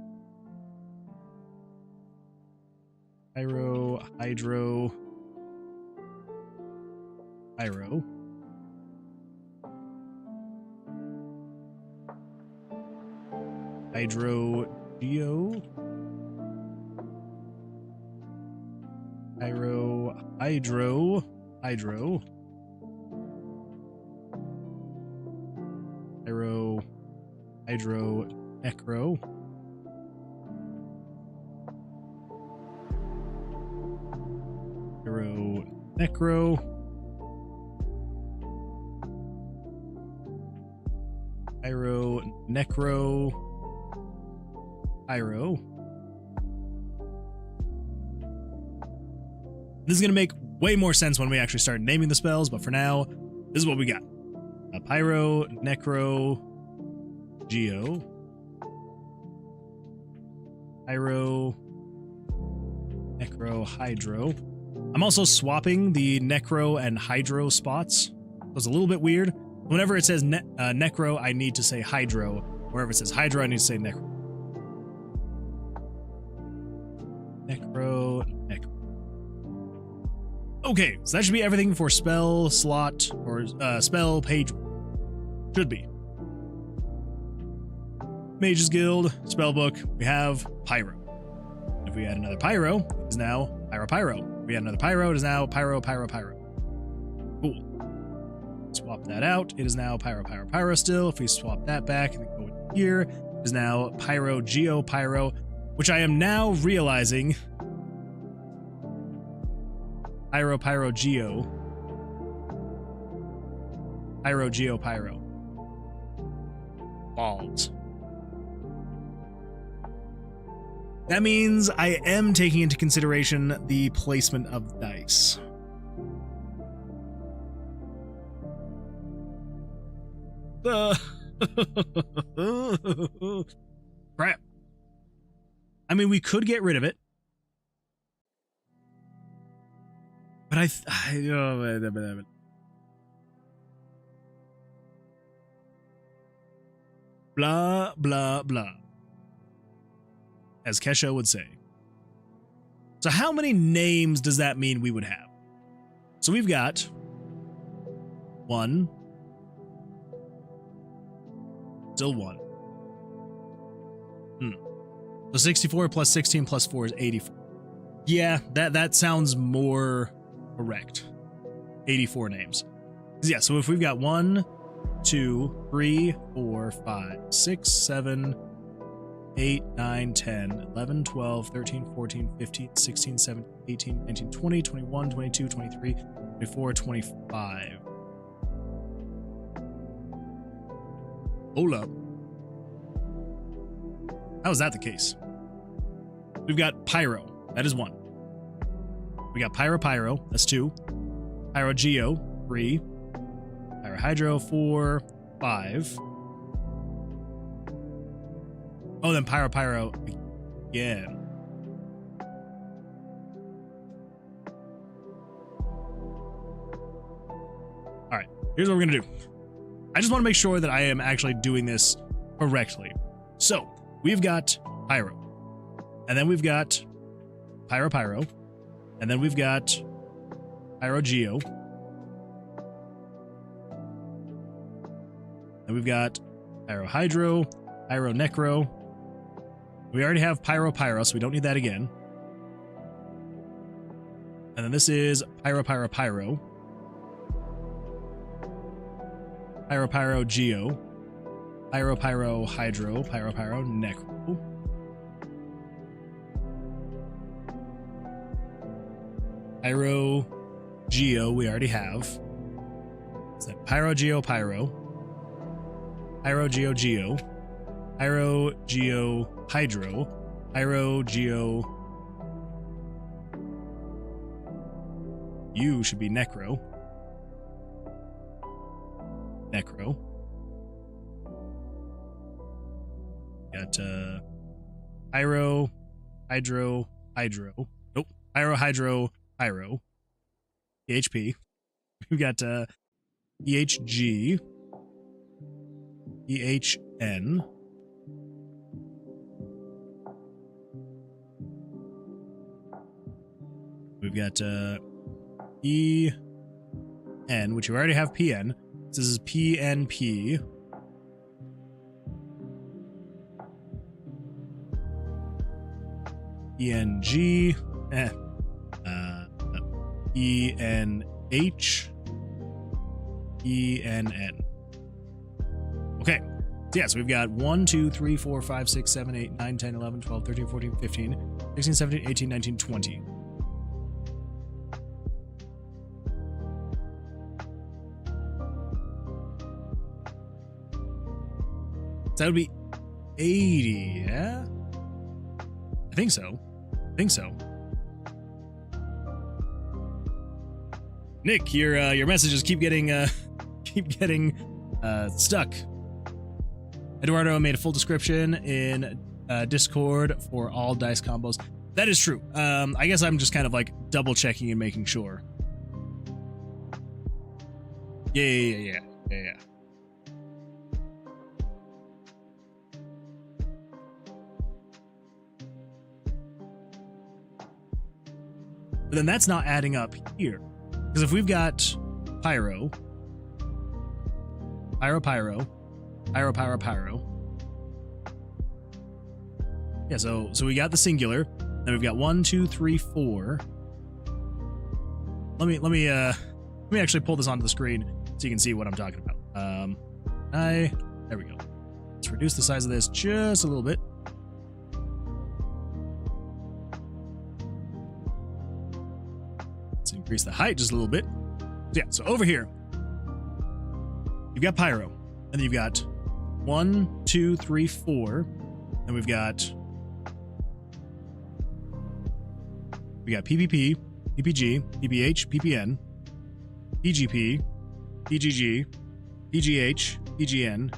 Pyro, Hydro. Pyro. Hydro, Geo. Pyro, Hydro. Pyro, Hydro, Necro. Pyro, Necro. Pyro, Necro. Pyro. This is going to make way more sense when we actually start naming the spells, but for now, this is what we got. Pyro, Necro, Geo. Pyro, Necro, Hydro. I'm also swapping the Necro and Hydro spots. So it's a little bit weird. Whenever it says Necro, I need to say Hydro. Wherever it says Hydro, I need to say Necro. Necro. Okay, so that should be everything for spell slot or spell page. Should be. Mage's Guild, Spellbook, we have Pyro. If we add another Pyro, it is now Pyro Pyro. If we add another Pyro, it is now Pyro Pyro Pyro. Cool. Swap that out. It is now Pyro Pyro Pyro still. If we swap that back and then go in here, it is now Pyro Geo Pyro, which I am now realizing Pyro Pyro Geo. Pyro Geo Pyro. Balls. That means I am taking into consideration the placement of dice. Crap. I mean, we could get rid of it. But blah, blah, blah. As Kesha would say. So how many names does that mean we would have? So we've got 1. Still 1. So 64 plus 16 plus 4 is 84. Yeah, that sounds more correct. 84 names. Yeah, so if we've got 1, 2, 3, 4, 5, 6, 7, 8, 9, 10, 11, 12, 13, 14, 15, 16, 17, 18, 19, 20, 21, 22, 23, 24, 25. Hold up. How is that the case? We've got Pyro. That is 1. We got Pyro Pyro. That's 2. Pyro Geo. 3. Pyro Hydro. 4. 5. Oh, then Pyro Pyro again. All right. Here's what we're going to do. I just want to make sure that I am actually doing this correctly. So we've got Pyro. And then we've got Pyro Pyro. And then we've got Pyro Geo. And we've got Pyro Hydro, Pyro Necro. We already have Pyro Pyro, so we don't need that again. And then this is Pyro Pyro Pyro. Pyro Pyro Geo. Pyro Pyro Hydro. Pyro Pyro Necro. Pyro Geo we already have. It's like Pyro Geo Pyro. Pyro Geo Geo. Pyro Geo Hydro. Pyro Geo. You should be Necro. Necro. Got Pyro, Hydro, Hydro. Nope. Pyro, Hydro, Pyro. EHP. We've got EHG. EHN. We've got EN, which we already have PN. This is PNP. ENG. ENH. ENN. Okay. So yeah, so we've got 1, 2, 3, 4, 5, 6, 7, 8, 9, 10, 11, 12, 13, 14, 15, 16, 17, 18, 19, 20. So that would be 80, yeah? I think so. Nick, your messages keep getting stuck. Eduardo made a full description in Discord for all dice combos. That is true. I guess I'm just kind of like double checking and making sure. Yeah. But then that's not adding up here. Because if we've got Pyro, Pyro, Pyro, Pyro, Pyro, Pyro, Yeah, so we got the singular. Then we've got 1, 2, 3, 4. Let me actually pull this onto the screen so you can see what I'm talking about. There we go. Let's reduce the size of this just a little bit. Let's increase the height just a little bit. Yeah, so over here, you've got pyro, and then you've got 1, 2, 3, 4. Then we've got PPP, PPG, PPH, PPN, PGP, PGG, PGH, PGN,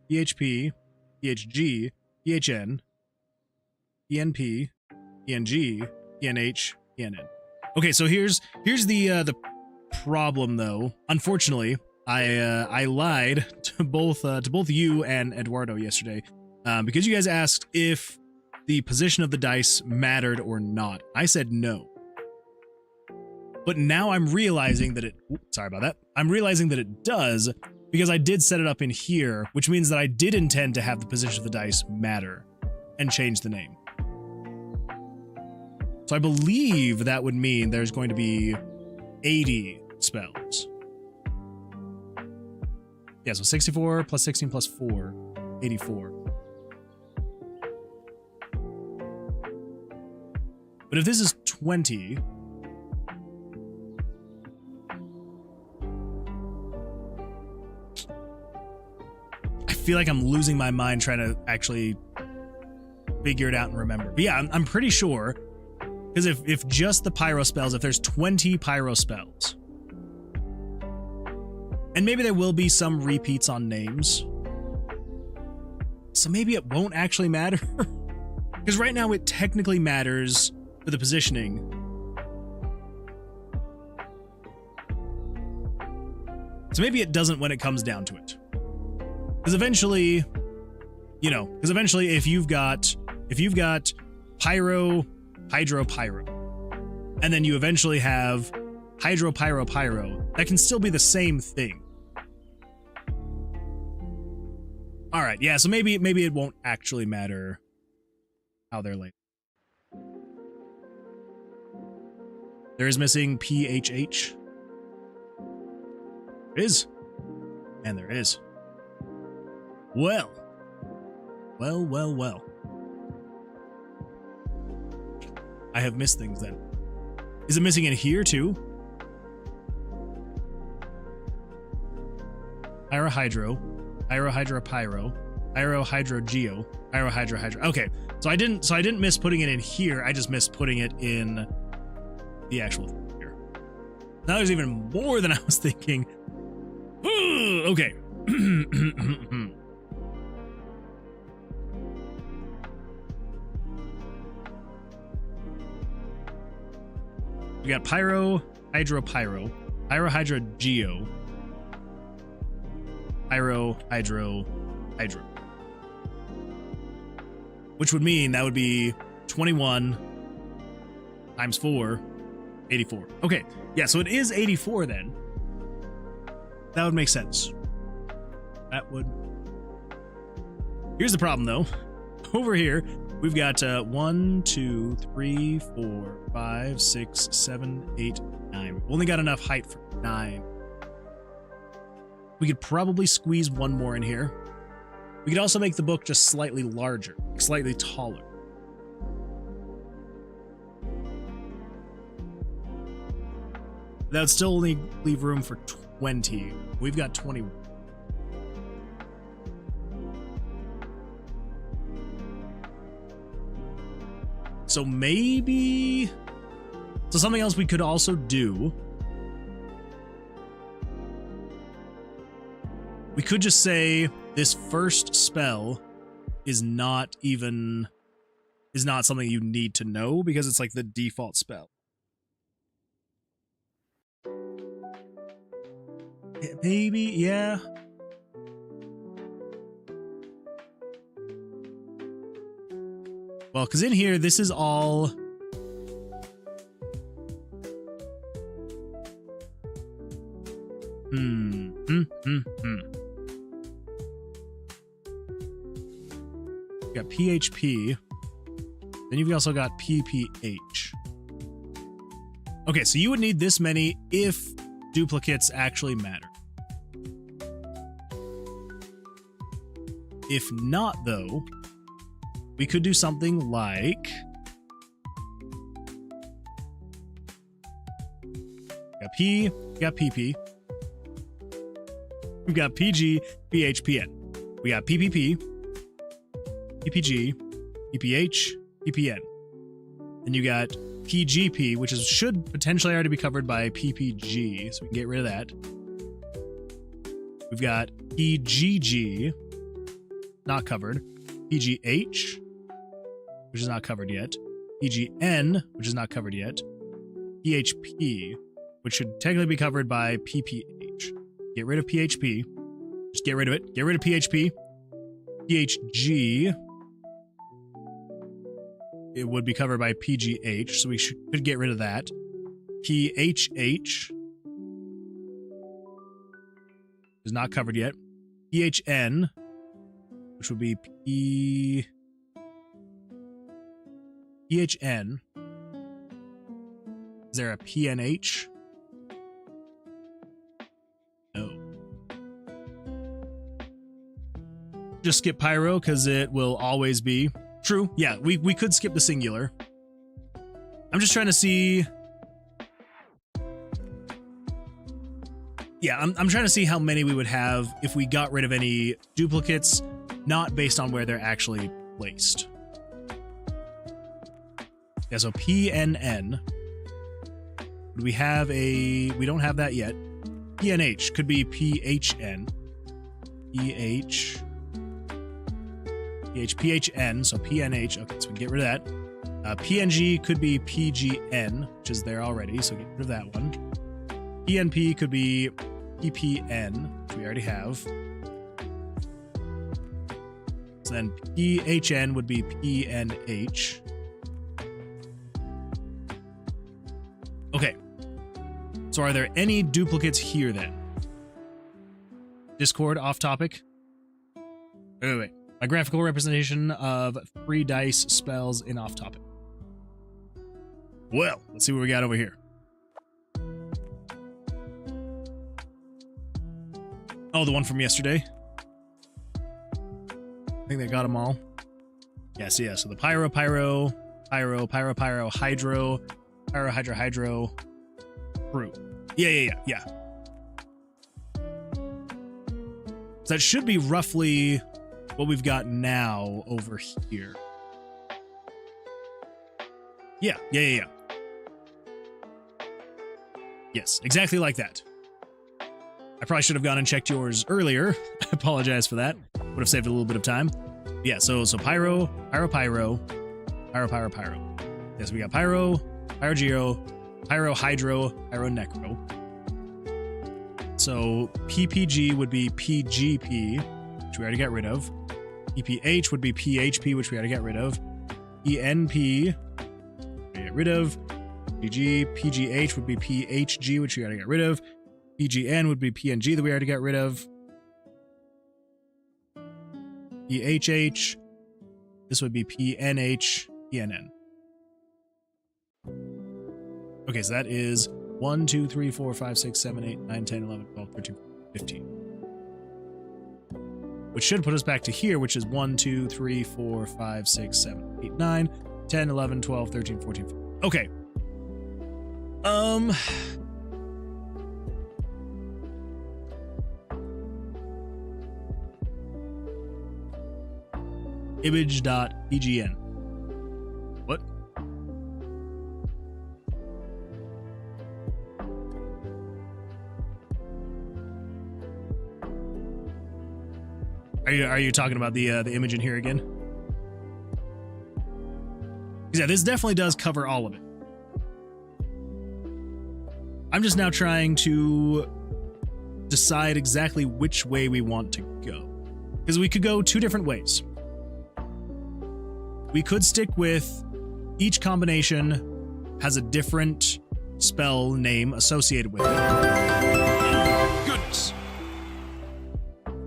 PHP, PHG, PHN, PNP, PNG, PNH, PNN. Okay, so here's the problem though. Unfortunately, I lied to both you and Eduardo yesterday because you guys asked if the position of the dice mattered or not. I said no. But now I'm realizing that sorry about that. I'm realizing that it does because I did set it up in here, which means that I did intend to have the position of the dice matter and change the name. So I believe that would mean there's going to be 80 spells. Yeah, so 64 plus 16 plus 4, 84. But if this is 20, I feel like I'm losing my mind trying to actually figure it out and remember. But yeah, I'm pretty sure, because if just the pyro spells, if there's 20 pyro spells, and maybe there will be some repeats on names, so maybe it won't actually matter. Because right now it technically matters for the positioning. So maybe it doesn't when it comes down to it. Because eventually, if you've got pyro, hydro, pyro, and then you eventually have hydro, pyro, pyro, that can still be the same thing. All right, yeah, so maybe it won't actually matter how they're labeled. There is missing PHH. There is. And there is. Well. I have missed things then. Is it missing in here too? Pyro hydro, pyro hydro pyro, pyro hydro geo, pyro hydro hydro. Okay, so I didn't miss putting it in here. I just missed putting it in the actual thing here. Now there's even more than I was thinking. Okay. We got pyro, hydro, pyro, pyro, hydro, geo, pyro, hydro, hydro. Which would mean that would be 21 times 4, 84. Okay, yeah, so it is 84 then. That would make sense. That would... Here's the problem though. Over here, we've got 1, 2, 3, 4, 5, 6, 7, 8, 9. We've only got enough height for 9. We could probably squeeze one more in here. We could also make the book just slightly larger, slightly taller. That would still only leave room for 20. We've got 21. So maybe... So something else we could also do... We could just say this first spell is not something you need to know because it's like the default spell. Maybe, yeah. Well, because in here, this is all... You got PHP. Then you've also got PPH. Okay, so you would need this many if duplicates actually matter. If not, though, we could do something like... We got P, we got PP. We've got PG, PHPN. We got PPP, PPG, PPH, PPN. And you got PGP, which should potentially already be covered by PPG, so we can get rid of that. We've got PGG, not covered. PGH, which is not covered yet. PGN, which is not covered yet. PHP, which should technically be covered by PPH. Get rid of PHP. Just get rid of it. Get rid of PHP. PHG, it would be covered by PGH, so we could get rid of that. PHH is not covered yet. PHN, which would be PHN. Is there a PNH? No. Just skip Pyro because it will always be true. Yeah, we could skip the singular. I'm just trying to see. Yeah, I'm trying to see how many we would have if we got rid of any duplicates, not based on where they're actually placed. Yeah, so PNN. Would we have a... We don't have that yet. PNH could be PHN. PHN, so PNH. Okay, so we can get rid of that. PNG could be PGN, which is there already, so get rid of that one. PNP could be PPN, which we already have. So then PHN would be PNH. Okay. So are there any duplicates here then? Discord off topic? Wait. A graphical representation of 3 dice spells in off topic. Well, let's see what we got over here. Oh, the one from yesterday. I think they got them all. Yes, yeah. So the Pyro, Hydro, Hydro, True. Yeah. So that should be roughly what we've got now over here. Yeah. Yes, exactly like that. I probably should have gone and checked yours earlier. I apologize for that. Would have saved a little bit of time. Yeah, so Pyro. Yes, we got Pyro, Pyrogeo, Pyro Hydro, Pyro Necro. So PPG would be PGP, which we already got rid of. PPH would be PHP, which we already got rid of. ENP, we get rid of. PGH would be PHG, which we already got rid of. PGN would be PNG that we already got rid of. PHH, this would be PNH, PNN. Okay, so that is 1, 2, 3, 4, 5, 6, 7, 8, 9, 10, 11, 12, 13, 15. Which should put us back to here, which is 1, 2, 3, 4, 5, 6, 7, 8, 9, 10, 11, 12, 13, 14, 15. Okay. Image.pgn. What? Are you talking about the image in here again? Yeah, this definitely does cover all of it. I'm just now trying to decide exactly which way we want to go. Because we could go 2 different ways. We could stick with each combination has a different spell name associated with it. Goodness.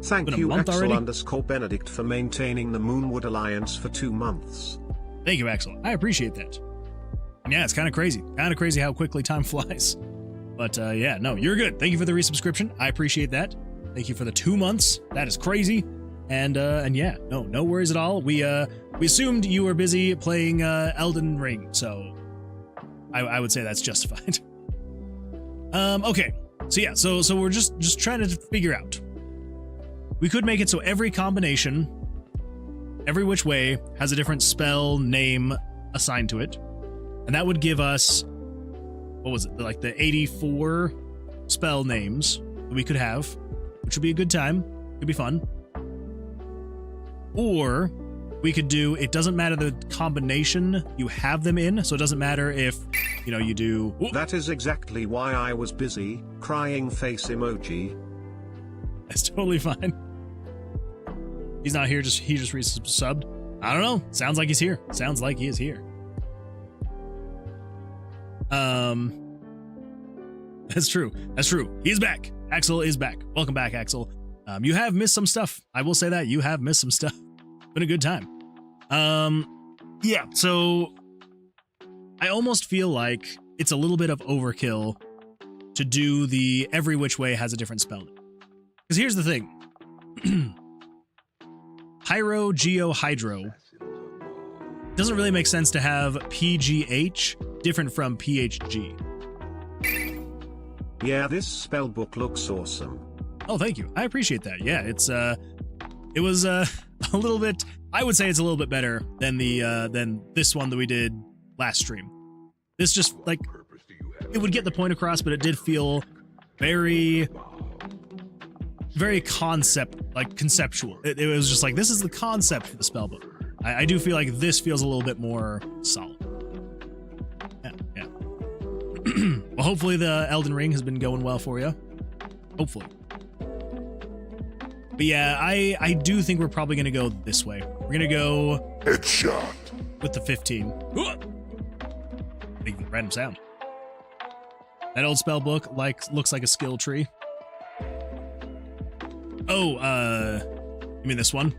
Thank Been a you, month already? Axel_Benedict, for maintaining the Moonwood Alliance for 2 months. Thank you, Axel. I appreciate that. And yeah, it's kind of crazy. Kind of crazy how quickly time flies. But yeah, no, you're good. Thank you for the resubscription. I appreciate that. Thank you for the 2 months. That is crazy. And yeah, no worries at all. We assumed you were busy playing Elden Ring, so I would say that's justified. Okay. So yeah, so we're just trying to figure out. We could make it so every combination, every which way, has a different spell name assigned to it. And that would give us, what was it, like the 84 spell names that we could have, which would be a good time. Could be fun. Or we could do, it doesn't matter the combination you have them in, so it doesn't matter if, you know, you do... Ooh. That is exactly why I was busy, crying face emoji. That's totally fine. He's not here, he just resubbed. I don't know. Sounds like he's here. Sounds like he is here. That's true. That's true. He's back. Axel is back. Welcome back, Axel. You have missed some stuff. I will say that. You have missed some stuff. Been a good time. Yeah, so I almost feel like it's a little bit of overkill to do the every which way has a different spell. Because here's the thing. Pyro, Geo, Hydro. Doesn't really make sense to have PGH different from PHG. Yeah, this spellbook looks awesome. Oh, thank you. I appreciate that. Yeah, it was a little bit, I would say it's a little bit better than than this one that we did last stream. This just, like, it would get the point across, but it did feel very conceptual. It was just like, this is the concept for the spellbook. I do feel like this feels a little bit more solid. Yeah. Well, hopefully the Elden Ring has been going well for you. Hopefully. But yeah, I do think we're probably going to go this way. We're going to go... Headshot. With the 15. Big random sound. That old spell book looks like a skill tree. Oh, you mean this one?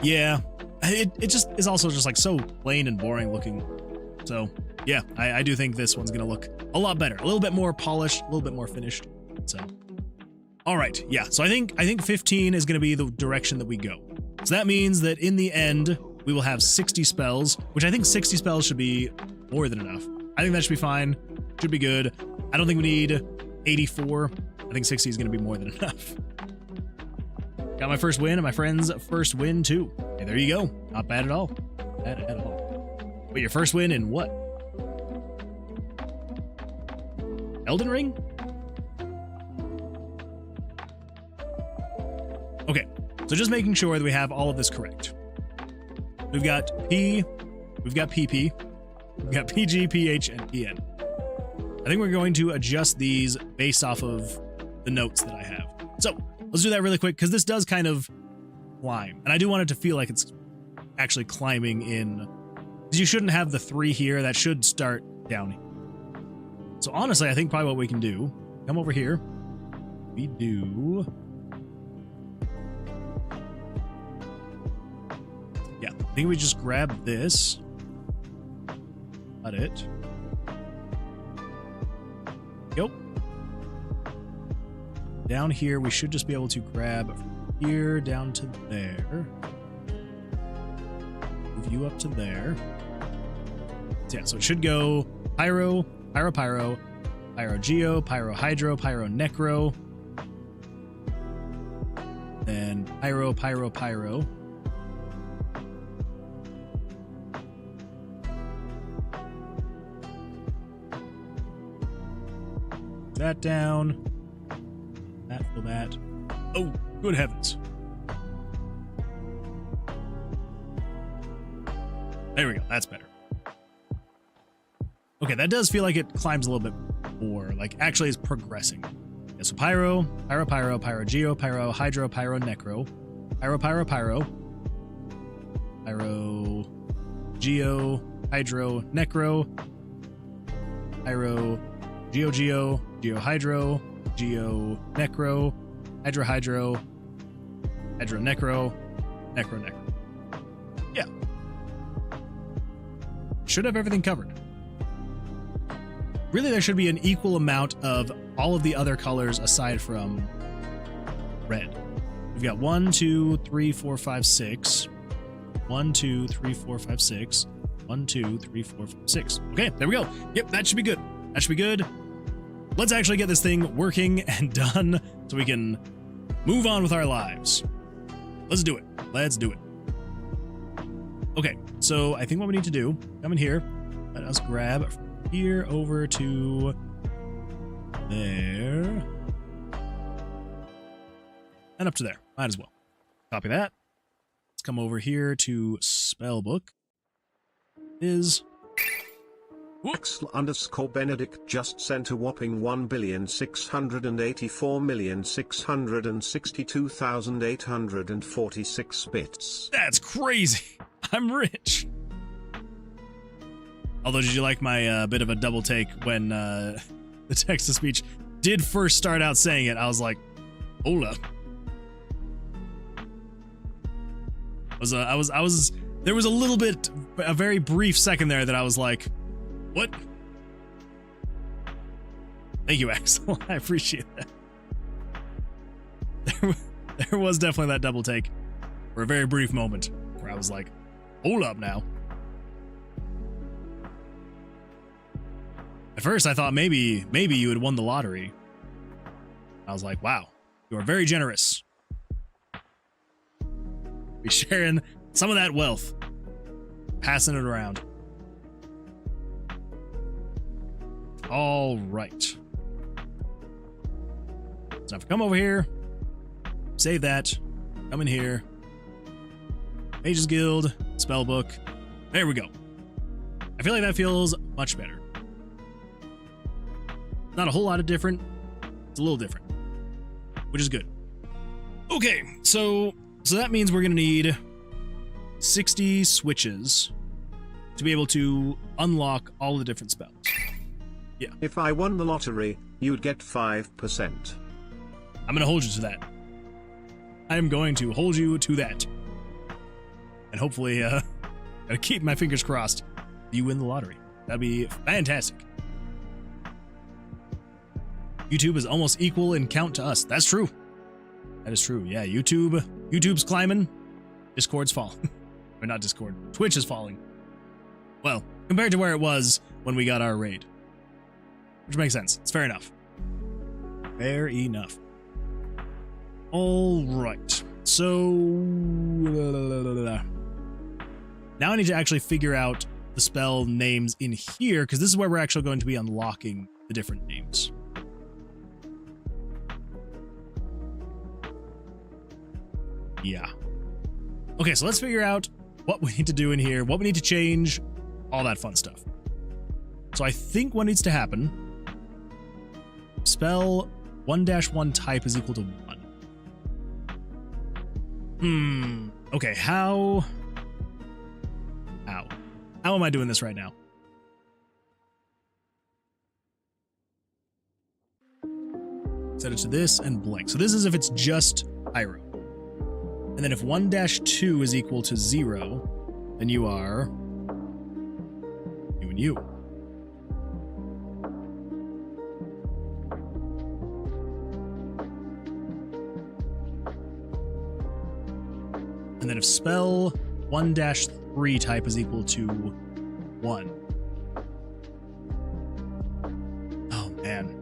Yeah. It just is also just like so plain and boring looking. So yeah, I do think this one's going to look a lot better. A little bit more polished, a little bit more finished. So... All right, yeah, so I think 15 is going to be the direction that we go. So that means that in the end, we will have 60 spells, which I think 60 spells should be more than enough. I think that should be fine, should be good. I don't think we need 84. I think 60 is going to be more than enough. Got my first win and my friend's first win too. Hey, there you go. Not bad at all. Not bad at all. But your first win in what? Elden Ring? Okay, so just making sure that we have all of this correct. We've got P, we've got PP, we've got PG, PH, and PN. I think we're going to adjust these based off of the notes that I have. So let's do that really quick, because this does kind of climb. And I do want it to feel like it's actually climbing in, because you shouldn't have the 3 here. That should start down here. So honestly, I think probably what we can do, come over here. We do... Yeah, I think we just grab this. Got it. Yep. Down here, we should just be able to grab from here down to there. Move you up to there. So yeah, so it should go Pyro, Pyro, Pyro, Pyro Geo, Pyro Hydro, Pyro Necro. Then Pyro, Pyro, Pyro. That down. That for that. Oh, good heavens. There we go. That's better. Okay, that does feel like it climbs a little bit more. Like, actually is progressing. Yeah, so Pyro, Pyro, Pyro, Pyro Geo, Pyro Hydro, Pyro Necro. Pyro, Pyro, Pyro. Pyro Geo, Hydro, Necro. Pyro Geo, Geo, Geo Hydro, Geo Necro, Hydro, Hydro, Hydro, Necro, Necro, Necro. Yeah. Should have everything covered. Really, there should be an equal amount of all of the other colors aside from red. We've got 1, 2, 3, 4, 5, 6. 1, 2, 3, 4, 5, 6. 1, 2, 3, 4, 5, 6. Okay, there we go. Yep, that should be good. That should be good. Let's actually get this thing working and done so we can move on with our lives. Let's do it. Let's do it. Okay, so I think what we need to do, come in here, let us grab from here over to there and up to there. Might as well. Copy that. Let's come over here to spellbook. Axel_Benedict just sent a whopping 1,684,662,846 bits. That's crazy. I'm rich. Although, did you like my bit of a double take when the text-to-speech did first start out saying it? I was like, hold up. There was a little bit, a very brief second there that I was like, what? Thank you, Axel. I appreciate that. There was definitely that double take for a very brief moment where I was like, hold up now. At first, I thought maybe you had won the lottery. I was like, wow, you are very generous. Be sharing some of that wealth, passing it around. All right. So if I come over here, save that, come in here, Mage's Guild, Spellbook, there we go. I feel like that feels much better. Not a whole lot of different, it's a little different, which is good. Okay, so that means we're gonna need 60 switches to be able to unlock all the different spells. Yeah. If I won the lottery, you'd get 5%. I'm gonna hold you to that. I am going to hold you to that. And hopefully, gotta keep my fingers crossed you win the lottery. That'd be fantastic. YouTube is almost equal in count to us. That's true. That is true. Yeah, YouTube's climbing. Discord's falling. Or not Discord. Twitch is falling. Well, compared to where it was when we got our raid. Which makes sense. It's fair enough. Fair enough. All right. So now I need to actually figure out the spell names in here, because this is where we're actually going to be unlocking the different names. Yeah. Okay, so let's figure out what we need to do in here, what we need to change, all that fun stuff. So I think what needs to happen, spell 1-1 type is equal to 1. Okay, how am I doing this right now? Set it to this and blank. So this is if it's just pyro. And then if 1-2 is equal to 0, then you are you and you. And then if spell 1-3 type is equal to 1. Oh, man.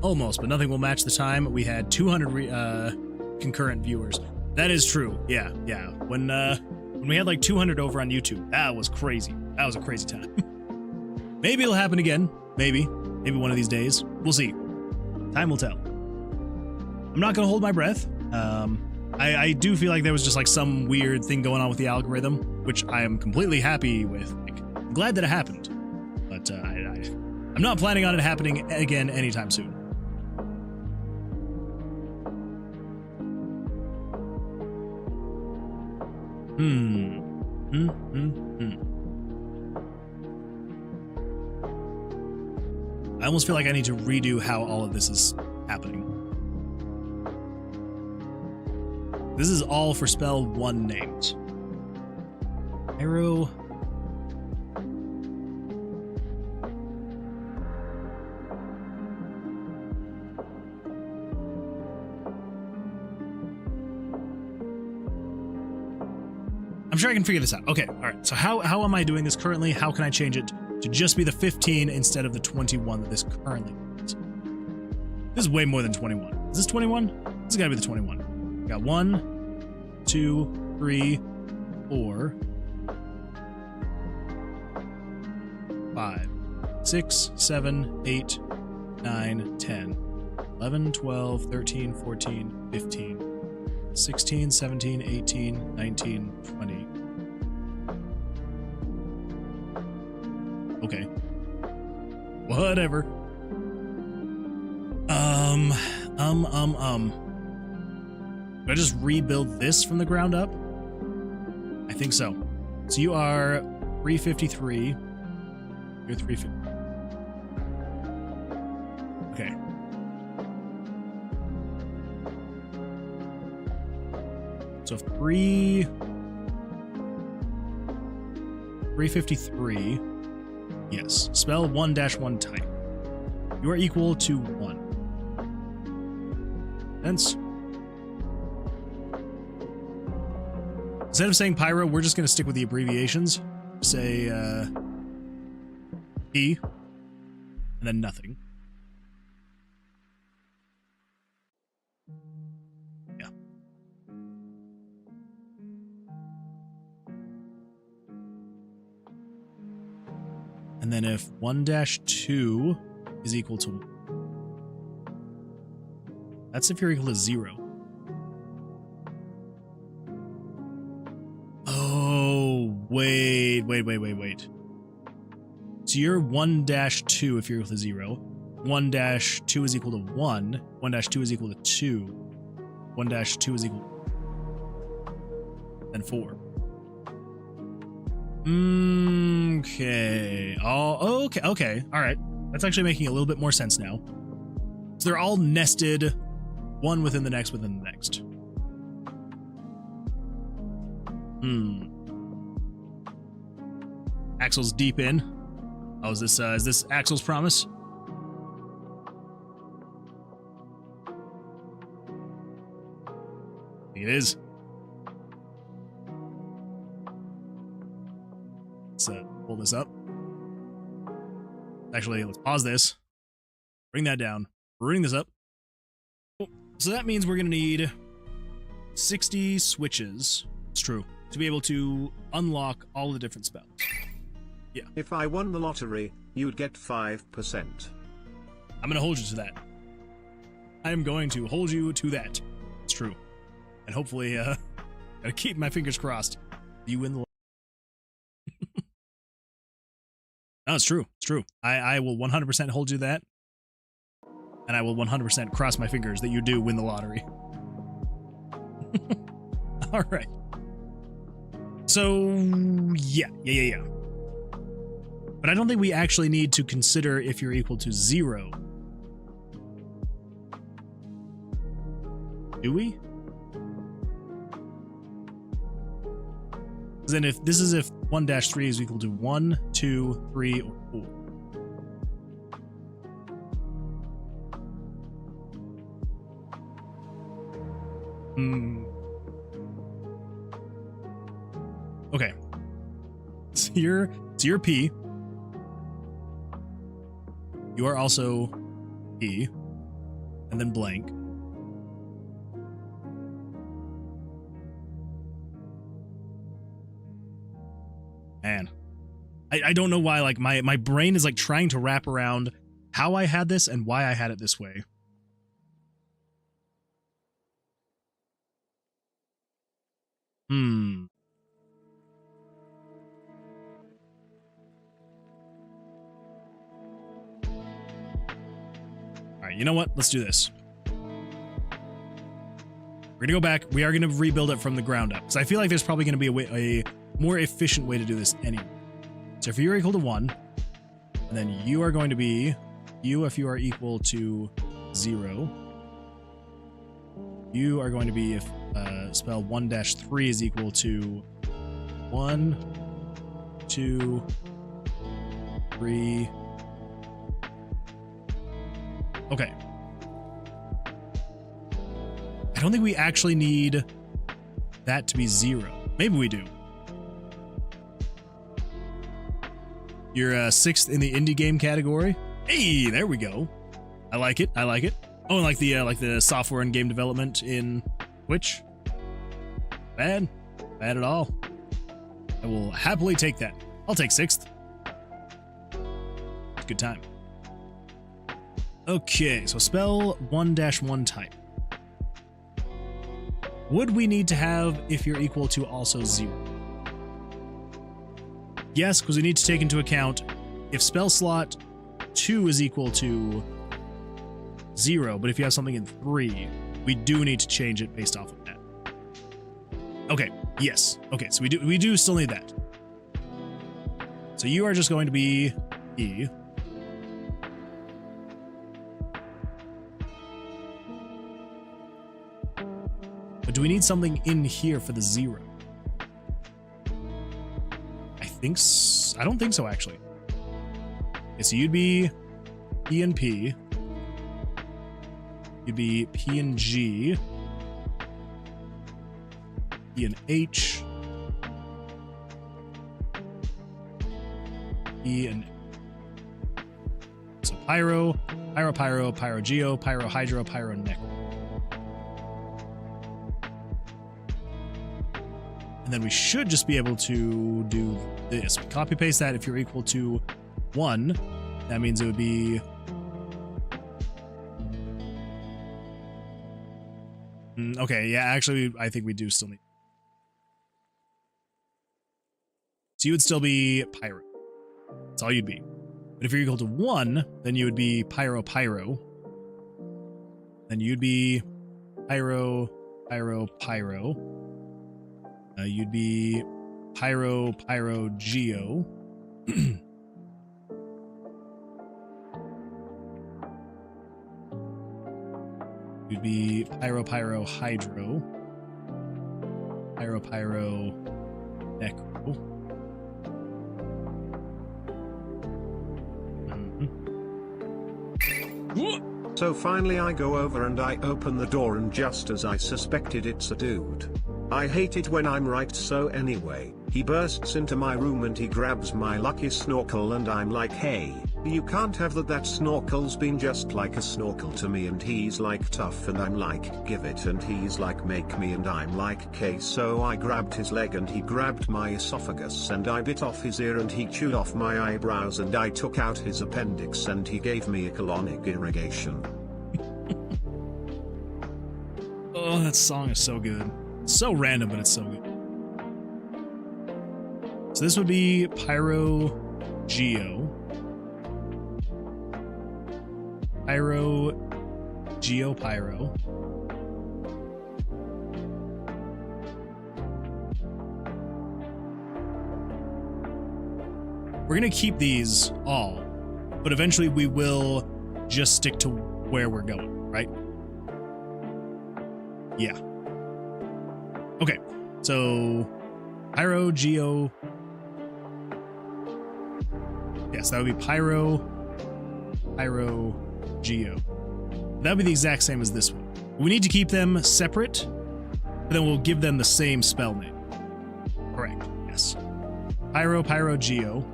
Almost, but nothing will match the time. We had 200 concurrent viewers. That is true. Yeah. When we had like 200 over on YouTube, that was crazy. That was a crazy time. Maybe it'll happen again. Maybe one of these days. We'll see. Time will tell. I'm not gonna hold my breath. I do feel like there was just like some weird thing going on with the algorithm, which I am completely happy with. Like, I'm glad that it happened, but I'm not planning on it happening again anytime soon. I almost feel like I need to redo how all of this is happening. This is all for spell 1 names. Pyro. I'm sure I can figure this out. Okay, all right. So how am I doing this currently? How can I change it to just be the 15 instead of the 21 that this currently is? This is way more than 21. Is this 21? This has got to be the 21. We got 1, 2, 3, 4, 5, 6, 7, 8, 9, 10, 11, 12, 13, 14, 15, 16, 17, 18, 19, 20. Okay. Whatever. Do I just rebuild this from the ground up? I think so. So you are 353. You're 350. Okay. So 353. Yes. Spell 1-1 type. You are equal to 1. Hence. Instead of saying pyro, we're just going to stick with the abbreviations. Say P and then nothing. Yeah. And then if 1-2 is equal to... That's if you're equal to 0. Oh, wait. So you're 1-2 if you're equal to 0. 1-2 is equal to 1. 1-2 is equal to 2. 1-2 is equal to... and 4. Okay. Oh, okay. All right. That's actually making a little bit more sense now. So they're all nested, one within the next within the next. Axel's deep in. Oh, is this Axel's promise? I think it is. Let's pull this up. Actually, let's pause this. Bring that down. Bring this up. So that means we're going to need 60 switches. It's true. To be able to unlock all the different spells. Yeah. If I won the lottery, you'd get 5%. I'm going to hold you to that. I am going to hold you to that. It's true. And hopefully, gotta keep my fingers crossed. You win the lottery. No, it's true. It's true. I will 100% hold you to that. And I will 100% cross my fingers that you do win the lottery. All right. So, yeah. But I don't think we actually need to consider if you're equal to 0. Do we? Then if this is if 1-3 is equal to 1, 2, 3, or 4. Okay. So you're P. You are also P. And then blank. Man. I don't know why, like, my brain is like trying to wrap around how I had this and why I had it this way. Alright, you know what? Let's do this. We're gonna go back. We are gonna rebuild it from the ground up. Because I feel like there's probably gonna be a more efficient way to do this anyway. So if you're equal to 1, and then you are going to be you if you are equal to 0. You are going to be if spell 1-3 is equal to 1, 2, 3. Okay. I don't think we actually need that to be 0. Maybe we do. You're 6th in the indie game category. Hey, there we go. I like it. I like it. Oh, and like the software and game development in Twitch. Bad at all. I will happily take that. I'll take 6th. It's a good time. Okay, so spell 1-1 type. Would we need to have if you're equal to also 0? Yes, because we need to take into account if spell slot 2 is equal to 0, but if you have something in 3, we do need to change it based off of that. Okay, yes. Okay, so we do still need that. So you are just going to be E. But do we need something in here for the 0? I don't think so, actually. Okay, so you'd be E and P. You'd be P and G. E and H. E and... So Pyro, Pyro, Pyro, Pyro Geo, Pyro Hydro, Pyro Necro. And then we should just be able to do this. We copy paste that if you're equal to 1. That means it would be... Okay, yeah, actually, I think we do still need... So you would still be Pyro. That's all you'd be. But if you're equal to 1, then you would be Pyro Pyro. Then you'd be Pyro Pyro Pyro. You'd be Pyro Pyro Geo. You'd be Pyro Pyro Hydro. Pyro Pyro Necro. So finally I go over and I open the door, and just as I suspected, it's a dude. I hate it when I'm right, so anyway, he bursts into my room and he grabs my lucky snorkel, and I'm like, hey, you can't have that, that snorkel's been just like a snorkel to me. And he's like, tough, and I'm like, give it, and he's like, make me, and I'm like, okay. So I grabbed his leg and he grabbed my esophagus, and I bit off his ear and he chewed off my eyebrows, and I took out his appendix and he gave me a colonic irrigation. Oh, that song is so good. So random, but it's so good. So this would be Pyro Geo. Pyro Geo Pyro. We're gonna keep these all, but eventually we will just stick to where we're going, right? Yeah. Okay, so Pyro Geo. Yes, that would be Pyro Geo. That would be the exact same as this one. We need to keep them separate, but then we'll give them the same spell name. Correct, yes. Pyro Geo.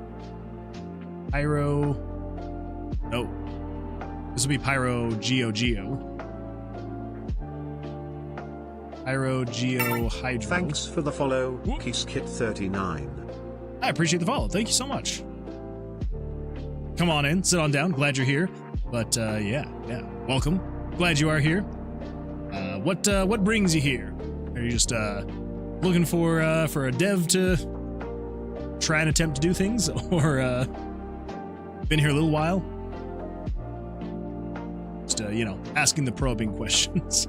Pyro... No. This would be Pyro Geo. Pyro Geo Hydro. Thanks for the follow, KissKit39. I appreciate the follow. Thank you so much. Come on in, sit on down. Glad you're here. But yeah, welcome. Glad you are here. What brings you here? Are you just looking for a dev to try and attempt to do things, or been here a little while? Just asking the probing questions.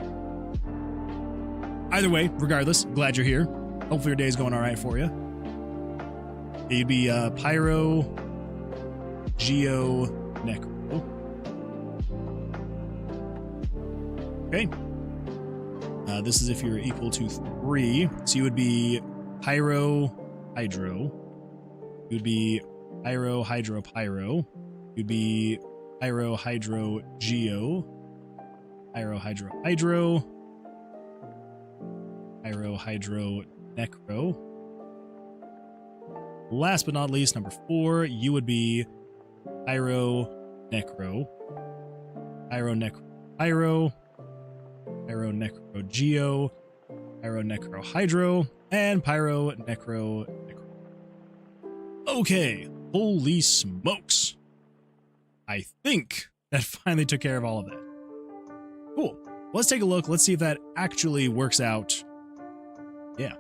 Either way, regardless, glad you're here. Hopefully your day's going all right for you. You'd be Pyro Geo Necro. Okay. This is if you're equal to 3. So you would be Pyro, Hydro. You would be Pyro, Hydro, Pyro. You'd be Pyro, Hydro, Geo. Pyro, Hydro, Hydro. Pyro, Hydro, Necro. Last but not least, number 4, you would be Pyro, Necro. Pyro, Necro, Pyro. Pyro, Necro, Geo. Pyro, Necro, Hydro. And Pyro, Necro, Necro. Okay, holy smokes. I think that finally took care of all of that. Cool. Let's take a look. Let's see if that actually works out. Yeah.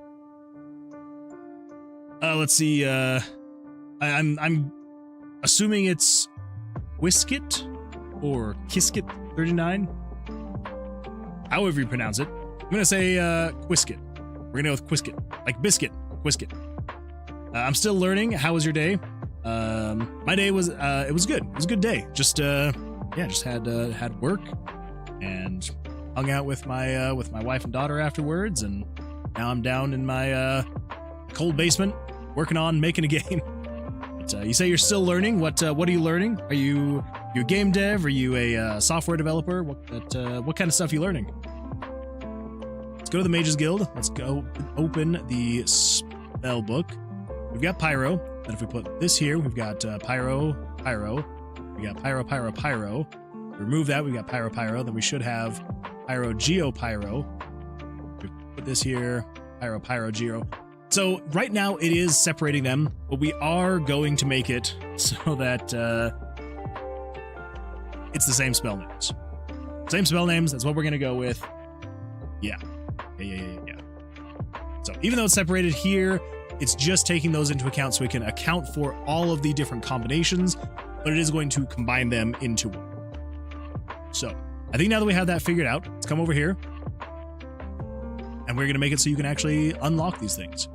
Let's see. I'm assuming it's Quiskit or Kiskit 39. However you pronounce it. I'm gonna say Quiskit. We're gonna go with Quiskit, like biscuit. Quiskit. I'm still learning. How was your day? My day was it was good. It was a good day. Just just had work and hung out with my wife and daughter afterwards, and now I'm down in my cold basement working on making a game. But you say you're still learning. What are you learning? Are you a game dev? Are you a software developer? What kind of stuff are you learning? Let's go to the Mages Guild. Let's go open the spell book. We've got Pyro, and if we put this here, we've got Pyro, Pyro. We got Pyro, Pyro, Pyro. Remove that, we've got Pyro, Pyro. Then we should have Pyro, Geo, Pyro. We put this here, Pyro, Pyro, Geo. So right now it is separating them, but we are going to make it so that it's the same spell names. Same spell names, that's what we're going to go with. Yeah. So even though it's separated here, it's just taking those into account so we can account for all of the different combinations, but it is going to combine them into one. So I think now that we have that figured out, let's come over here and we're going to make it so you can actually unlock these things.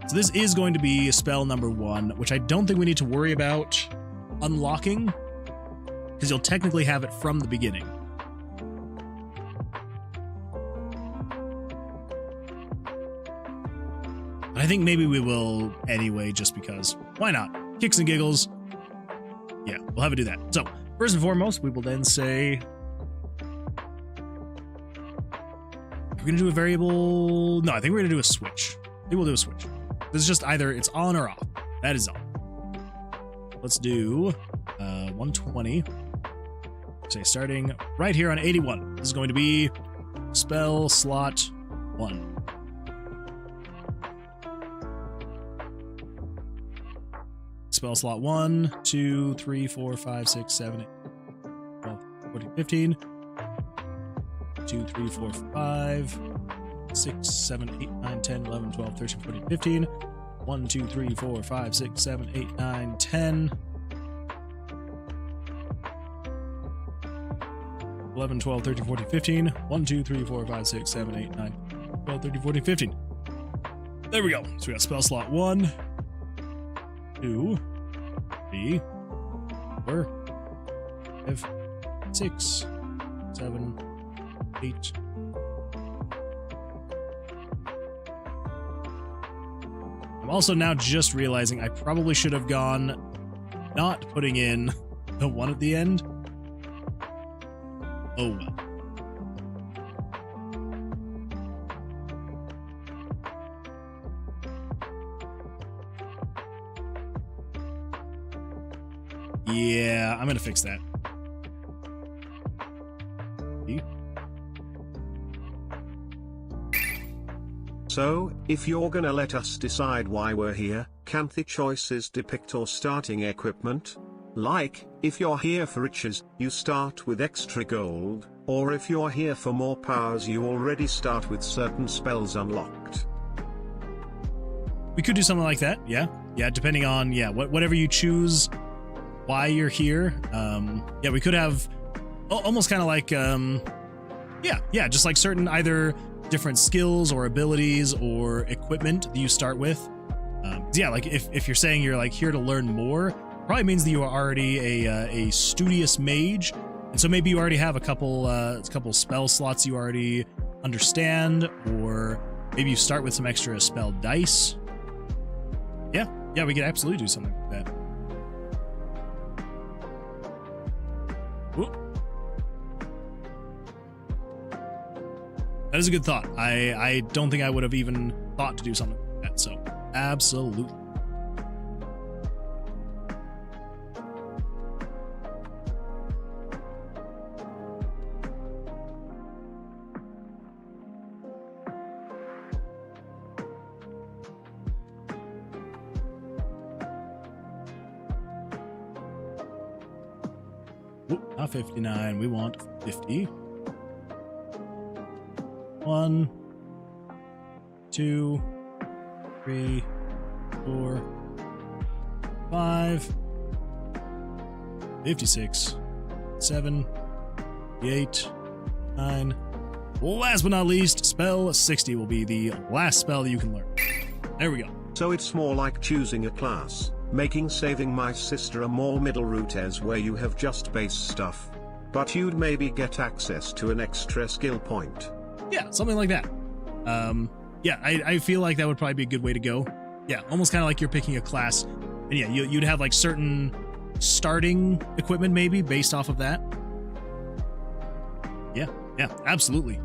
So this is going to be spell number 1, which I don't think we need to worry about unlocking because you'll technically have it from the beginning. I think maybe we will anyway, just because. Why not? Kicks and giggles. Yeah, we'll have it do that. So, first and foremost, we will then say... We're going to do a variable... No, I think we're going to do a switch. I think we'll do a switch. This is just either it's on or off. That is on. Let's do 120. Say starting right here on 81. This is going to be spell slot 1. Spell slot 1, 2, 3, 4, 5, 6, 7, 8, 12, 14, 15. 2, 3, 4, 5, 6, 7, 8, 9, 10, 11, 12, 13, 14, 15. 1, 2, 3, 4, 5, 6, 7, 8, 9, 10. 11, 12, 13, 14, 15. 1, 2, 3, 4, 5, 6, 7, 8, 9, 12, 13, 14, 15. There we go. So we got spell slot 1, 2, 3, 4, 5, 6, 7, 8. I'm also now just realizing I probably should have gone not putting in the 1 at the end. Oh well. Yeah, I'm gonna fix that. So, if you're gonna let us decide why we're here, can't the choices depict our starting equipment? Like, if you're here for riches, you start with extra gold, or if you're here for more powers you already start with certain spells unlocked. We could do something like that, yeah. Yeah, depending on, whatever you choose, why you're here. Yeah, we could have almost kind of like, just like certain either different skills or abilities or equipment that you start with. Yeah, like if you're saying you're like here to learn more, probably means that you are already a studious mage And so maybe you already have a couple spell slots you already understand, or maybe you start with some extra spell dice. Yeah, we could absolutely do something like that. Whoop. That is a good thought. I don't think I would have even thought to do something like that, so absolutely. Whoop, not 59, we want 50. 1, 2, 3, 4, 5, 56, 7, 8, 9. Last but not least, spell 60 will be the last spell that you can learn. There we go. So it's more like choosing a class, making Saving My Sister a more middle route as where you have just base stuff, but you'd maybe get access to an extra skill point. Yeah, something like that. Yeah, I feel like that would probably be a good way to go. Yeah, almost kind of like you're picking a class, and yeah, you'd have like certain starting equipment maybe based off of that. Yeah, absolutely.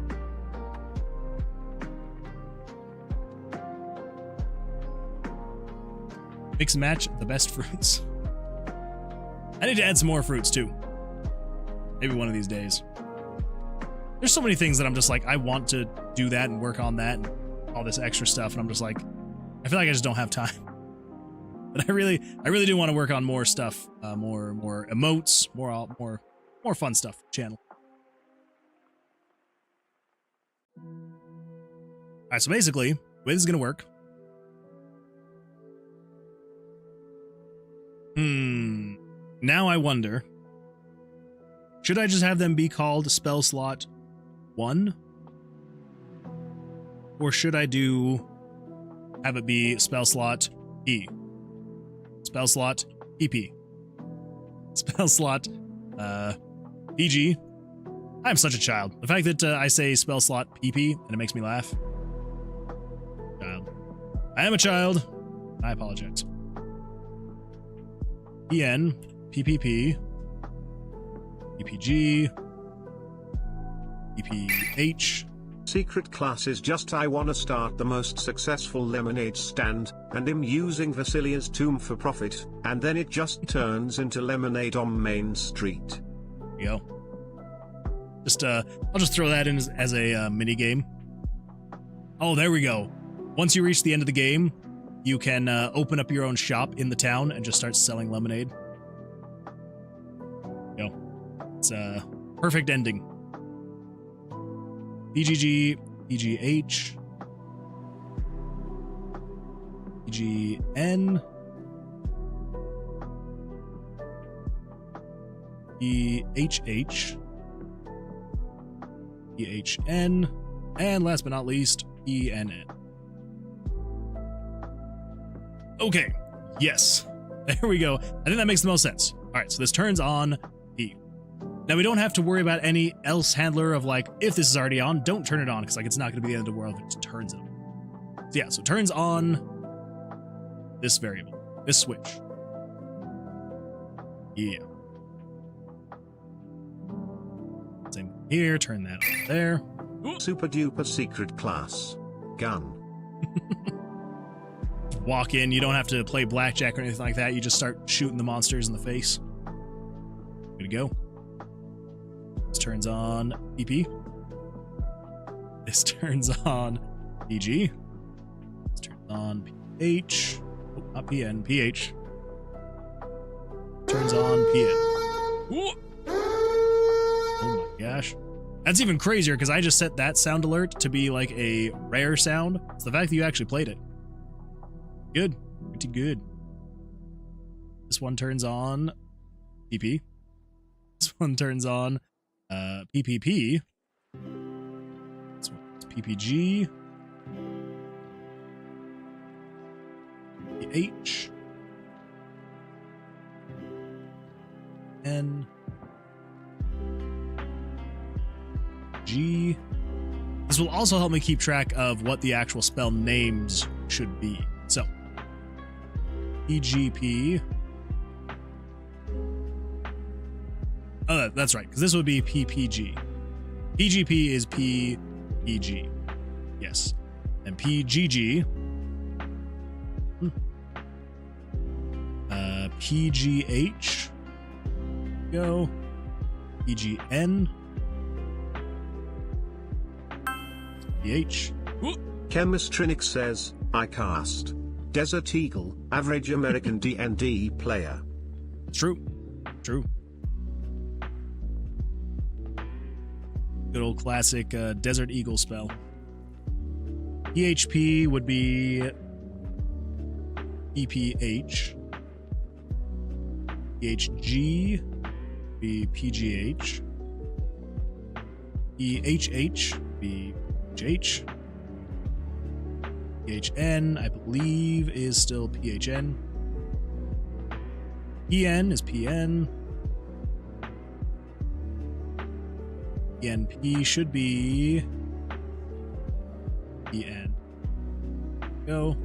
Mix and match the best fruits. I need to add some more fruits too. Maybe one of these days. There's so many things that I'm just like, I want to do that and work on that and all this extra stuff, and I'm just like, I feel like I just don't have time. But I really do want to work on more stuff, more emotes, more fun stuff. Channel. All right, so basically, the way this is gonna work. Now I wonder, should I just have them be called spell slot 1? Or should I have it be spell slot E? Spell slot EP. Spell slot PG. I'm such a child. The fact that I say spell slot PP and it makes me laugh. Child. I am a child. I apologize. PN, PPP, EPG, EPH. Secret class is just I wanna start the most successful lemonade stand, and I'm using Vercilias' tomb for profit, and then it just turns into lemonade on Main Street. There you go. I'll just throw that in as a mini game. Oh, there we go. Once you reach the end of the game, you can open up your own shop in the town and just start selling lemonade. There you go. It's a perfect ending. PGG, PGH, PGN, PHH, PHN, and last but not least, ENN. Okay, yes, there we go. I think that makes the most sense. All right, so this turns on E. Now, we don't have to worry about any else handler of like, if this is already on, don't turn it on, because like it's not going to be the end of the world if it just turns it on. So yeah, so it turns on this variable, this switch. Yeah. Same here, turn that on there. Super duper secret class. Gun. Walk in, you don't have to play Blackjack or anything like that, you just start shooting the monsters in the face. Good to go. This turns on PP. This turns on PG. This turns on PH. Oh, not PN, PH. Turns on PN. Ooh. Oh my gosh. That's even crazier because I just set that sound alert to be like a rare sound. It's the fact that you actually played it. Good. Pretty good. This one turns on PP. This one turns on PPP. This one's PPG. PH. N. PG. This will also help me keep track of what the actual spell names should be. So, PGP. Oh, that's right, because this would be PPG. PGP is PPG. Yes. And PGG. PGH. Go. PGN. PH. Chemistrinic says, I cast Desert Eagle, average American D&D player. True. True. Good old classic Desert Eagle spell. PHP would be PPH. PHG would be PGH. PHH would be PH. PHN, I believe, is still PHN. PN is PN. PNP should be PN. Go.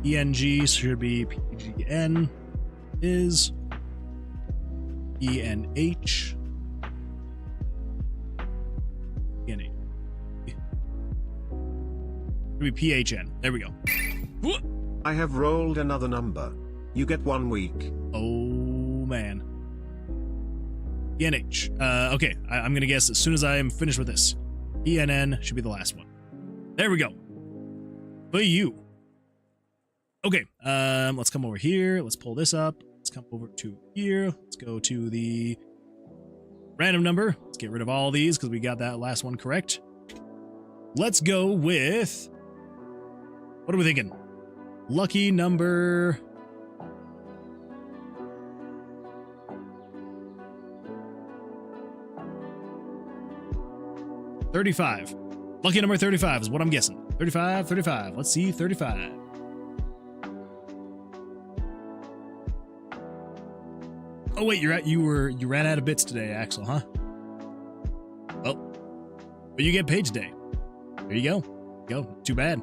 PNG should be PGN. Is PNH. PNH. Should be PHN. There we go. I have rolled another number. You get 1 week. Oh, man. PNH. Okay, I'm going to guess as soon as I am finished with this. PNN should be the last one. There we go. For you. Okay, let's come over here. Let's pull this up. Let's come over to here. Let's go to the random number. Let's get rid of all these because we got that last one correct. Let's go with... What are we thinking? Lucky number... $35. Lucky number 35 is what I'm guessing. 35. Let's see, 35. Oh wait, you ran out of bits today, Axel, huh? Oh, but you get paid today. There you go. Too bad.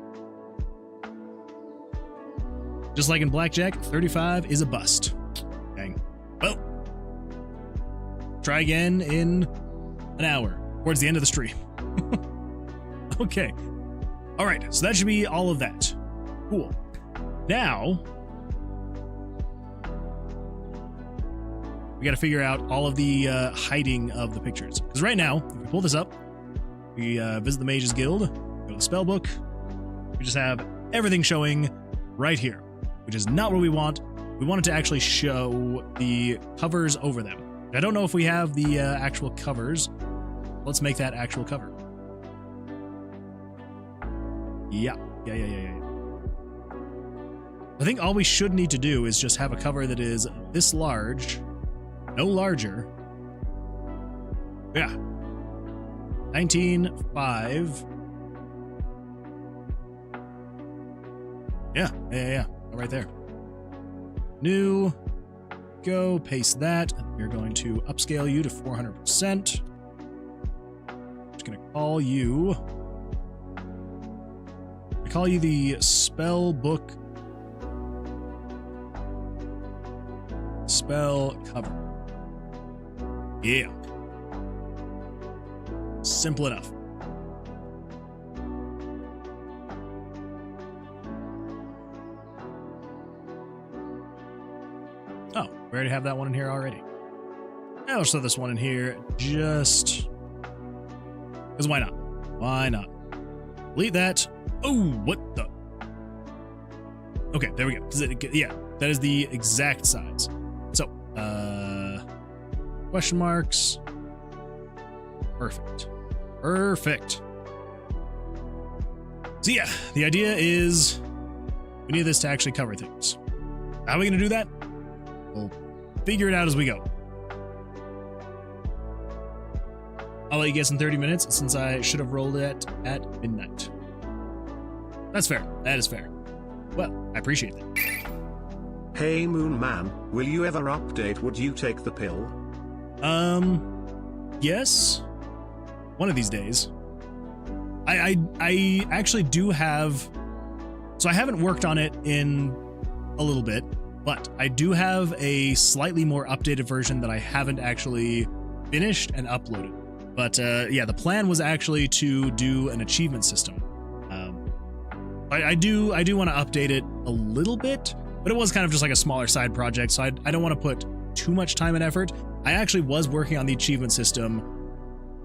Just like in Blackjack, 35 is a bust. Dang. Well, try again in an hour, towards the end of the stream. Okay. All right, so that should be all of that. Cool. Now, we got to figure out all of the hiding of the pictures. Because right now, if we pull this up, we visit the Mage's Guild, go to the spell book, we just have everything showing right here, which is not what we want. We want it to actually show the covers over them. I don't know if we have the actual covers. Let's make that actual cover. Yeah. I think all we should need to do is just have a cover that is this large, no larger. Yeah. 19.5. Yeah. Right there. New. Go, paste that. We're going to upscale you to 400%. Just going to call you... I call you the spell book spell cover. Yeah. Simple enough. Oh, we already have that one in here already. Now let's throw this one in here just because why not? Why not? Delete that. Oh, what the? Okay, there we go. Yeah, that is the exact size. So, question marks. Perfect. So yeah, the idea is we need this to actually cover things. How are we going to do that? We'll figure it out as we go. I'll let you guess in 30 minutes since I should have rolled it at midnight. That's fair. That is fair. Well, I appreciate that. Hey Moon Man, will you ever update Would You Take the Pill? Yes. one of these days. I actually do have, so I haven't worked on it in a little bit, but I do have a slightly more updated version that I haven't actually finished and uploaded. But yeah, the plan was actually to do an achievement system. I do want to update it a little bit, but it was kind of just like a smaller side project, so I don't want to put too much time and effort. I actually was working on the achievement system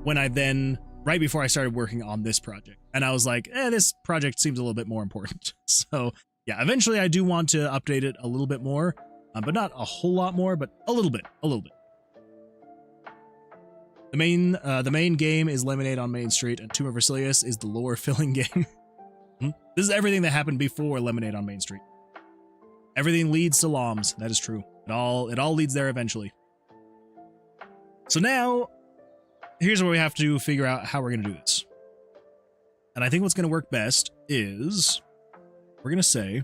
when I then, right before I started working on this project. And I was like, this project seems a little bit more important. So yeah, eventually I do want to update it a little bit more, but not a whole lot more, but a little bit. The main game is Lemonade on Main Street, and Tower of Vercilias is the lore filling game. This is everything that happened before Lemonade on Main Street. Everything leads to LOMs. That is true. It all leads there eventually. So now, here's where we have to figure out how we're going to do this. And I think what's going to work best is, we're going to say,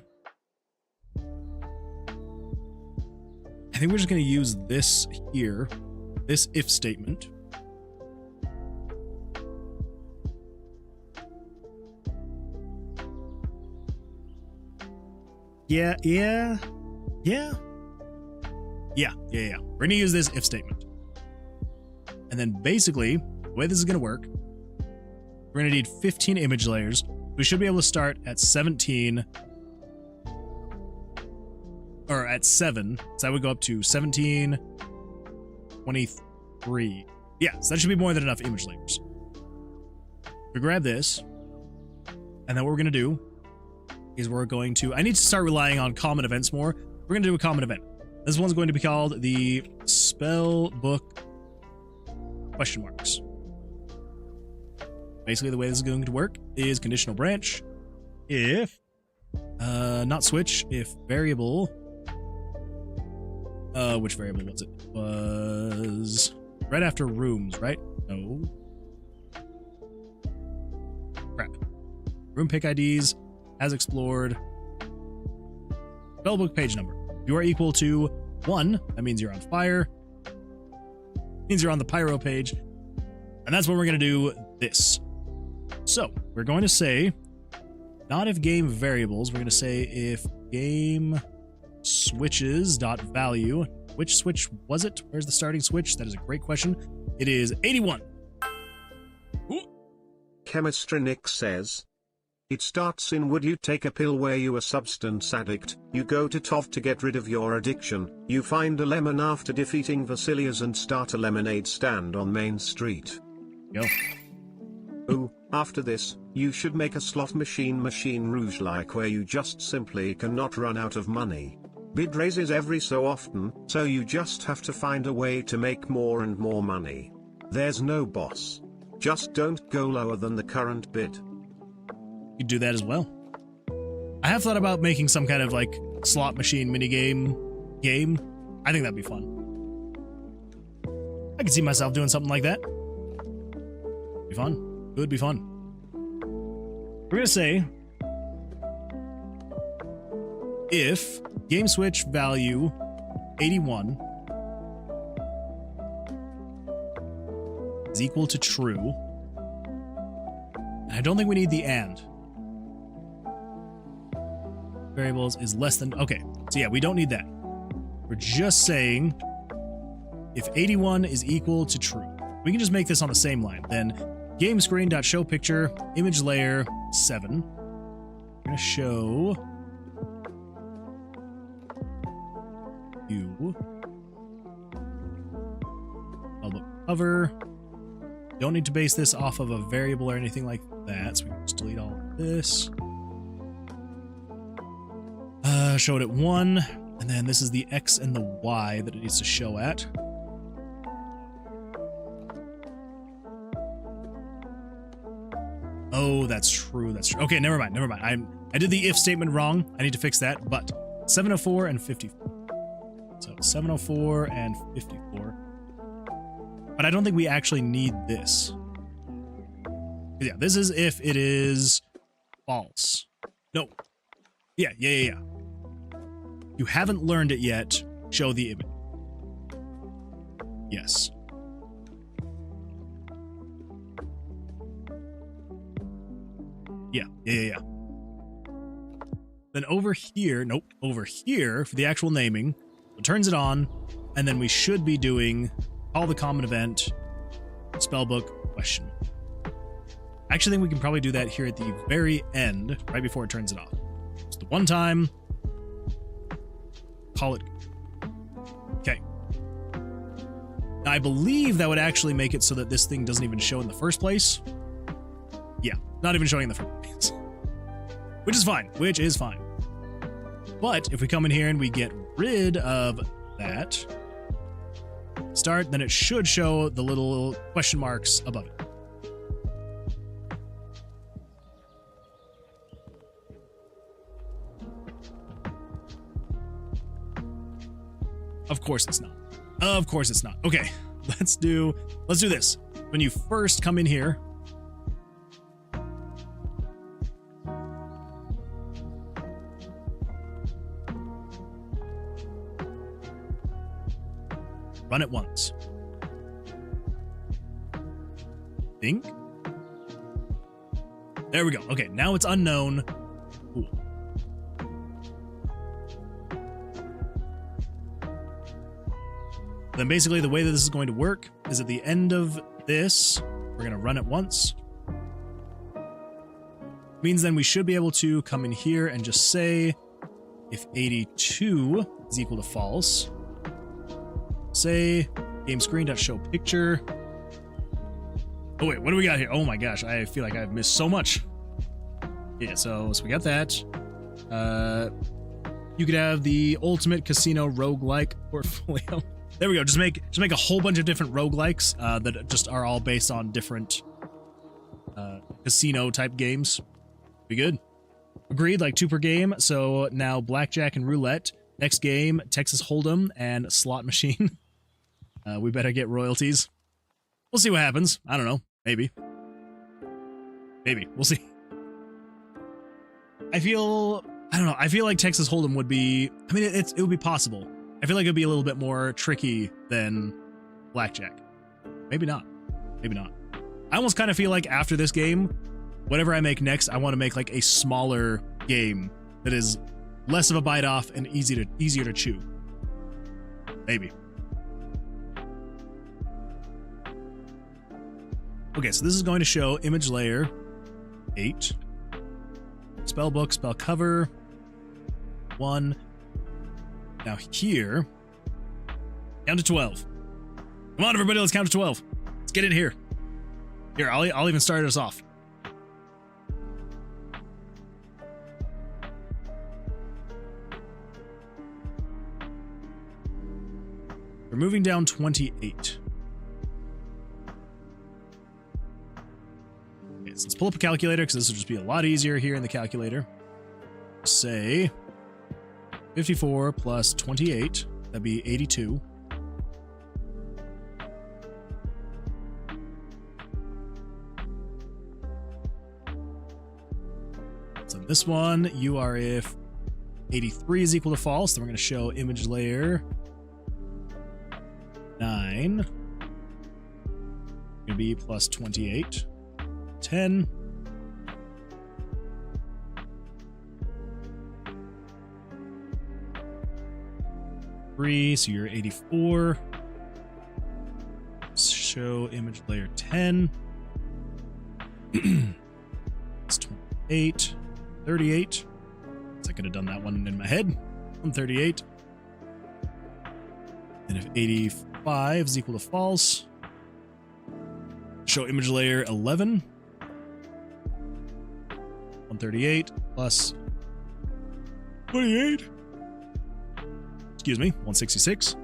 I think we're just going to use this here, this if statement. Yeah. We're going to use this if statement. And then basically, the way this is going to work, we're going to need 15 image layers. We should be able to start at 17, or at 7. So that would go up to 17, 23. Yeah, so that should be more than enough image layers. We grab this, and then what we're going to do is we're going to, I need to start relying on common events more. We're going to do a common event. This one's going to be called the spell book question marks. Basically, the way this is going to work is conditional branch. If, not switch, if variable, which variable was it? Was right after rooms, right? No. Crap. Room pick IDs, as explored. Spellbook page number. You are equal to 1. That means you're on fire. Means you're on the pyro page. And that's when we're going to do this. So we're going to say, not if game variables, we're going to say if game switches dot value. Which switch was it? Where's the starting switch? That is a great question. It is 81. Ooh. Chemistry Nick says, it starts in would you take a pill where you a substance addict, you go to TOV to get rid of your addiction, you find a lemon after defeating Vercilias and start a lemonade stand on Main Street. Go. Ooh, after this, you should make a slot machine Roguelike where you just simply cannot run out of money. Bid raises every so often, so you just have to find a way to make more and more money. There's no boss. Just don't go lower than the current bid. You could do that as well. I have thought about making some kind of like slot machine minigame game. I think that'd be fun. I could see myself doing something like that. Be fun. It would be fun. We're gonna say if game switch value 81 is equal to true. I don't think we need the and. Variables is less than, okay. So yeah, we don't need that. We're just saying if 81 is equal to true. We can just make this on the same line. Then game screen.show picture image layer 7. We're gonna show you album cover. Don't need to base this off of a variable or anything like that, so we can just delete all of this. Show it at 1, and then this is the X and the Y that it needs to show at. Oh, that's true, that's true. Okay, never mind. I did the if statement wrong. I need to fix that, but 704 and 54. So 704 and 54. But I don't think we actually need this. Yeah, this is if it is false. No. Yeah. You haven't learned it yet. Show the image. Yeah. Then over here, nope, over here for the actual naming, it turns it on, and then we should be doing call the common event, spellbook, question. I actually think we can probably do that here at the very end, right before it turns it off. Just the one time, call it. Okay. Now, I believe that would actually make it so that this thing doesn't even show in the first place. Yeah, not even showing in the first place. Which is fine. But if we come in here and we get rid of that, start, then it should show the little question marks above it. Of course it's not. Of course it's not. Okay, let's do this. When you first come in here, run it once. Think. There we go. Okay, now it's unknown. Cool. Then basically the way that this is going to work is at the end of this, we're going to run it once. Means then we should be able to come in here and just say if 82 is equal to false, say game screen.show picture. Oh wait, what do we got here? Oh my gosh, I feel like I've missed so much. Yeah, so we got that. You could have the ultimate casino roguelike portfolio. There we go. Just make a whole bunch of different roguelikes that just are all based on different casino type games. Be good. Agreed, like 2 per game. So now Blackjack and Roulette. Next game, Texas Hold'em and Slot Machine. We better get royalties. We'll see what happens. I don't know. Maybe. We'll see. I don't know. I feel like Texas Hold'em would be, I mean, it would be possible. I feel like it'd be a little bit more tricky than Blackjack. Maybe not. I almost kind of feel like after this game, whatever I make next, I want to make like a smaller game that is less of a bite off and easier to chew. Maybe. Okay, so this is going to show image layer 8, spellbook, spell cover 1. Now here, count to 12. Come on, everybody, let's count to 12. Let's get in here. Here, I'll even start us off. We're moving down 28. Okay, so let's pull up a calculator because this will just be a lot easier here in the calculator. Say 54 plus 28, that'd be 82. So this one, you are if 83 is equal to false, then we're going to show image layer 9. Gonna be plus 28, 10. So you're 84. Show image layer 10. It's 28. 38. I could have done that one in my head. I'm 38. And if 85 is equal to false, show image layer 11. 138 plus 28. Excuse me, 166.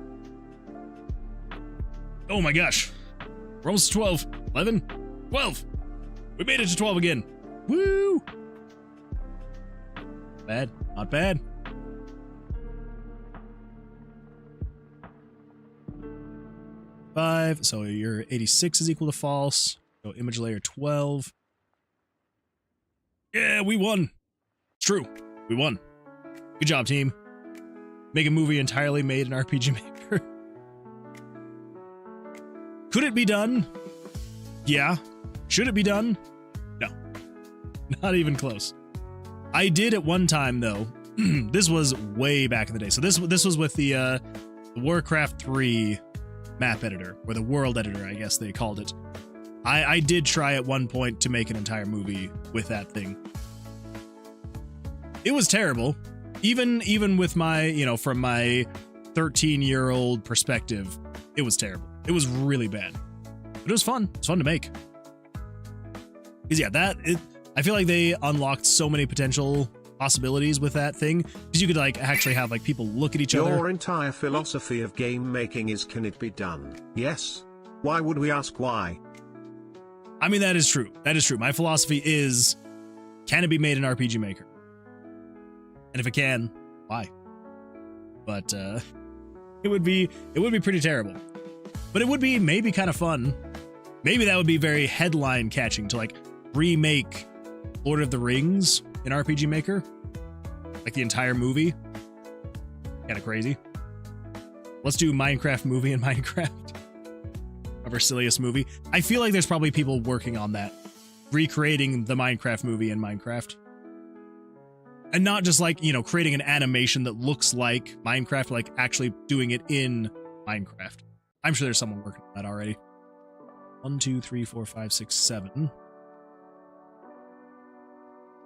Oh my gosh. We're almost to 12. 11. 12. We made it to 12 again. Woo! Bad. Not bad. Five. So your 86 is equal to false. So image layer 12. Yeah, we won. It's true. We won. Good job, team. Make a movie entirely made in RPG Maker. Could it be done? Yeah. Should it be done? No. Not even close. I did at one time though. This was way back in the day. So this was with the Warcraft 3 map editor, or the world editor, I guess they called it. I did try at one point to make an entire movie with that thing. It was terrible. Even with my, you know, from my 13-year-old perspective, it was terrible. It was really bad. But it was fun. It's fun to make. Because yeah, I feel like they unlocked so many potential possibilities with that thing, because you could like actually have like people look at each other. Your entire philosophy of game making is, can it be done? Yes. Why would we ask why? I mean, that is true. That is true. My philosophy is, can it be made in RPG Maker? And if it can, why? But it would be pretty terrible. But it would be maybe kind of fun. Maybe that would be very headline catching to like remake Lord of the Rings in RPG Maker, like the entire movie. Kind of crazy. Let's do Minecraft movie in Minecraft. A Vercilias movie. I feel like there's probably people working on that, recreating the Minecraft movie in Minecraft. And not just like, you know, creating an animation that looks like Minecraft, like actually doing it in Minecraft. I'm sure there's someone working on that already. 1, 2, 3, 4, 5, 6, 7.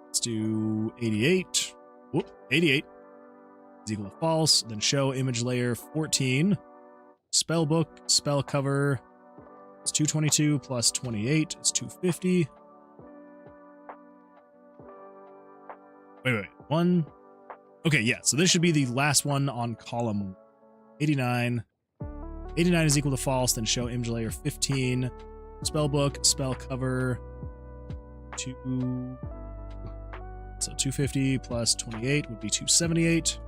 Let's do 88. Whoop, 88 is equal to false. Then show image layer 14. Spellbook, spell cover. It's 222 plus 28. It's 250. Wait. 1. Okay, yeah, so this should be the last one on column 89. 89 is equal to false, then show image layer 15. Spellbook, spell cover. 2. So 250 plus 28 would be 278.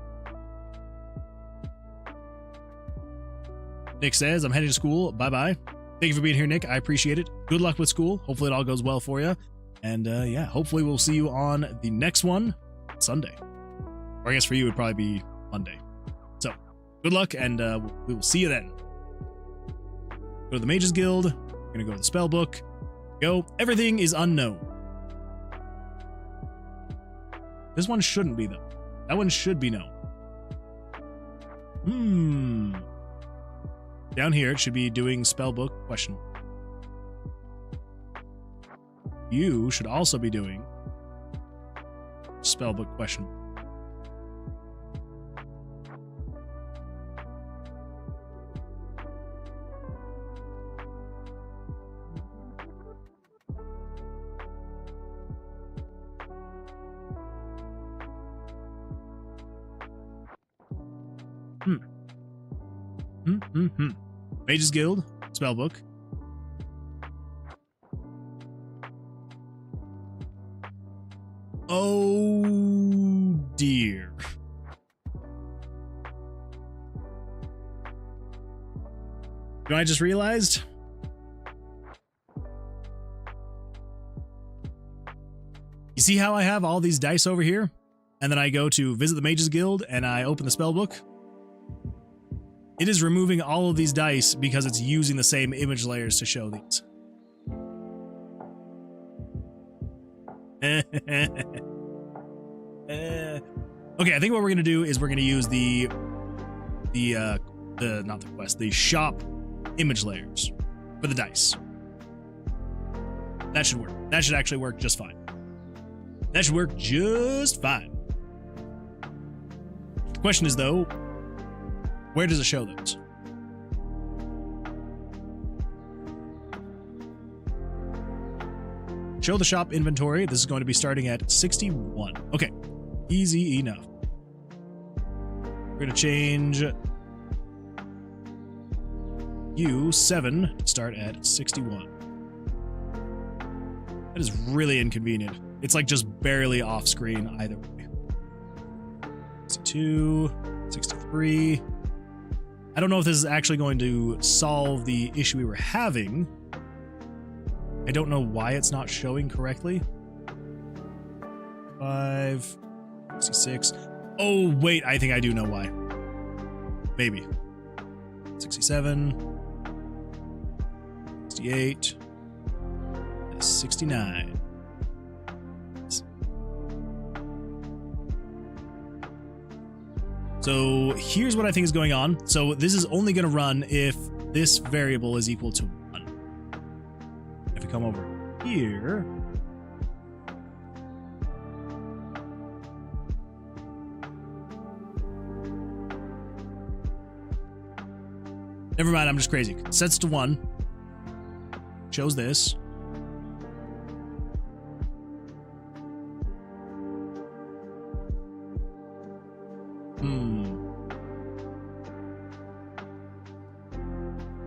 Nick says, I'm heading to school. Bye-bye. Thank you for being here, Nick. I appreciate it. Good luck with school. Hopefully it all goes well for you. And yeah, hopefully we'll see you on the next one Sunday. Or I guess for you, it would probably be Monday. So good luck, and we will see you then. Go to the Mages Guild. We're going to go to the spell book. Go. Everything is unknown. This one shouldn't be, though. That one should be known. Down here, it should be doing spellbook question. You should also be doing spellbook question. Mages Guild, spellbook. Oh dear. You know, I just realized? You see how I have all these dice over here? And then I go to visit the Mages Guild and I open the spellbook. It is removing all of these dice because it's using the same image layers to show these. Okay, I think what we're gonna do is we're gonna use the shop image layers for the dice. That should work. That should actually work just fine. That should work just fine. The question is though, where does it show those? Show the shop inventory. This is going to be starting at 61. Okay, easy enough. We're going to change U7 to start at 61. That is really inconvenient. It's like just barely off screen either way. 62, 63. I don't know if this is actually going to solve the issue we were having. I don't know why it's not showing correctly. 5, 66. Oh, wait, I think I do know why. Maybe. 67, 68, 69. So here's what I think is going on. So this is only going to run if this variable is equal to 1. If we come over here, never mind, I'm just crazy. Sets to 1. Shows this.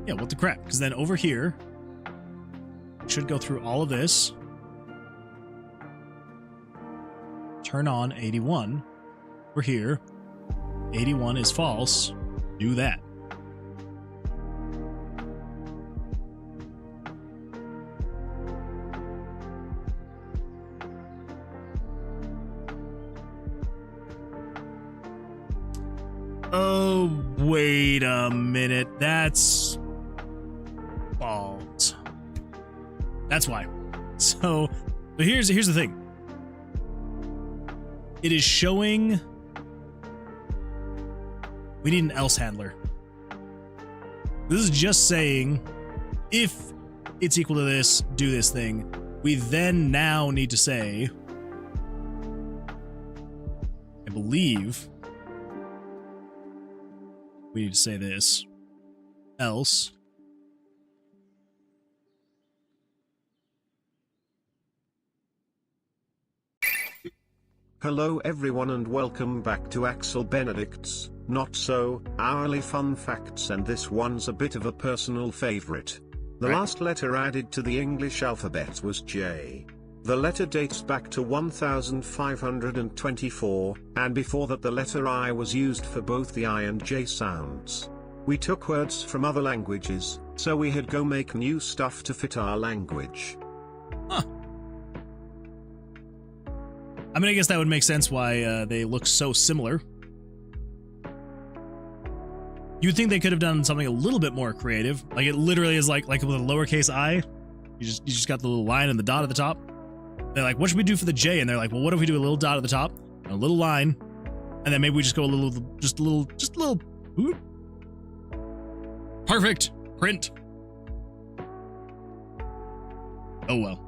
Yeah, what the crap? Because then over here, should go through all of this. Turn on 81. Over here, 81 is false. Do that. Oh, wait a minute. That's balls. That's why. So here's the thing. It is showing we need an else handler. This is just saying if it's equal to this, do this thing. We then now need to say, I believe we need to say this, else. Hello everyone and welcome back to Axel Benedict's Not So Hourly Fun Facts, and this one's a bit of a personal favorite. The last letter added to the English alphabet was J. The letter dates back to 1524, and before that the letter I was used for both the I and J sounds. We took words from other languages, so we had go make new stuff to fit our language. Huh. I mean, I guess that would make sense why they look so similar. You'd think they could have done something a little bit more creative. Like it literally is like with a lowercase I. You just got the little line and the dot at the top. They're like, what should we do for the J? And they're like, well, what if we do a little dot at the top, and a little line, and then maybe we just go a little, just a little. Whoop. Perfect. Print. Oh well.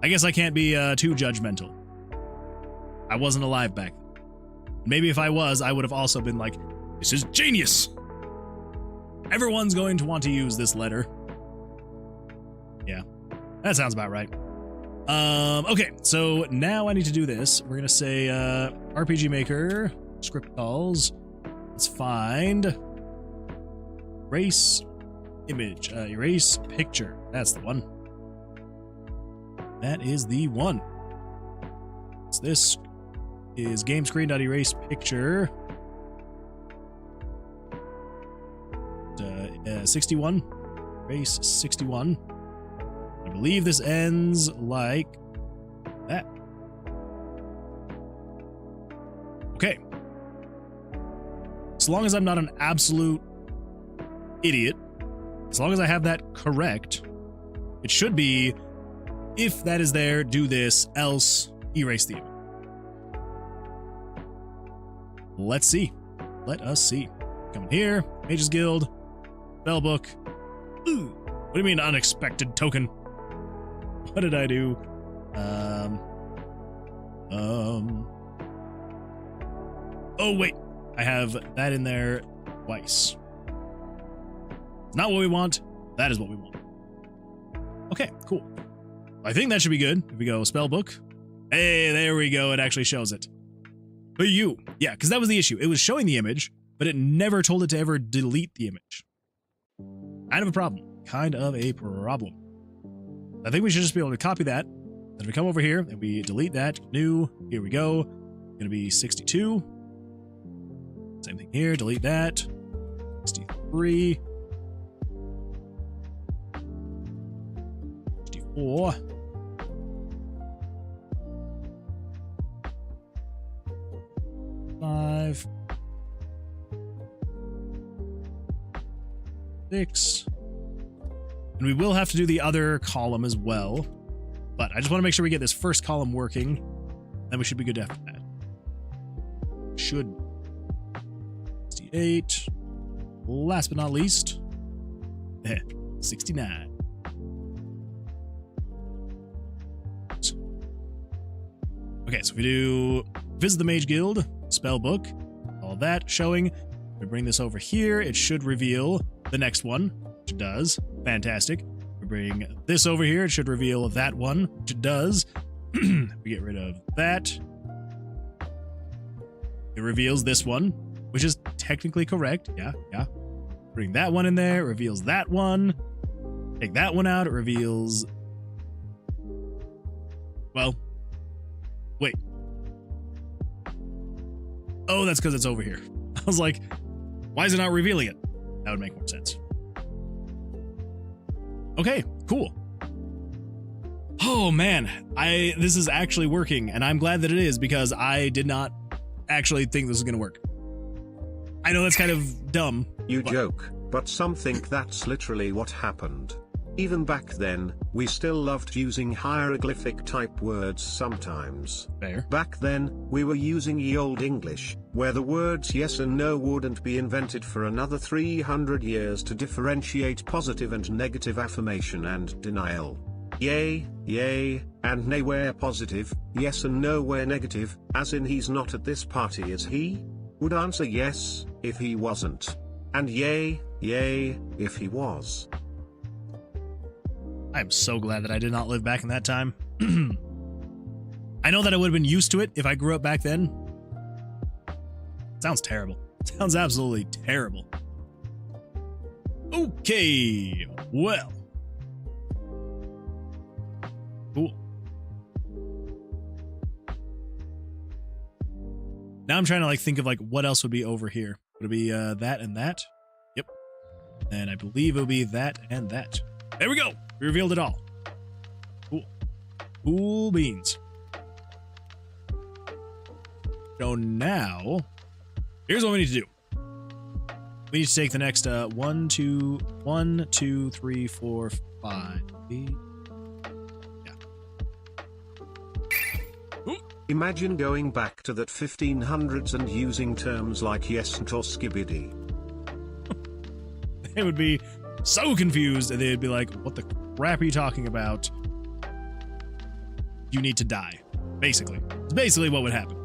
I guess I can't be too judgmental. I wasn't alive back then. Maybe if I was, I would have also been like, this is genius. Everyone's going to want to use this letter. Yeah, that sounds about right. Okay, so now I need to do this. We're gonna say RPG Maker, script calls. Let's find erase image, erase picture. That's the one. That is the one. So this is game screen.erase picture. 61. Erase 61. I believe this ends like that. Okay. As long as I'm not an absolute idiot, as long as I have that correct, it should be, if that is there, do this, else erase the image. Let's see. Let us see. Coming here, Mage's Guild, spellbook. Ooh, what do you mean unexpected token? What did I do? Oh wait, I have that in there twice. Not what we want. That is what we want. Okay, cool. I think that should be good. If we go spellbook. Hey, there we go. It actually shows it. But you, yeah, because that was the issue. It was showing the image, but it never told it to ever delete the image. Kind of a problem. Kind of a problem. I think we should just be able to copy that. Then we come over here and we delete that. New. Here we go. Gonna be 62. Same thing here. Delete that. 63. 64. Five. 6. And we will have to do the other column as well. But I just want to make sure we get this first column working. Then we should be good after that. Should. 58. Last but not least, 69. Okay, so we do visit the Mage Guild, spell book, all that showing. We bring this over here. It should reveal the next one, which it does. Fantastic. We bring this over here. It should reveal that one, which it does. We get rid of that. It reveals this one, which is technically correct. Yeah. Bring that one in there. It reveals that one. Take that one out. It reveals... Well... Wait. Oh, that's because it's over here. I was like, why is it not revealing it? That would make more sense. Okay, cool. Oh man, this is actually working, and I'm glad that it is because I did not actually think this was gonna work. I know that's kind of dumb. You joke, but some think that's literally what happened. Even back then, we still loved using hieroglyphic type words sometimes. Fair. Back then, we were using ye old English, where the words yes and no wouldn't be invented for another 300 years to differentiate positive and negative affirmation and denial. Yay, and nay where positive, yes and no where negative, as in he's not at this party is he? Would answer yes, if he wasn't. And yay, if he was. I'm so glad that I did not live back in that time. I know that I would have been used to it if I grew up back then. Sounds terrible. Sounds absolutely terrible. Okay, well. Cool. Now I'm trying to like think of like what else would be over here. Would it be that and that? Yep. And I believe it would be that and that. There we go. We revealed it all. Cool. Cool beans. So now, here's what we need to do. We need to take the next 1, 2, 3, 4, 5. Yeah. Ooh. Imagine going back to that 1500s and using terms like yes and or skibidi. They would be so confused, and they'd be like, what the crap are you talking about? You need to die. Basically. It's basically what would happen.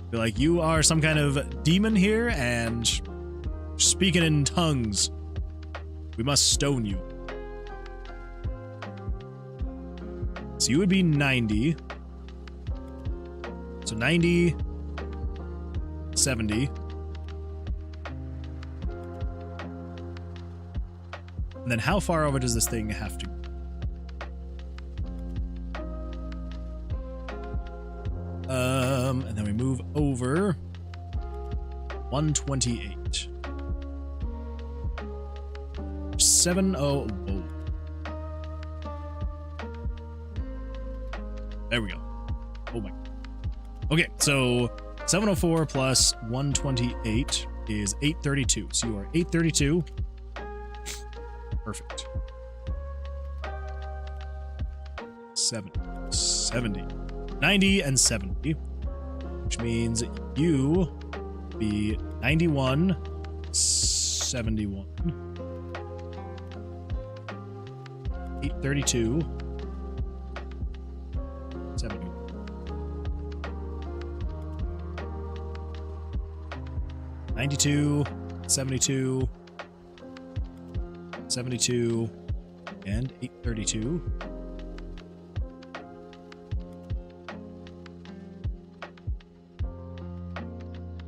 Be like, you are some kind of demon here, and speaking in tongues. We must stone you. So you would be 90. So 90, 70. And then how far over does this thing have to go? And then we move over 128. 70. Whoa. There we go. Oh my. Okay, so 704 plus 128 is 832. So you are 832. Perfect. 70, 90, and 70, which means you be 91, 71, 832, 71. 92, 72, 72, and 832.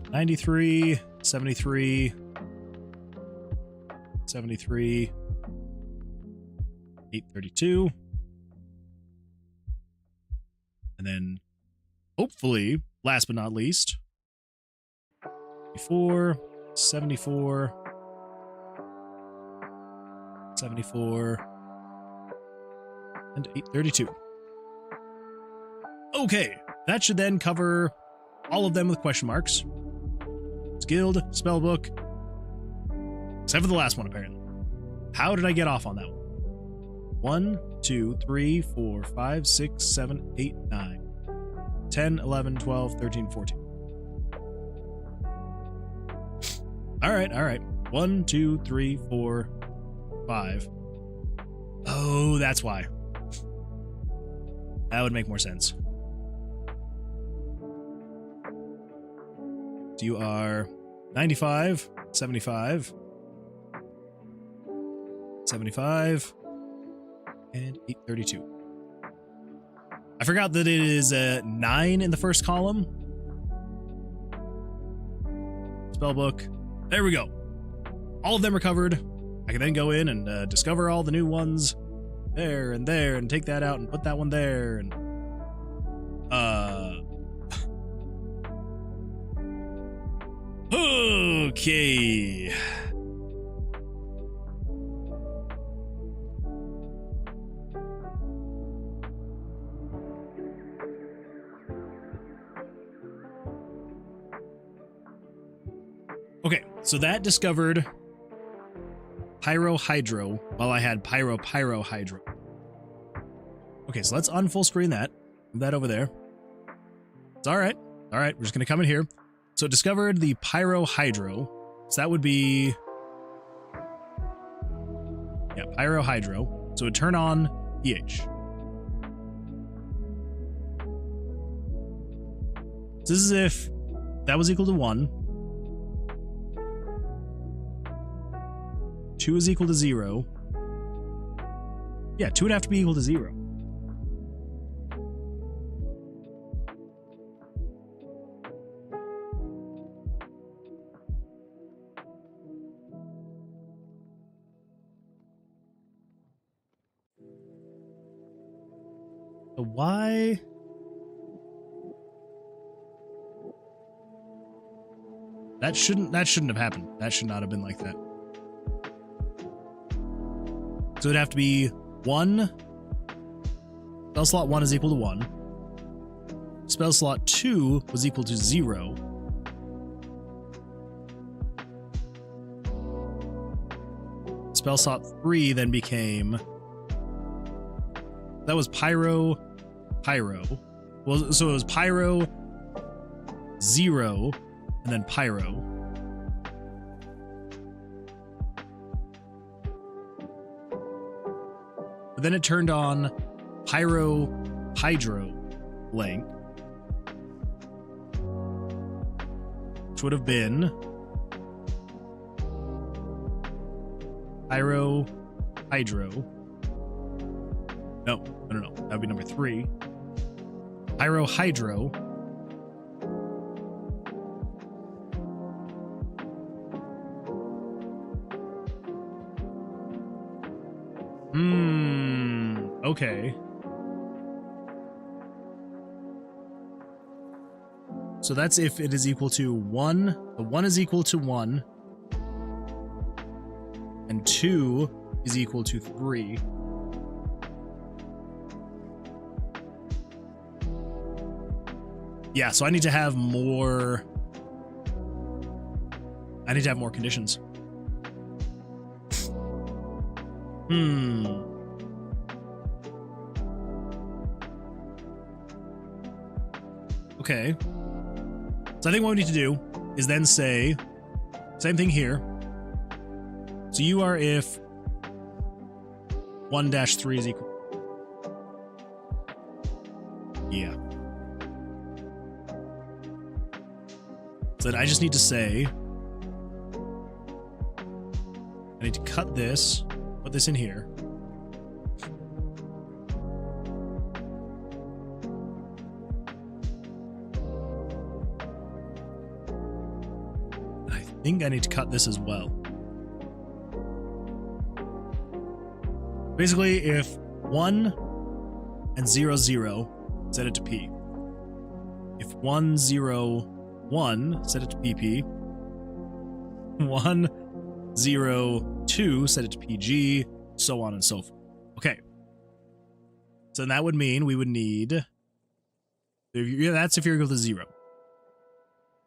$93, 73, 73, 832. And then, hopefully, last but not least, 74, 74, 74, and 832. Okay, that should then cover all of them with question marks. It's guild, spellbook, except for the last one, apparently. How did I get off on that one? 1, 2, 3, 4, 5, 6, 7, 8, 9, 10, 11, 12, 13, 14. All right, all right. 1, 2, 3, 4, 5. Oh, that's why. That would make more sense. So you are 95, 75, 75, and 832. I forgot that it is 9 in the first column. Spellbook. There we go. All of them are covered. I can then go in and discover all the new ones there and take that out and put that one there and okay. Okay, so that discovered Pyro Hydro while I had Pyro Hydro. Okay, so let's unfull screen that. Move that over there. It's all right. All right, we're just going to come in here. So it discovered the Pyro Hydro. So that would be... yeah, Pyro Hydro. So it would turn on pH. So this is if that was equal to 1. 2 is equal to 0. Yeah, 2 would have to be equal to 0. So why? That shouldn't have happened. That should not have been like that. So it'd have to be 1. Spell slot 1 is equal to 1. Spell slot 2 was equal to 0. Spell slot 3 then became... that was Pyro. Well, so it was Pyro, 0, and then Pyro. But then it turned on Pyro Hydro link, which would have been Pyro Hydro. No. That would be number 3. Pyro Hydro. Okay. So that's if it is equal to 1. The 1 is equal to 1. And 2 is equal to 3. Yeah, so I need to have more... I need to have more conditions. Okay. So I think what we need to do is then say, same thing here. So you are if 1-3 is equal. Yeah. So then I just need to say, I need to cut this, put this in here. I think I need to cut this as well. Basically, if 1 and 0, 0, set it to P. If 1, 0, 1, set it to PP. 1, 0, 2, set it to PG, so on and so forth. Okay. So then that would mean we would need... that's if you're equal to 0.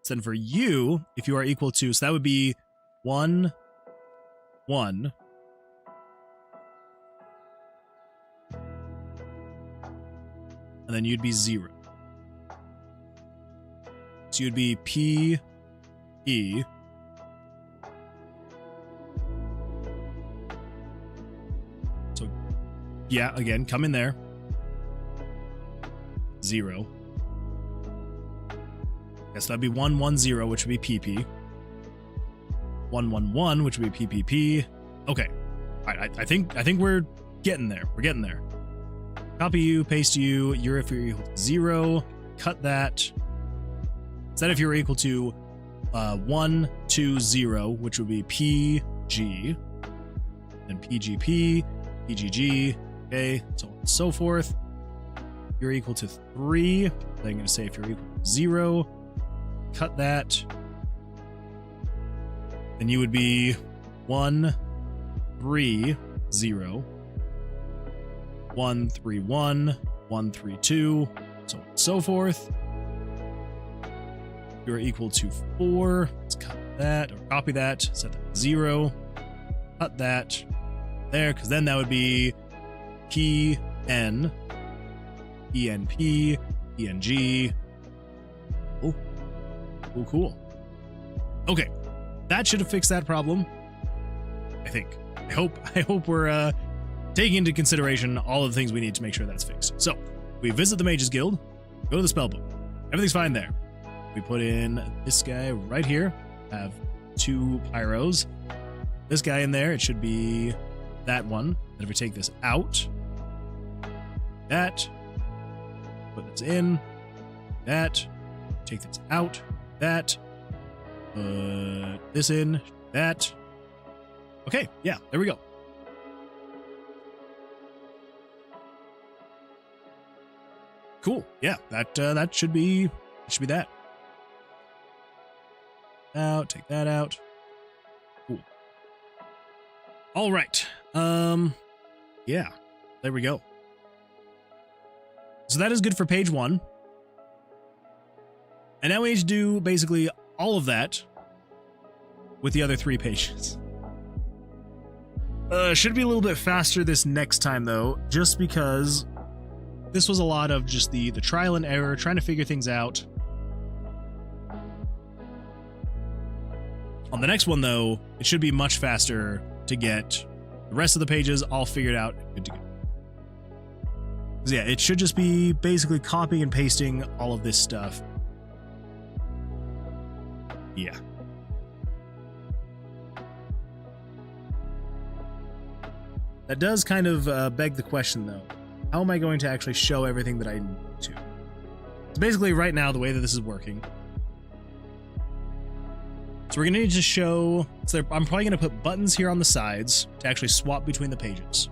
So then for you, if you are equal to... so that would be 1, 1. And then you'd be 0. So you'd be P, E. yeah, again, come in there. 0. Yes, that'd be 110, which would be PP. 111, which would be PPP. Okay. All right, I think we're getting there. We're getting there. Copy you, paste you. You're if you're equal to 0. Cut that. Instead, if you're equal to 120, which would be PG, then PGP, PGG, okay, so on and so forth. You're equal to 3. Then I'm going to say if you're equal to 0, cut that. Then you would be 130, 131, 132, so on and so forth. You're equal to 4. Let's cut that or copy that. Set that to 0. Cut that there, because then that would be PN, PNP, PNG. Oh, cool. Okay, that should have fixed that problem. I think. I hope we're taking into consideration all of the things we need to make sure that's fixed. So we visit the Mages Guild, go to the spellbook. Everything's fine there. We put in this guy right here. Have 2 pyros. This guy in there, it should be that one. And if we take this out, that, put this in, that, take this out, that, put this in, that. Okay, yeah, there we go. Cool. Yeah, that should be that. Out, take that out. Cool. All right. Yeah, there we go. So that is good for page 1. And now we need to do basically all of that with the other 3 pages. Should be a little bit faster this next time though, just because this was a lot of just the trial and error, trying to figure things out. On the next one though, it should be much faster to get the rest of the pages all figured out and good to go. So yeah, it should just be basically copying and pasting all of this stuff. Yeah. That does kind of beg the question though. How am I going to actually show everything that I need to? So basically right now, the way that this is working. So we're going to need to show, so I'm probably going to put buttons here on the sides to actually swap between the pages.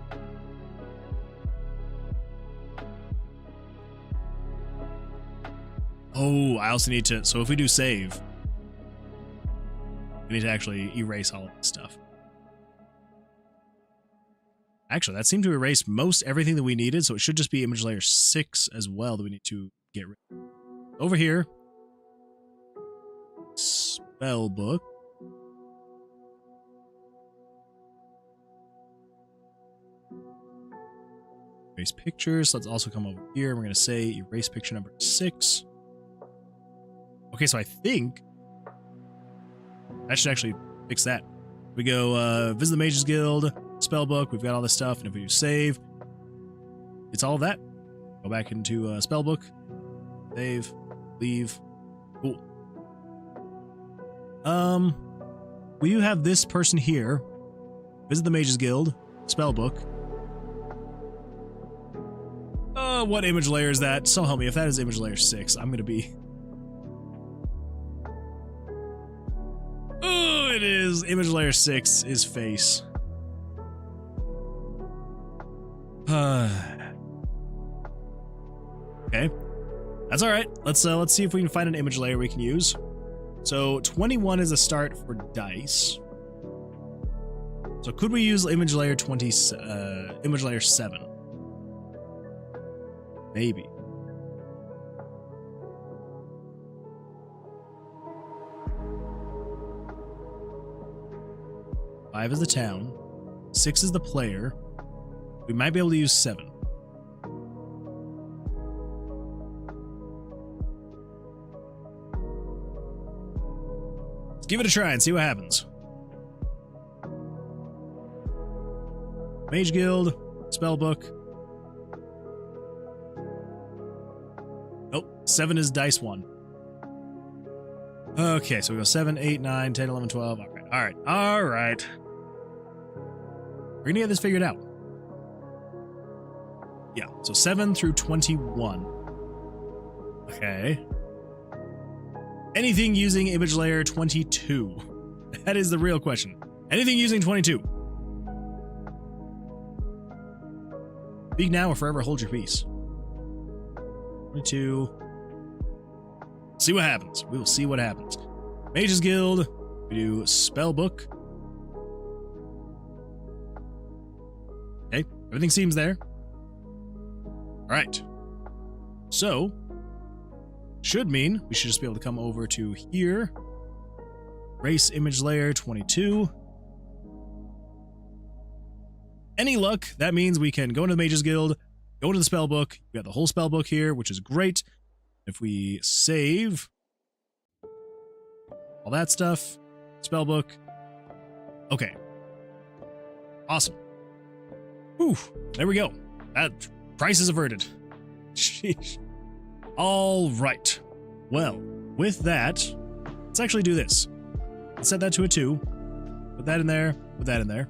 Oh, I also need to, so if we do save, we need to actually erase all of this stuff. Actually, that seemed to erase most everything that we needed, so it should just be image layer 6 as well that we need to get rid of. Over here, spellbook. Erase pictures. Let's also come over here. We're going to say erase picture number 6. Okay, so I think that should actually fix that. We go visit the Mages Guild, spellbook. We've got all this stuff, and if we do save, it's all of that. Go back into spellbook, save, leave. Cool. We do have this person here. Visit the Mages Guild, spellbook. What image layer is that? So help me, if that is image layer 6, I'm gonna be... Oh, it is. Image layer 6 is face. Okay. That's all right. Let's see if we can find an image layer we can use. So 21 is a start for dice. So could we use image layer 20, image layer 7? Maybe. Five is the town. 6 is the player. We might be able to use 7. Let's give it a try and see what happens. Mage Guild, spellbook. Oh, 7 is dice 1. Okay, so we go 7, 8, 9, 10, 11, 12. All right. We're going to get this figured out. Yeah, so 7 through 21. Okay. Anything using image layer 22? That is the real question. Anything using 22? Speak now or forever hold your peace. 22. See what happens. We will see what happens. Mage's Guild. We do Spellbook. Okay, everything seems there. All right. So, should mean we should just be able to come over to here. Race image layer 22. Any luck, that means we can go into the Mage's Guild, go into the Spellbook. We got the whole Spellbook here, which is great. If we save all that stuff, Spellbook. Okay. Awesome. Whew, there we go. That price is averted. Sheesh. All right. Well, with that, let's actually do this. Let's set that to a 2. Put that in there. Put that in there.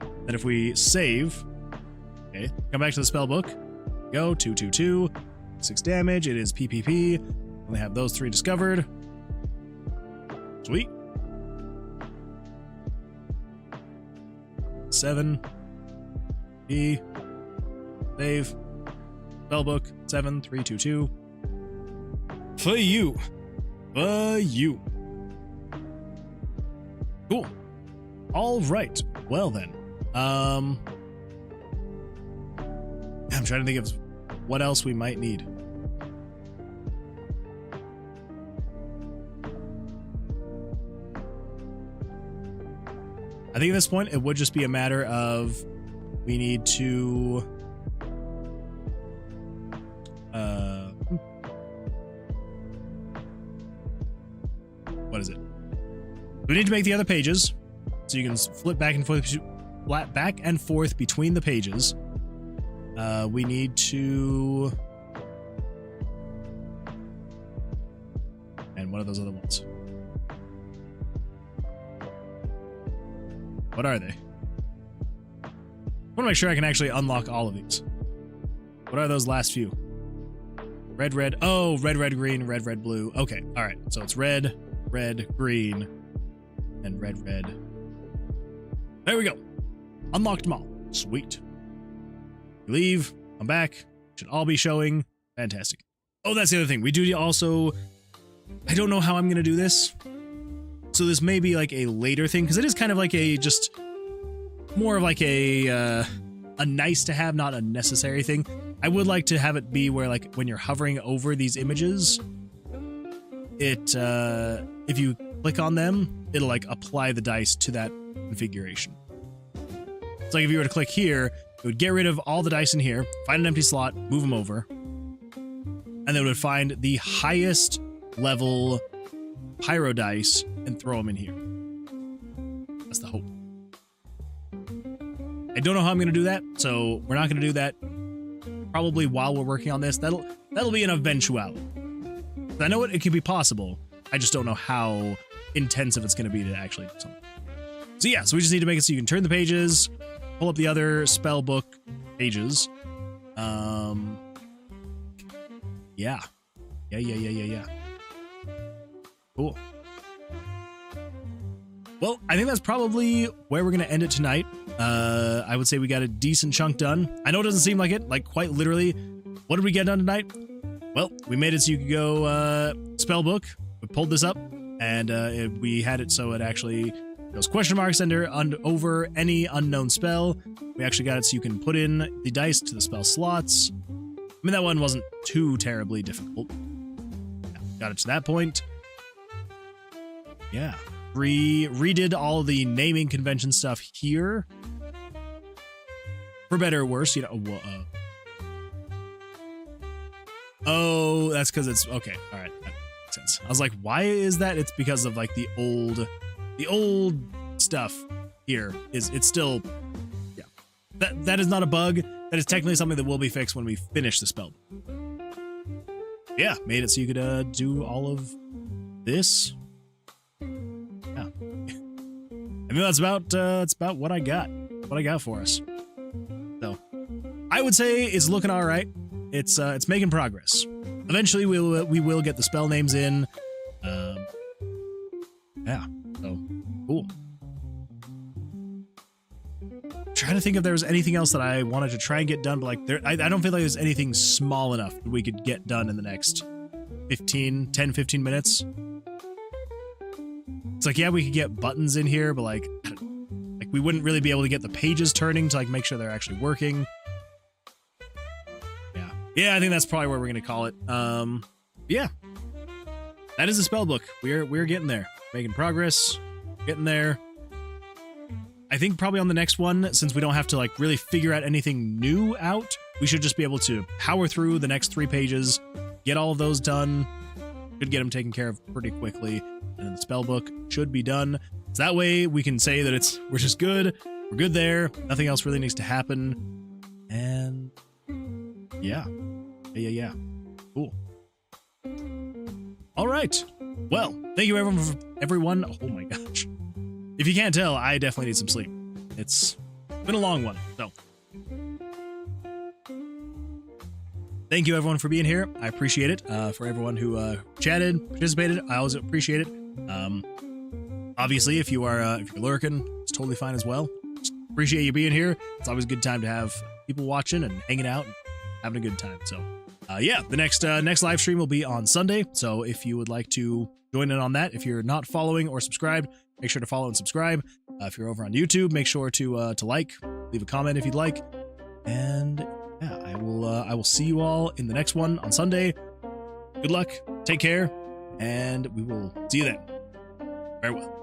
Then if we save, okay, come back to the Spellbook. Go 2, 2, 2. 6 damage. It is PPP. Only have those 3 discovered. Sweet. 7. B. Save. Spellbook. 7, 3, 2, 2. For you. For you. Cool. All right. Well then. I'm trying to think of what else we might need. I think at this point, it would just be a matter of we need to... what is it? We need to make the other pages, so you can flip back and forth between the pages. We need to... And what are those other ones? What are they? I want to make sure I can actually unlock all of these. What are those last few? Red, red. Oh, red, red, green, red, red, blue. Okay, all right. So it's red, red, green, and red, red. There we go. Unlocked them all. Sweet. Leave. Come back. Should all be showing. Fantastic. Oh, that's the other thing. We do also... I don't know how I'm going to do this. So this may be like a later thing, because it is kind of like a just... more of like a nice to have, not a necessary thing. I would like to have it be where, like, when you're hovering over these images, it, if you click on them, it'll, like, apply the dice to that configuration. It's like if you were to click here, it would get rid of all the dice in here, find an empty slot, move them over, and then it would find the highest level pyro dice and throw them in here. That's the hope. I don't know how I'm going to do that, so we're not going to do that probably while we're working on this. That'll be an eventuality. I know it can be possible. I just don't know how intensive it's going to be to actually do something. So yeah, so we just need to make it so you can turn the pages, pull up the other spell book pages. Yeah. Cool. Well, I think that's probably where we're going to end it tonight. I would say we got a decent chunk done. I know it doesn't seem like it, like quite literally. What did we get done tonight? Well, we made it so you could go spellbook. We pulled this up, and we had it so it actually goes question marks over any unknown spell. We actually got it so you can put in the dice to the spell slots. I mean, that one wasn't too terribly difficult. Got it to that point. Yeah. Redid all the naming convention stuff here. For better or worse, you know. Oh, that's because it's okay. All right, that makes sense. I was like, why is that? It's because of like the old stuff here. It's still, yeah. That is not a bug. That is technically something that will be fixed when we finish the spell. yeah, made it so you could do all of this. Yeah. I mean, that's about what I got. What I got for us. So, I would say it's looking all right. It's making progress. Eventually, we will get the spell names in. Yeah. So cool. Trying to think if there was anything else that I wanted to try and get done, but like I don't feel like there's anything small enough that we could get done in the next 10, 15 minutes. It's like, yeah, we could get buttons in here, but like we wouldn't really be able to get the pages turning to like make sure they're actually working. Yeah, I think that's probably where we're gonna call it. Yeah, that is the spell book. We're getting there, making progress, getting there. I think probably on the next one, since we don't have to like really figure out anything new out, we should just be able to power through the next 3 pages, get all of those done. Should get them taken care of pretty quickly, and then the spell book should be done. So that way we can say that we're just good. We're good there. Nothing else really needs to happen. And yeah. Cool. All right. Well, thank you everyone. Oh my gosh. If you can't tell, I definitely need some sleep. It's been a long one, so. Thank you everyone for being here. I appreciate it. For everyone who chatted, participated, I always appreciate it. Obviously, if you're lurking, it's totally fine as well. Just appreciate you being here. It's always a good time to have people watching and hanging out and having a good time. So, yeah, the next live stream will be on Sunday. So if you would like to join in on that, if you're not following or subscribed, make sure to follow and subscribe. If you're over on YouTube, make sure to like, leave a comment if you'd like. And yeah, I will see you all in the next one on Sunday. Good luck, take care, and we will see you then. Farewell.